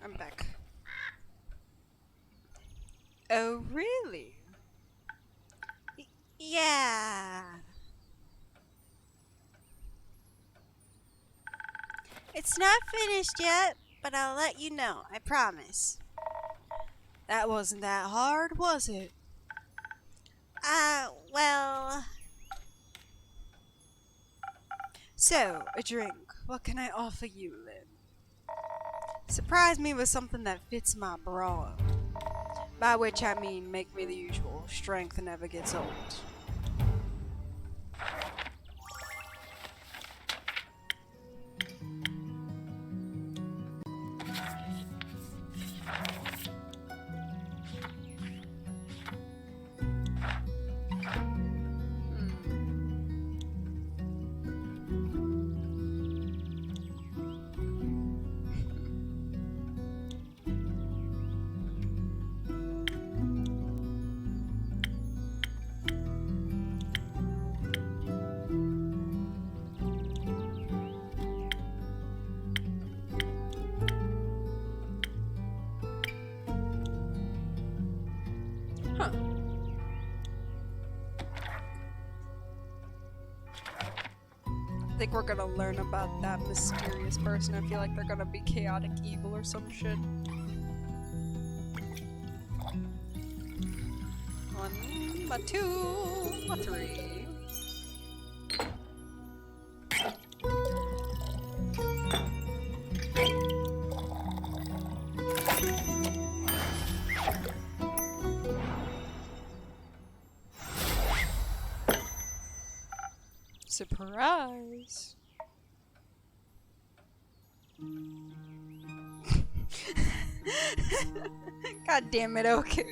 I'm back. Oh, really? Yeah. It's not finished yet, but I'll let you know, I promise. That wasn't that hard, was it? Well... So, a drink. What can I offer you, then? Surprise me with something that fits my bra. By which I mean make me the usual. Strength never gets old. Huh. I think we're gonna learn about that mysterious person. I feel like they're gonna be chaotic evil or some shit. One, a two, a three. Surprise! God damn it, Oku.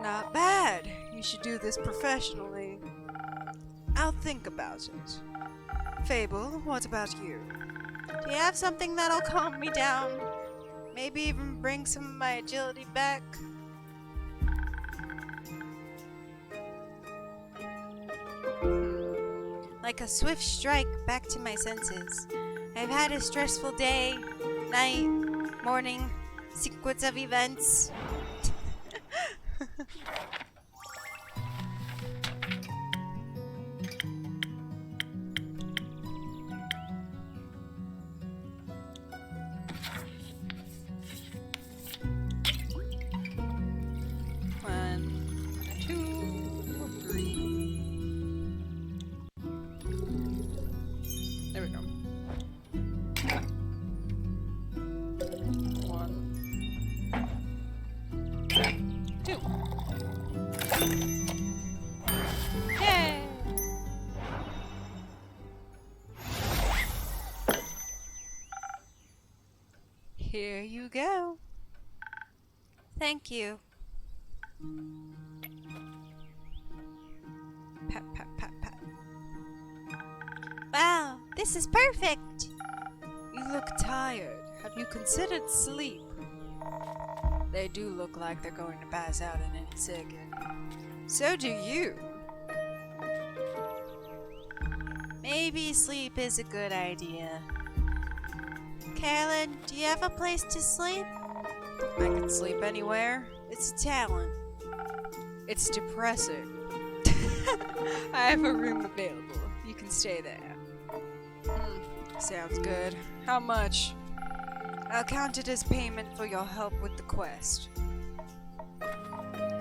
Not bad. You should do this professionally. I'll think about it. Fable, what about you? Do you have something that'll calm me down? Maybe even bring some of my agility back? Like a swift strike back to my senses. I've had a stressful day, night, morning, sequence of events. One, two, three. There we go. One, two. Yay! Here you go. Thank you. Pat, pat, pat, pat. Wow, this is perfect. You look tired. Have you considered sleep? They do look like they're going to pass out in any second. So do you. Maybe sleep is a good idea. Carolyn, do you have a place to sleep? I can sleep anywhere. It's a talent. It's depressing. I have a room available. You can stay there. Sounds good. How much? I'll count it as payment for your help with the quest.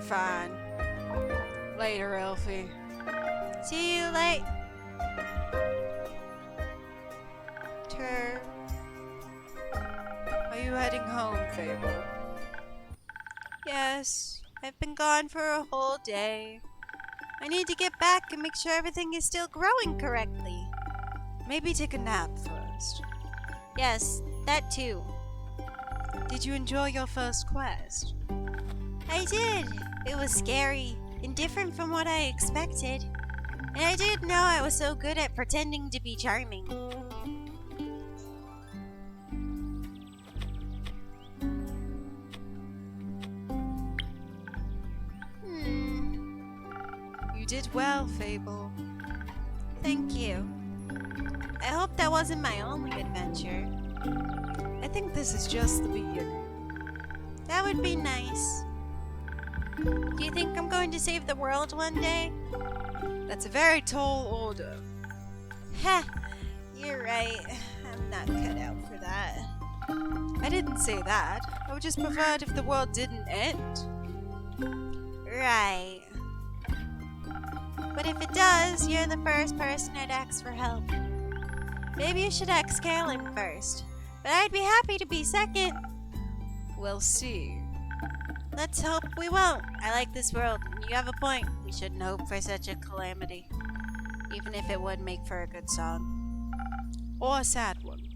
Fine. Later, Elfie. See you later. Are you heading home, Fable? Yes, I've been gone for a whole day. I need to get back and make sure everything is still growing correctly. Maybe take a nap first. Yes, that too. Did you enjoy your first quest? I did. It was scary and different from what I expected. And I didn't know I was so good at pretending to be charming. You did well, Fable. Thank you. I hope that wasn't my only adventure. I think this is just the beginning. That would be nice. Do you think I'm going to save the world one day? That's a very tall order. Heh, you're right. I'm not cut out for that. I didn't say that. I would just prefer it if the world didn't end. Right. But if it does, you're the first person I'd ask for help. Maybe you should ask Carolyn first. But I'd be happy to be second. We'll see. Let's hope we won't. I like this world, and you have a point. We shouldn't hope for such a calamity. Even if it would make for a good song. Or a sad one.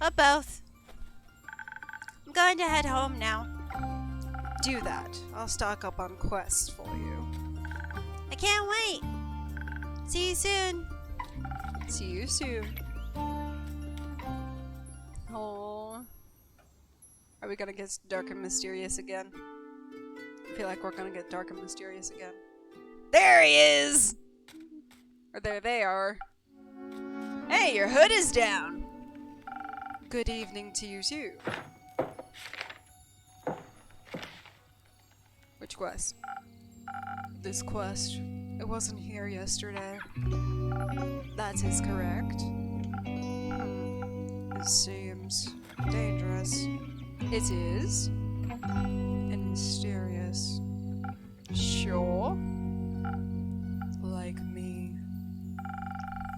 Or both. I'm going to head home now. Do that. I'll stock up on quests for you. I can't wait. See you soon. See you soon. Oh. Are we gonna get dark and mysterious again? I feel like we're gonna get dark and mysterious again. There he is! Or there they are. Hey, your hood is down! Good evening to you too. Which quest? This quest. It wasn't here yesterday. That is correct. This seems dangerous. It is. And mysterious. Sure. Like me.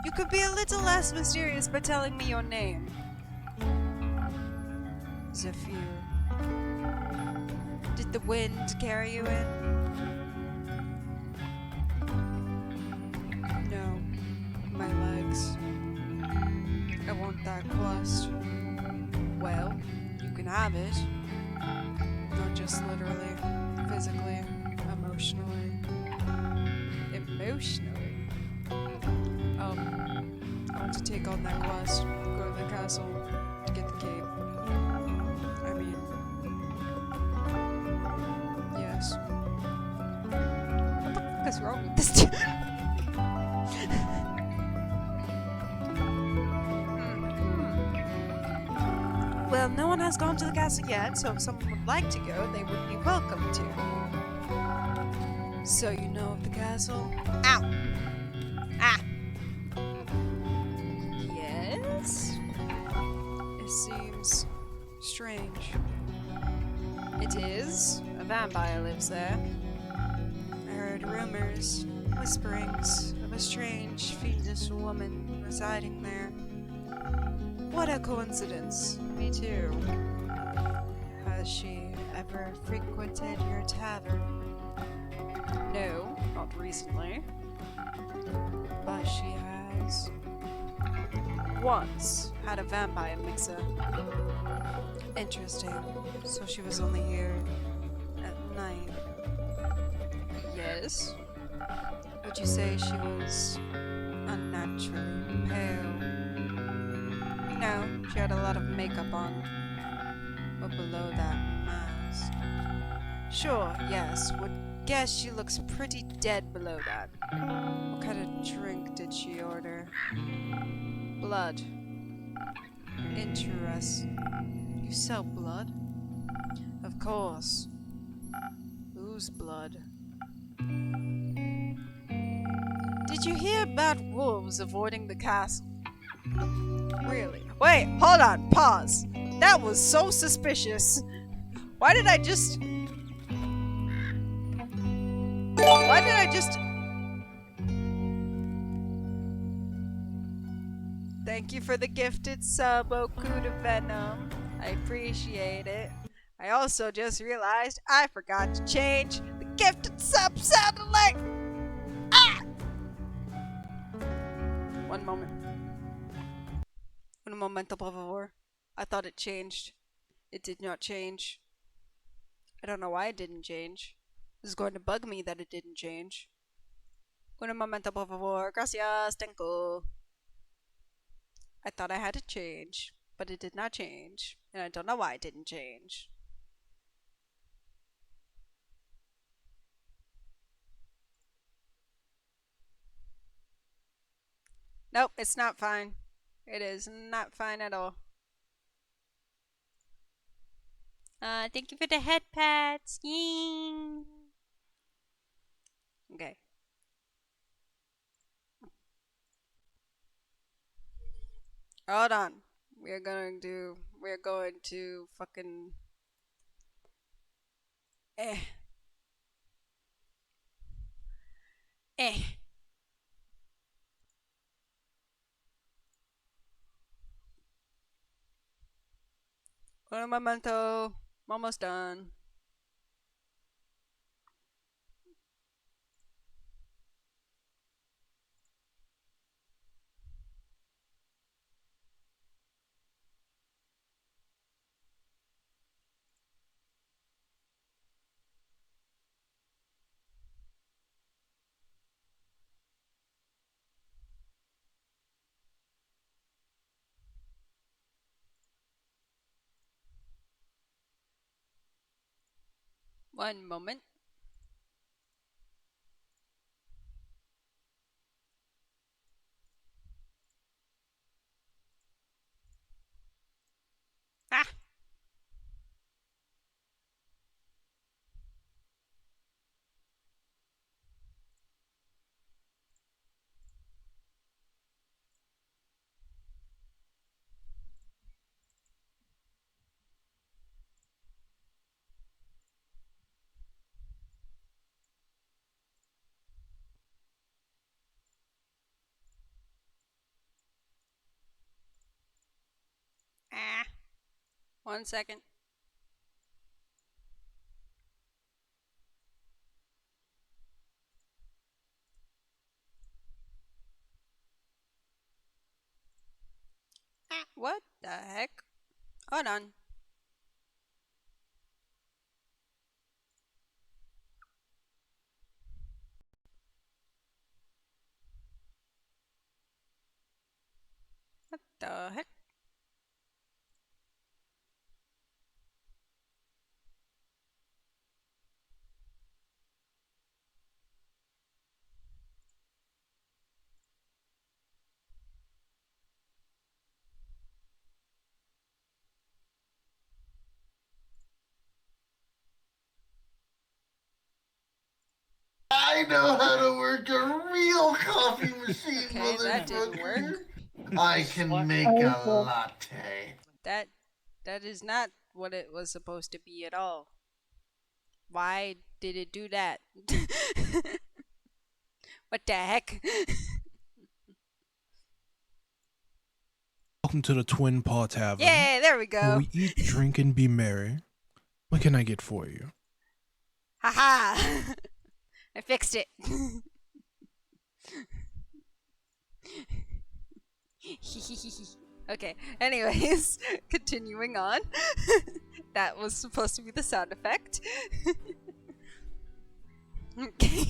You could be a little less mysterious by telling me your name. Zephyr. Did the wind carry you in? No. My legs. I want that quest. Well, you can have it. Not just literally, physically, emotionally. Emotionally? I want to take on that quest. Go to the castle to get the cape. I mean, yes. What the fuck is wrong with this dude? Well, no one has gone to the castle yet, so if someone would like to go, they would be welcome to. So you know of the castle? Ow! Ah! Yes? It seems strange. It is. A vampire lives there. I heard rumors, whisperings of a strange, fiendish woman residing there. What a coincidence. Me too. Has she ever frequented your tavern? No, not recently. But she has once had a vampire mixer. Interesting. So she was only here at night. this? Would you say she was unnaturally pale? No, she had a lot of makeup on. But below that mask. Sure, yes, would guess she looks pretty dead below that. What kind of drink did she order? Blood. Interesting. You sell blood? Of course. Whose blood? Did you hear about wolves avoiding the castle? Really? Wait, hold on, pause. That was so suspicious. Why did I just... Thank you for the gifted sub, Okuda Venom. I appreciate it. I also just realized I forgot to change the gifted sub sound alert! Ah! One moment. Un momento, por favor. I thought it changed. It did not change. I don't know why it didn't change. This is going to bug me that it didn't change. Un momento, por favor. Gracias, thank you. I thought I had it change, but it did not change. And I don't know why it didn't change. Nope, it's not fine. It is not fine at all. Thank you for the head pats. Ying. Okay. Hold on. We're going to fucking... Un momento. I'm almost done. One moment. Ah! Ah! 1 second. Ah! What the heck? Hold on. What the heck? I know how to work a real coffee machine, Okay, that didn't motherfucker. work. I can make a latte. That is not what it was supposed to be at all. Why did it do that? What the heck? Welcome to the Twin Paw Tavern, Yeah, there we where go. we eat, drink, and be merry. What can I get for you? Haha! I fixed it. Okay, anyways, continuing on. That was supposed to be the sound effect. Okay.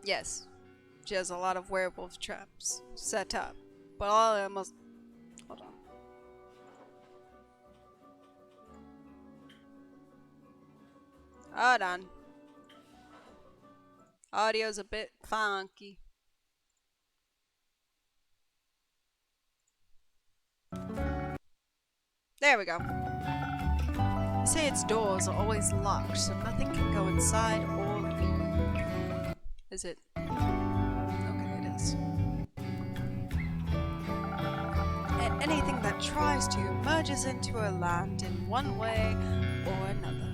Yes, she has a lot of werewolf traps set up, but all of them must. Hold on. Hold on. Audio's a bit funky. There we go. They say its doors are always locked, so nothing can go inside or leave. Is it? Okay, it is. And anything that tries to merges into her land in one way or another.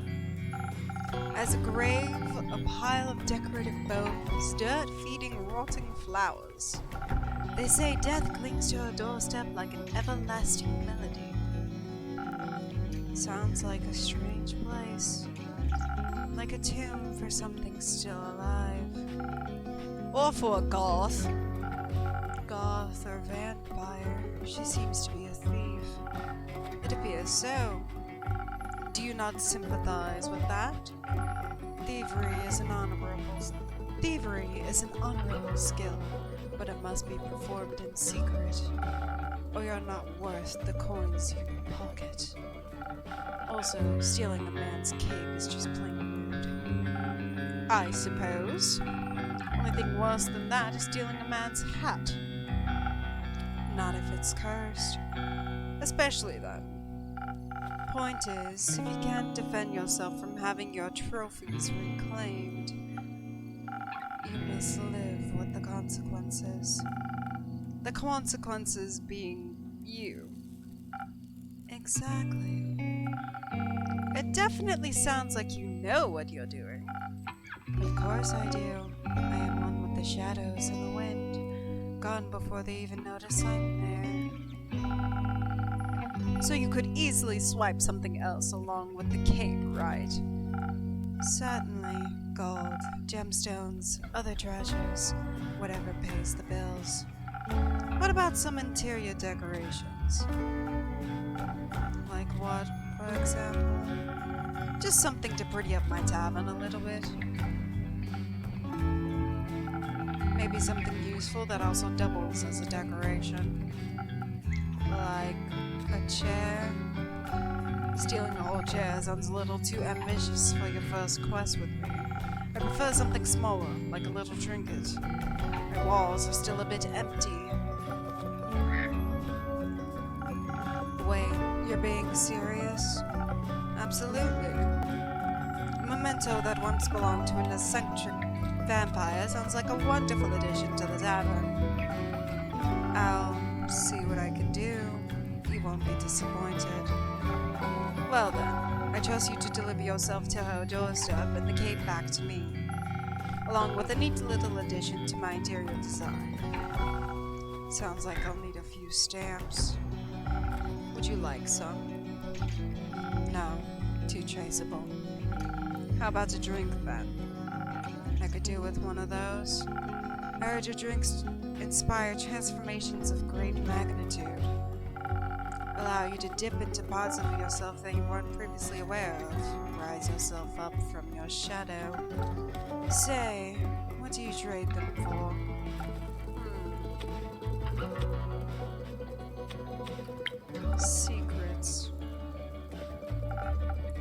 As a grave, a pile of decorative bones, dirt feeding rotting flowers. They say death clings to her doorstep like an everlasting melody. Sounds like a strange place. Like a tomb for something still alive. Or for a goth. Goth or vampire. She seems to be a thief. It appears so. Do you not sympathize with that? Thievery is an honorable skill, but it must be performed in secret, or you're not worth the coins you pocket. Also, stealing a man's cake is just plain rude. I suppose. Only thing worse than that is stealing a man's hat. Not if it's cursed. Especially then. Point is, if you can't defend yourself from having your trophies reclaimed, you must live with the consequences. The consequences being you. Exactly. It definitely sounds like you know what you're doing. Of course I do. I am one with the shadows and the wind, gone before they even notice I'm there. So you could easily swipe something else along with the cape, right? Certainly. Gold, gemstones, other treasures, whatever pays the bills. What about some interior decorations? Like what, for example? Just something to pretty up my tavern a little bit. Maybe something useful that also doubles as a decoration. Like a chair. Stealing a whole chair sounds a little too ambitious for your first quest with me. I prefer something smaller, like a little trinket. My walls are still a bit empty. Wait, you're being serious? Absolutely. A memento that once belonged to an eccentric vampire sounds like a wonderful addition to the tavern. I'll see what I can do. You won't be disappointed. Well then, I trust you to deliver yourself to her doorstep and the cape back to me, along with a neat little addition to my interior design. Sounds like I'll need a few stamps. Would you like some? No, too traceable. How about a drink then? I could do with one of those. I heard your drinks inspire transformations of great magnitude. Allow you to dip into parts of yourself that you weren't previously aware of. Rise yourself up from your shadow. Say, what do you trade them for? Secrets.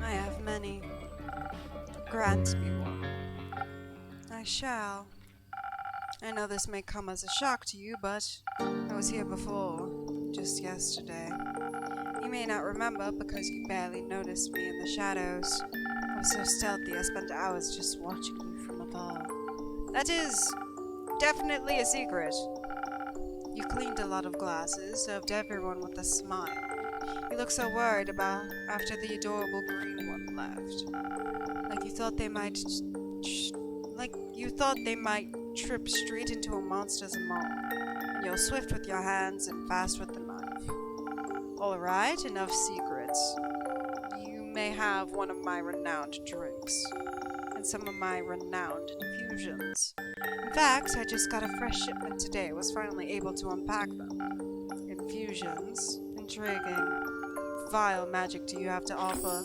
I have many. Grant me one. I shall. I know this may come as a shock to you, but I was here before, just yesterday. You may not remember because you barely noticed me in the shadows. I was so stealthy I spent hours just watching you from above. That is definitely a secret. You cleaned a lot of glasses, served everyone with a smile. You looked so worried about after the adorable green one left. Like you thought they might trip straight into a monster's maw. And you're swift with your hands and fast with the knife. Alright, enough secrets. You may have one of my renowned drinks, and some of my renowned infusions. In fact, I just got a fresh shipment today, was finally able to unpack them. Infusions? Intriguing. Vile magic do you have to offer?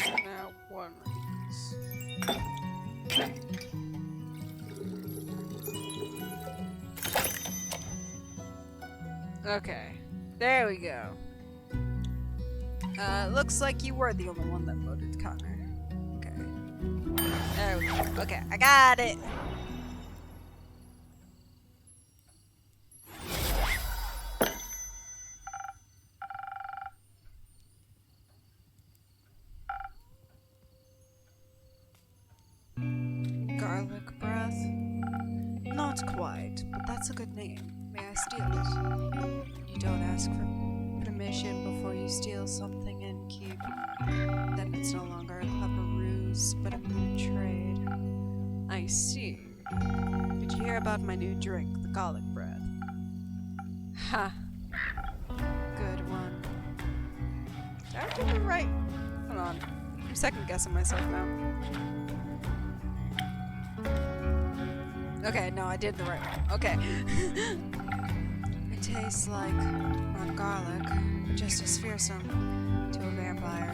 Okay. Now one of these. Okay. There we go. Looks like you were the only one that voted Connor. Okay. There we go. Okay, I got it. Garlic breath? Not quite, but that's a good name. May I steal it? You don't ask for permission before you steal something and keep. Then it's no longer a clever ruse, but a good trade. I see. Did you hear about my new drink, the garlic breath? Ha! Good one. Did I do it right? Hold on. I'm second guessing myself now. Okay, no, I did the right one. Okay. It tastes like, not garlic, but just as fearsome to a vampire.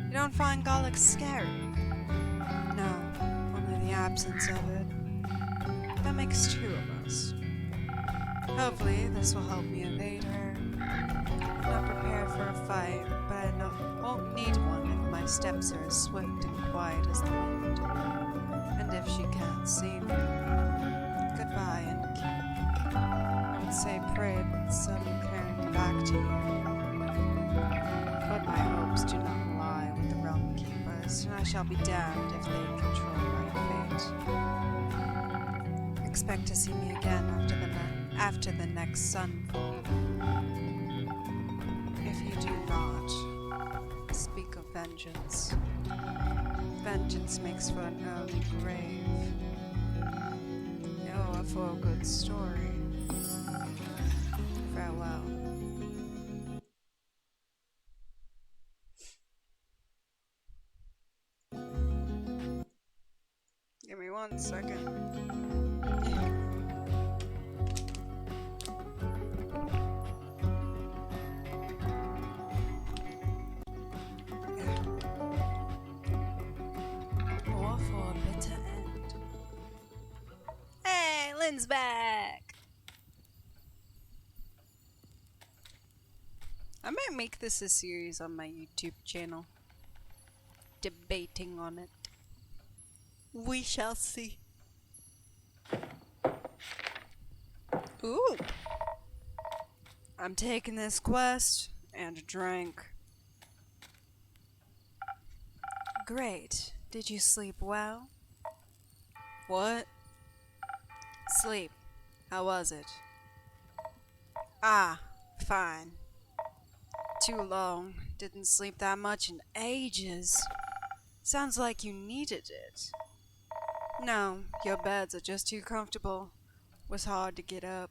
You don't find garlic scary? No, only the absence of it. That makes two of us. Hopefully, this will help me evade her. I'm not prepared for a fight, but I won't need one if my steps are as swift and quiet as the wind. And if she can't see me, goodbye, Innkeep. I would say pray that some can back to you. But my hopes do not lie with the realm keepers, and I shall be damned if they control my fate. Expect to see me again after the next sunfall. If you do not, speak of vengeance. Vengeance makes for an early grave. Oh, for a good story. Farewell. Give me 1 second. Back. I might make this a series on my YouTube channel. Debating on it. We shall see. Ooh. I'm taking this quest and a drink. Great. Did you sleep well? What? Sleep. How was it? Ah, fine. Too long. Didn't sleep that much in ages. Sounds like you needed it. No, your beds are just too comfortable. Was hard to get up.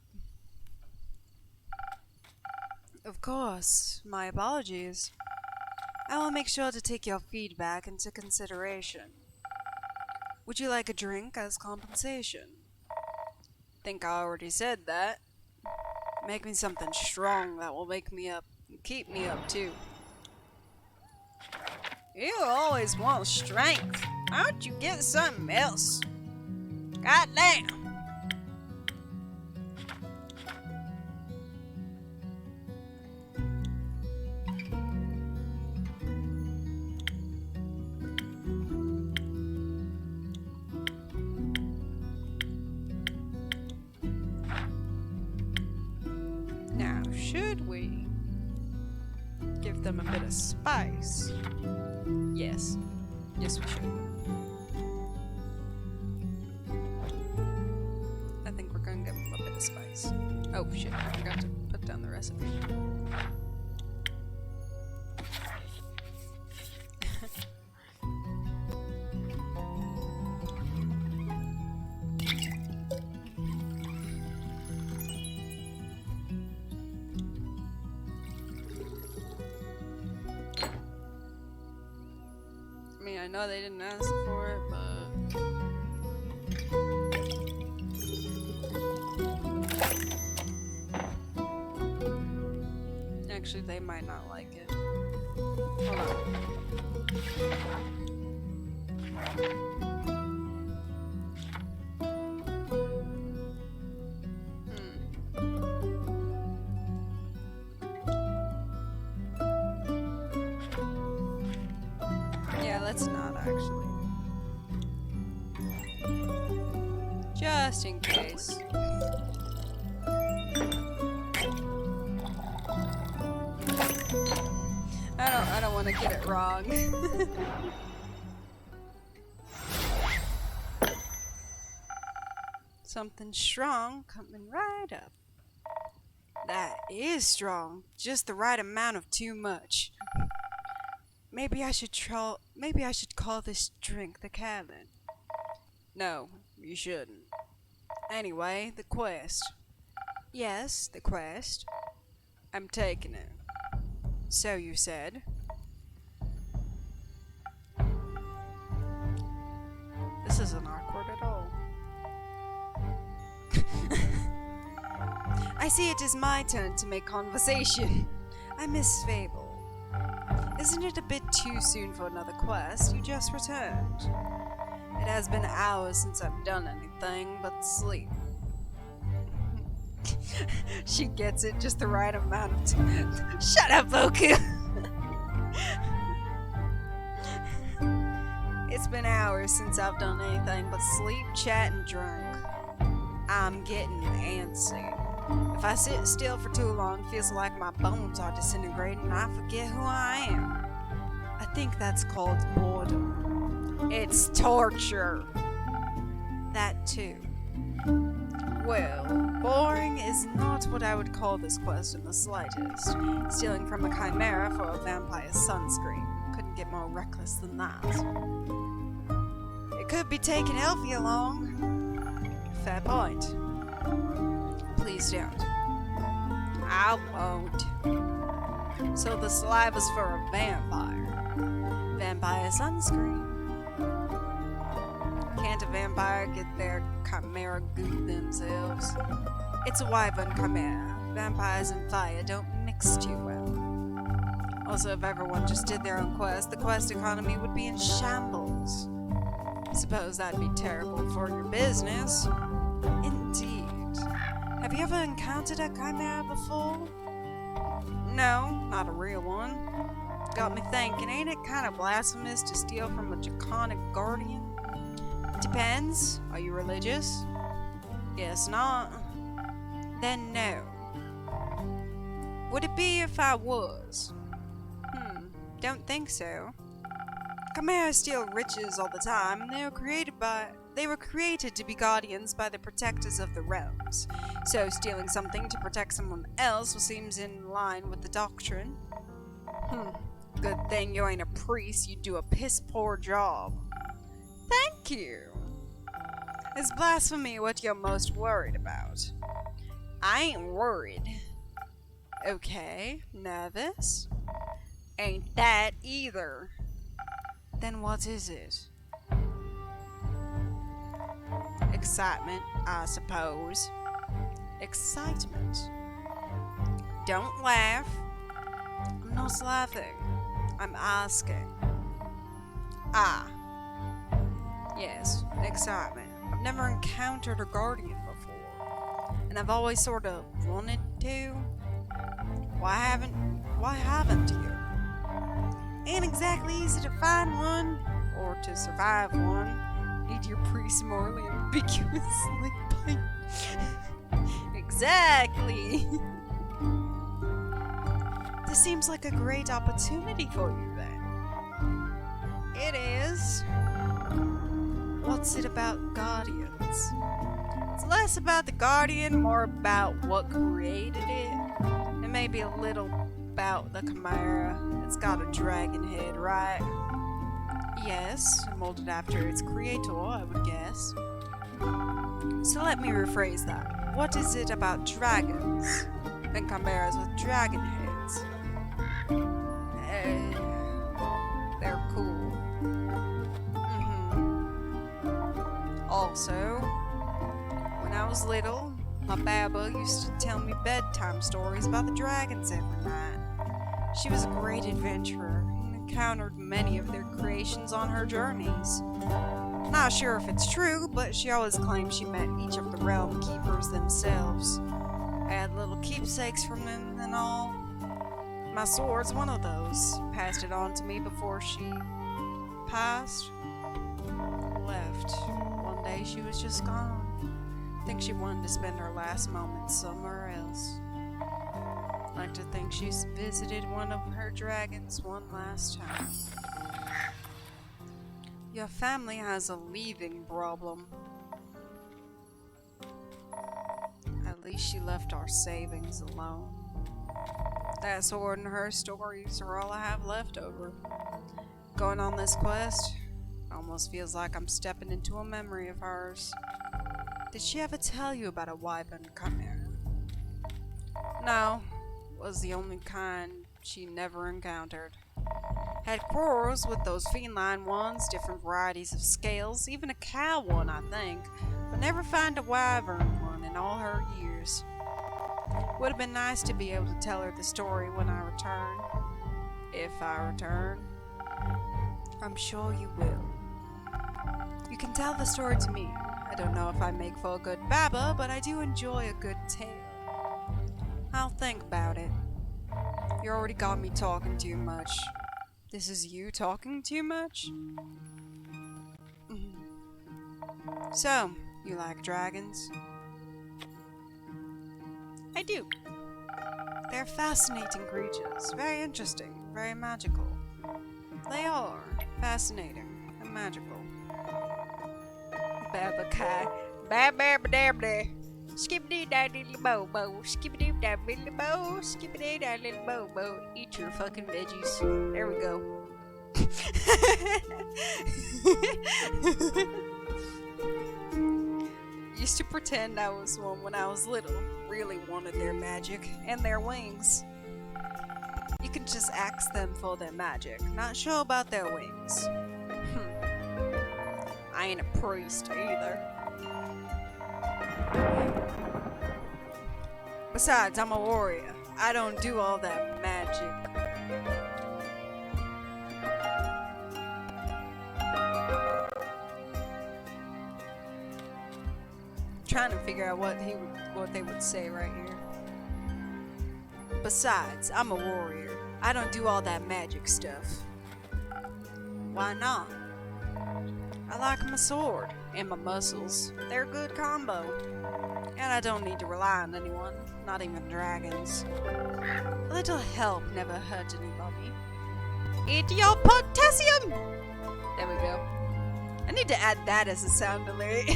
Of course, my apologies. I will make sure to take your feedback into consideration. Would you like a drink as compensation? Think I already said that. Make me something strong that will make me up and keep me up too. You always want strength. Why don't you get something else? Goddamn. Now, should we give them a bit of spice? Yes. Yes, we should. I think we're gonna give them a bit of spice. Oh shit, I forgot to put down the recipe. I know they didn't ask for it, but actually they might not like it. Hold on. Yeah, let's not actually. Just in case. I don't want to get it wrong. Something strong coming right up. That is strong. Just the right amount of too much. Maybe I should call this drink the cabin. No, you shouldn't. Anyway, the quest. Yes, the quest. I'm taking it. So you said. This isn't awkward at all. I see it is my turn to make conversation. I miss Fable. Isn't it a bit too soon for another quest? You just returned. It has been hours since I've done anything but sleep. She gets it just the right amount of time. Shut up, Boku! It's been hours since I've done anything but sleep, chat, and drink. I'm getting antsy. If I sit still for too long, it feels like my bones are disintegrating and I forget who I am. I think that's called boredom. It's torture. That too. Well, boring is not what I would call this quest in the slightest. Stealing from a chimera for a vampire's sunscreen. Couldn't get more reckless than that. It could be taking Elfie along. Fair point. Please don't. I won't. So the saliva's for a vampire. Vampire sunscreen. Can't a vampire get their chimera goo themselves? It's a wyvern chimera. Vampires and fire don't mix too well. Also, if everyone just did their own quest, the quest economy would be in shambles. Suppose that'd be terrible for your business. Indeed. Have you ever encountered a chimera before? No, not a real one. Got me thinking, ain't it kind of blasphemous to steal from a draconic guardian? Depends. Are you religious? Guess not. Then no. Would it be if I was? Don't think so. Chimeras steal riches all the time, and they were created to be guardians by the protectors of the realms. So stealing something to protect someone else seems in line with the doctrine. Good thing you ain't a priest, you do a piss poor job. Thank you. Is blasphemy what you're most worried about? I ain't worried. Okay, nervous? Ain't that either. Then what is it? Excitement, I suppose. Excitement. Don't laugh. I'm not laughing. I'm asking. Ah. Yes, excitement. I've never encountered a guardian before, and I've always sort of wanted to. Why haven't you? Ain't exactly easy to find one, or to survive one. Need your priest morally ambiguously bite. Exactly. This seems like a great opportunity for you then. It is. What's it about guardians? It's less about the guardian, more about what created it. And maybe a little about the chimera. It's got a dragon head, right? Yes, molded after its creator, I would guess. So let me rephrase that. What is it about dragons and chimeras with dragon heads? They're cool. Also, when I was little, my baba used to tell me bedtime stories about the dragons every night. She was a great adventurer, and encountered many of their creations on her journeys. Not sure if it's true, but she always claimed she met each of the realm keepers themselves. I had little keepsakes from them and all. My sword's one of those. Passed it on to me before she left. One day she was just gone. I think she wanted to spend her last moments somewhere else. I'd like to think she's visited one of her dragons one last time. Your family has a leaving problem. At least she left our savings alone. That sword and her stories are all I have left over. Going on this quest almost feels like I'm stepping into a memory of hers. Did she ever tell you about a wyvern chimera? No, was the only kind she never encountered. Had quarrels with those feline ones, different varieties of scales, even a cow one, I think, but never found a wyvern one in all her years. Would have been nice to be able to tell her the story when I return. If I return. I'm sure you will. You can tell the story to me. I don't know if I make for a good babba, but I do enjoy a good tale. I'll think about it. You already got me talking too much. This is you talking too much? So, you like dragons? I do. They're fascinating creatures. Very interesting. Very magical. They are. Fascinating and magical. Babakai. Bababadabda. Skippity da little bobo. Skippity da little bo. Skippity da little bobo. Eat your fucking veggies. There we go. Used to pretend I was one when I was little. Really wanted their magic and their wings. You can just ask them for their magic, not sure about their wings. I ain't a priest either. Besides, I'm a warrior. I don't do all that magic. Trying to figure out what they would say right here. Besides, I'm a warrior. I don't do all that magic stuff. Why not? I like my sword and my muscles. They're a good combo. And I don't need to rely on anyone, not even dragons. A little help never hurt anybody. Eat your potassium! There we go. I need to add that as a sound alert.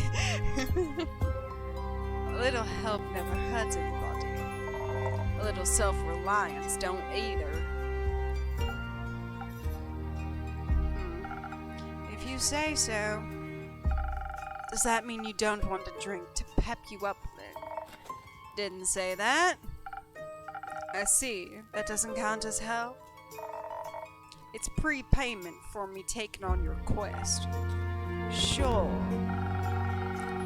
A little help never hurts anybody. A little self-reliance don't either. If you say so. Does that mean you don't want a drink to pep you up then? Didn't say that. I see. That doesn't count as help. It's prepayment for me taking on your quest. Sure.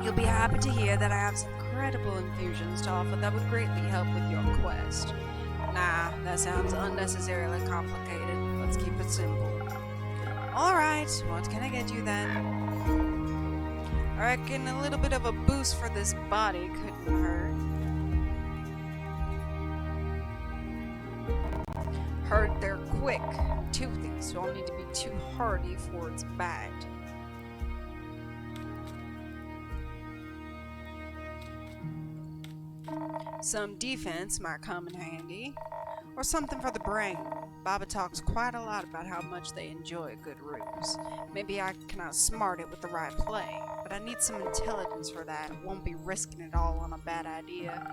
You'll be happy to hear that I have some incredible infusions to offer that would greatly help with your quest. Nah, that sounds unnecessarily complicated. Let's keep it simple. Alright, what can I get you then? I reckon a little bit of a boost for this body couldn't hurt. Heard they're quick, toothy, so I'll need to be too hardy for its bite. Some defense might come in handy, or something for the brain. Baba talks quite a lot about how much they enjoy a good ruse. Maybe I can outsmart it with the right play, but I need some intelligence for that. I won't be risking it all on a bad idea.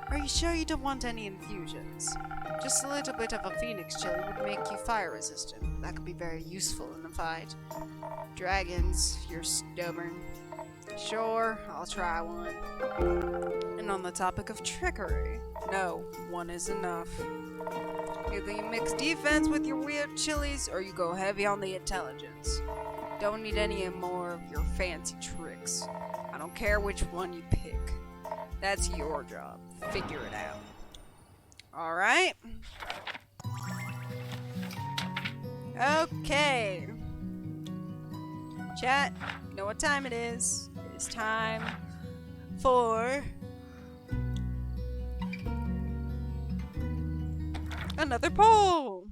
Are you sure you don't want any infusions? Just a little bit of a phoenix chili would make you fire resistant. That could be very useful in a fight. Dragons, you're stubborn. Sure, I'll try one. And on the topic of trickery, no, one is enough. Either you mix defense with your weird chilies, or you go heavy on the intelligence. Don't need any more of your fancy tricks. I don't care which one you pick. That's your job. Figure it out. Alright? Okay. Chat, you know what time it is. It is time for another poll.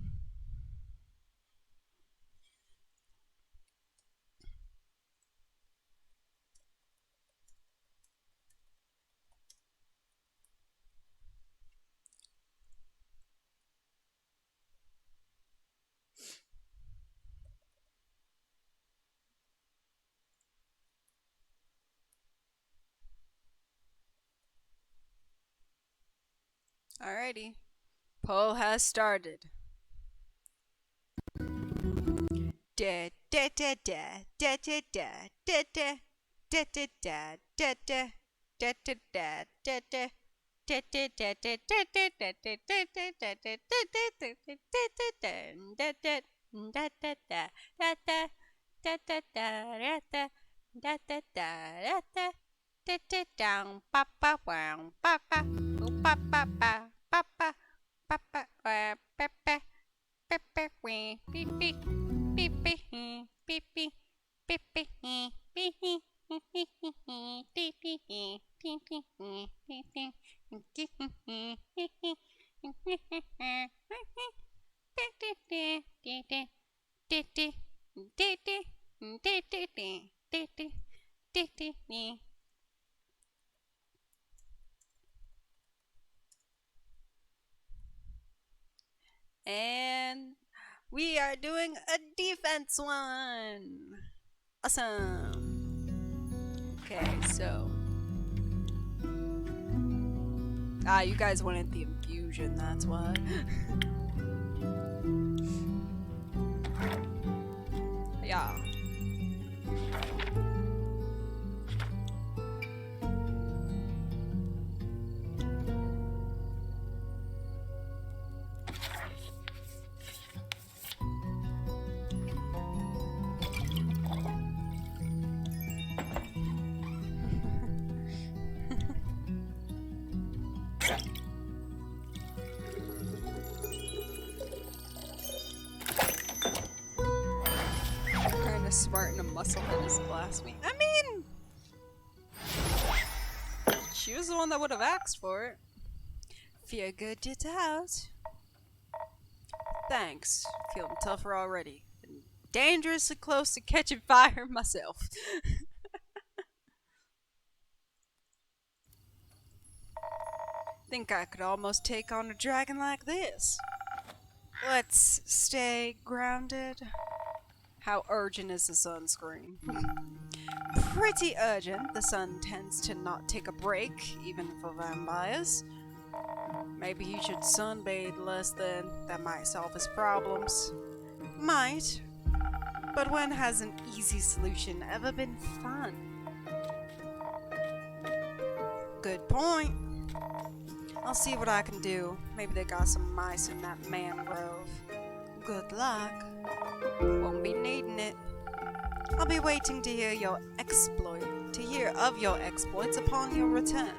Alrighty. Poll has started. Da da da da da da da da da da da da da da da da da da da. And we are doing a defense one. Awesome. Okay, so. You guys wanted the infusion, that's why. Yeah. Kinda smart and a musclehead is blasphemy. I mean, she was the one that would have asked for it. Feel good to out. Thanks. Feeling tougher already. And dangerously close to catching fire myself. Think I could almost take on a dragon like this. Let's stay grounded. How urgent is the sunscreen? Pretty urgent. The sun tends to not take a break, even for vampires. Maybe he should sunbathe less then. That might solve his problems. Might. But when has an easy solution ever been fun? Good point. I'll see what I can do. Maybe they got some mice in that mangrove. Good luck. Won't be needing it. I'll be waiting to hear of your exploits upon your return.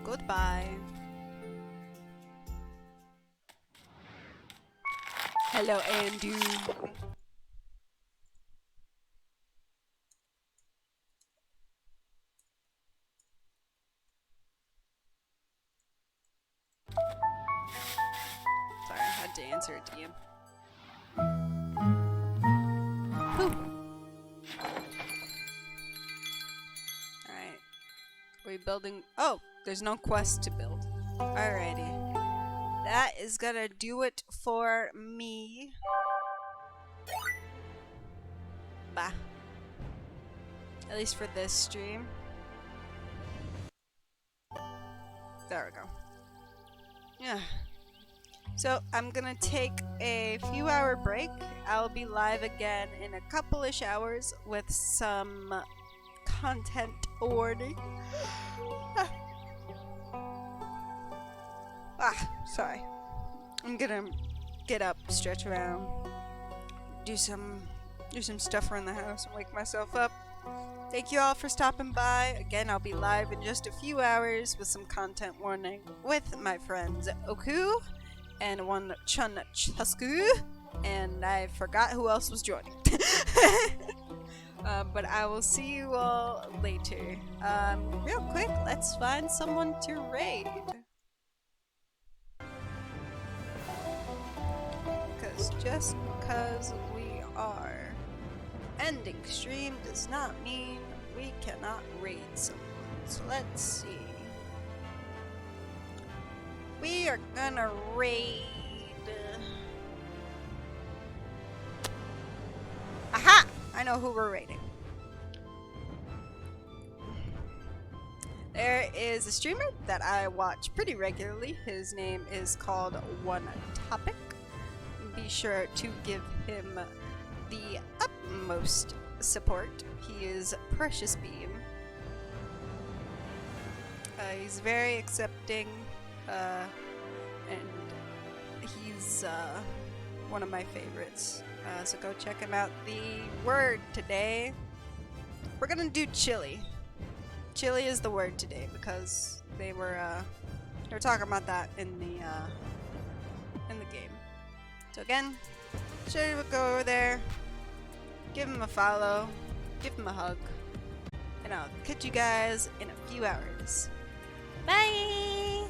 Goodbye. Hello, Andu. Sorry, I had to answer it to you. Alright. Are we building? Oh, there's no quest to build. Alrighty. That is gonna do it for me. Bah. At least for this stream. There we go. Yeah. So I'm gonna take a few hour break. I'll be live again in a couple-ish hours with some content warning. Sorry. I'm gonna get up, stretch around, do some stuff around the house and wake myself up. Thank you all for stopping by. Again, I'll be live in just a few hours with some content warning with my friends Oku and one Chun Chusku, and I forgot who else was joining. But I will see you all later. Real quick, let's find someone to raid. Because just because we are ending stream does not mean we cannot raid someone. So let's see. We are gonna raid. Aha! I know who we're raiding. There is a streamer that I watch pretty regularly. His name is called One Topic. Be sure to give him the utmost support. He is Precious Beam. He's very accepting, and he's one of my favorites. So go check him out. The word today, we're gonna do chili. Chili is the word today because they were talking about that in the game. So again, sure you go over there, give him a follow, give him a hug, and I'll catch you guys in a few hours. Bye!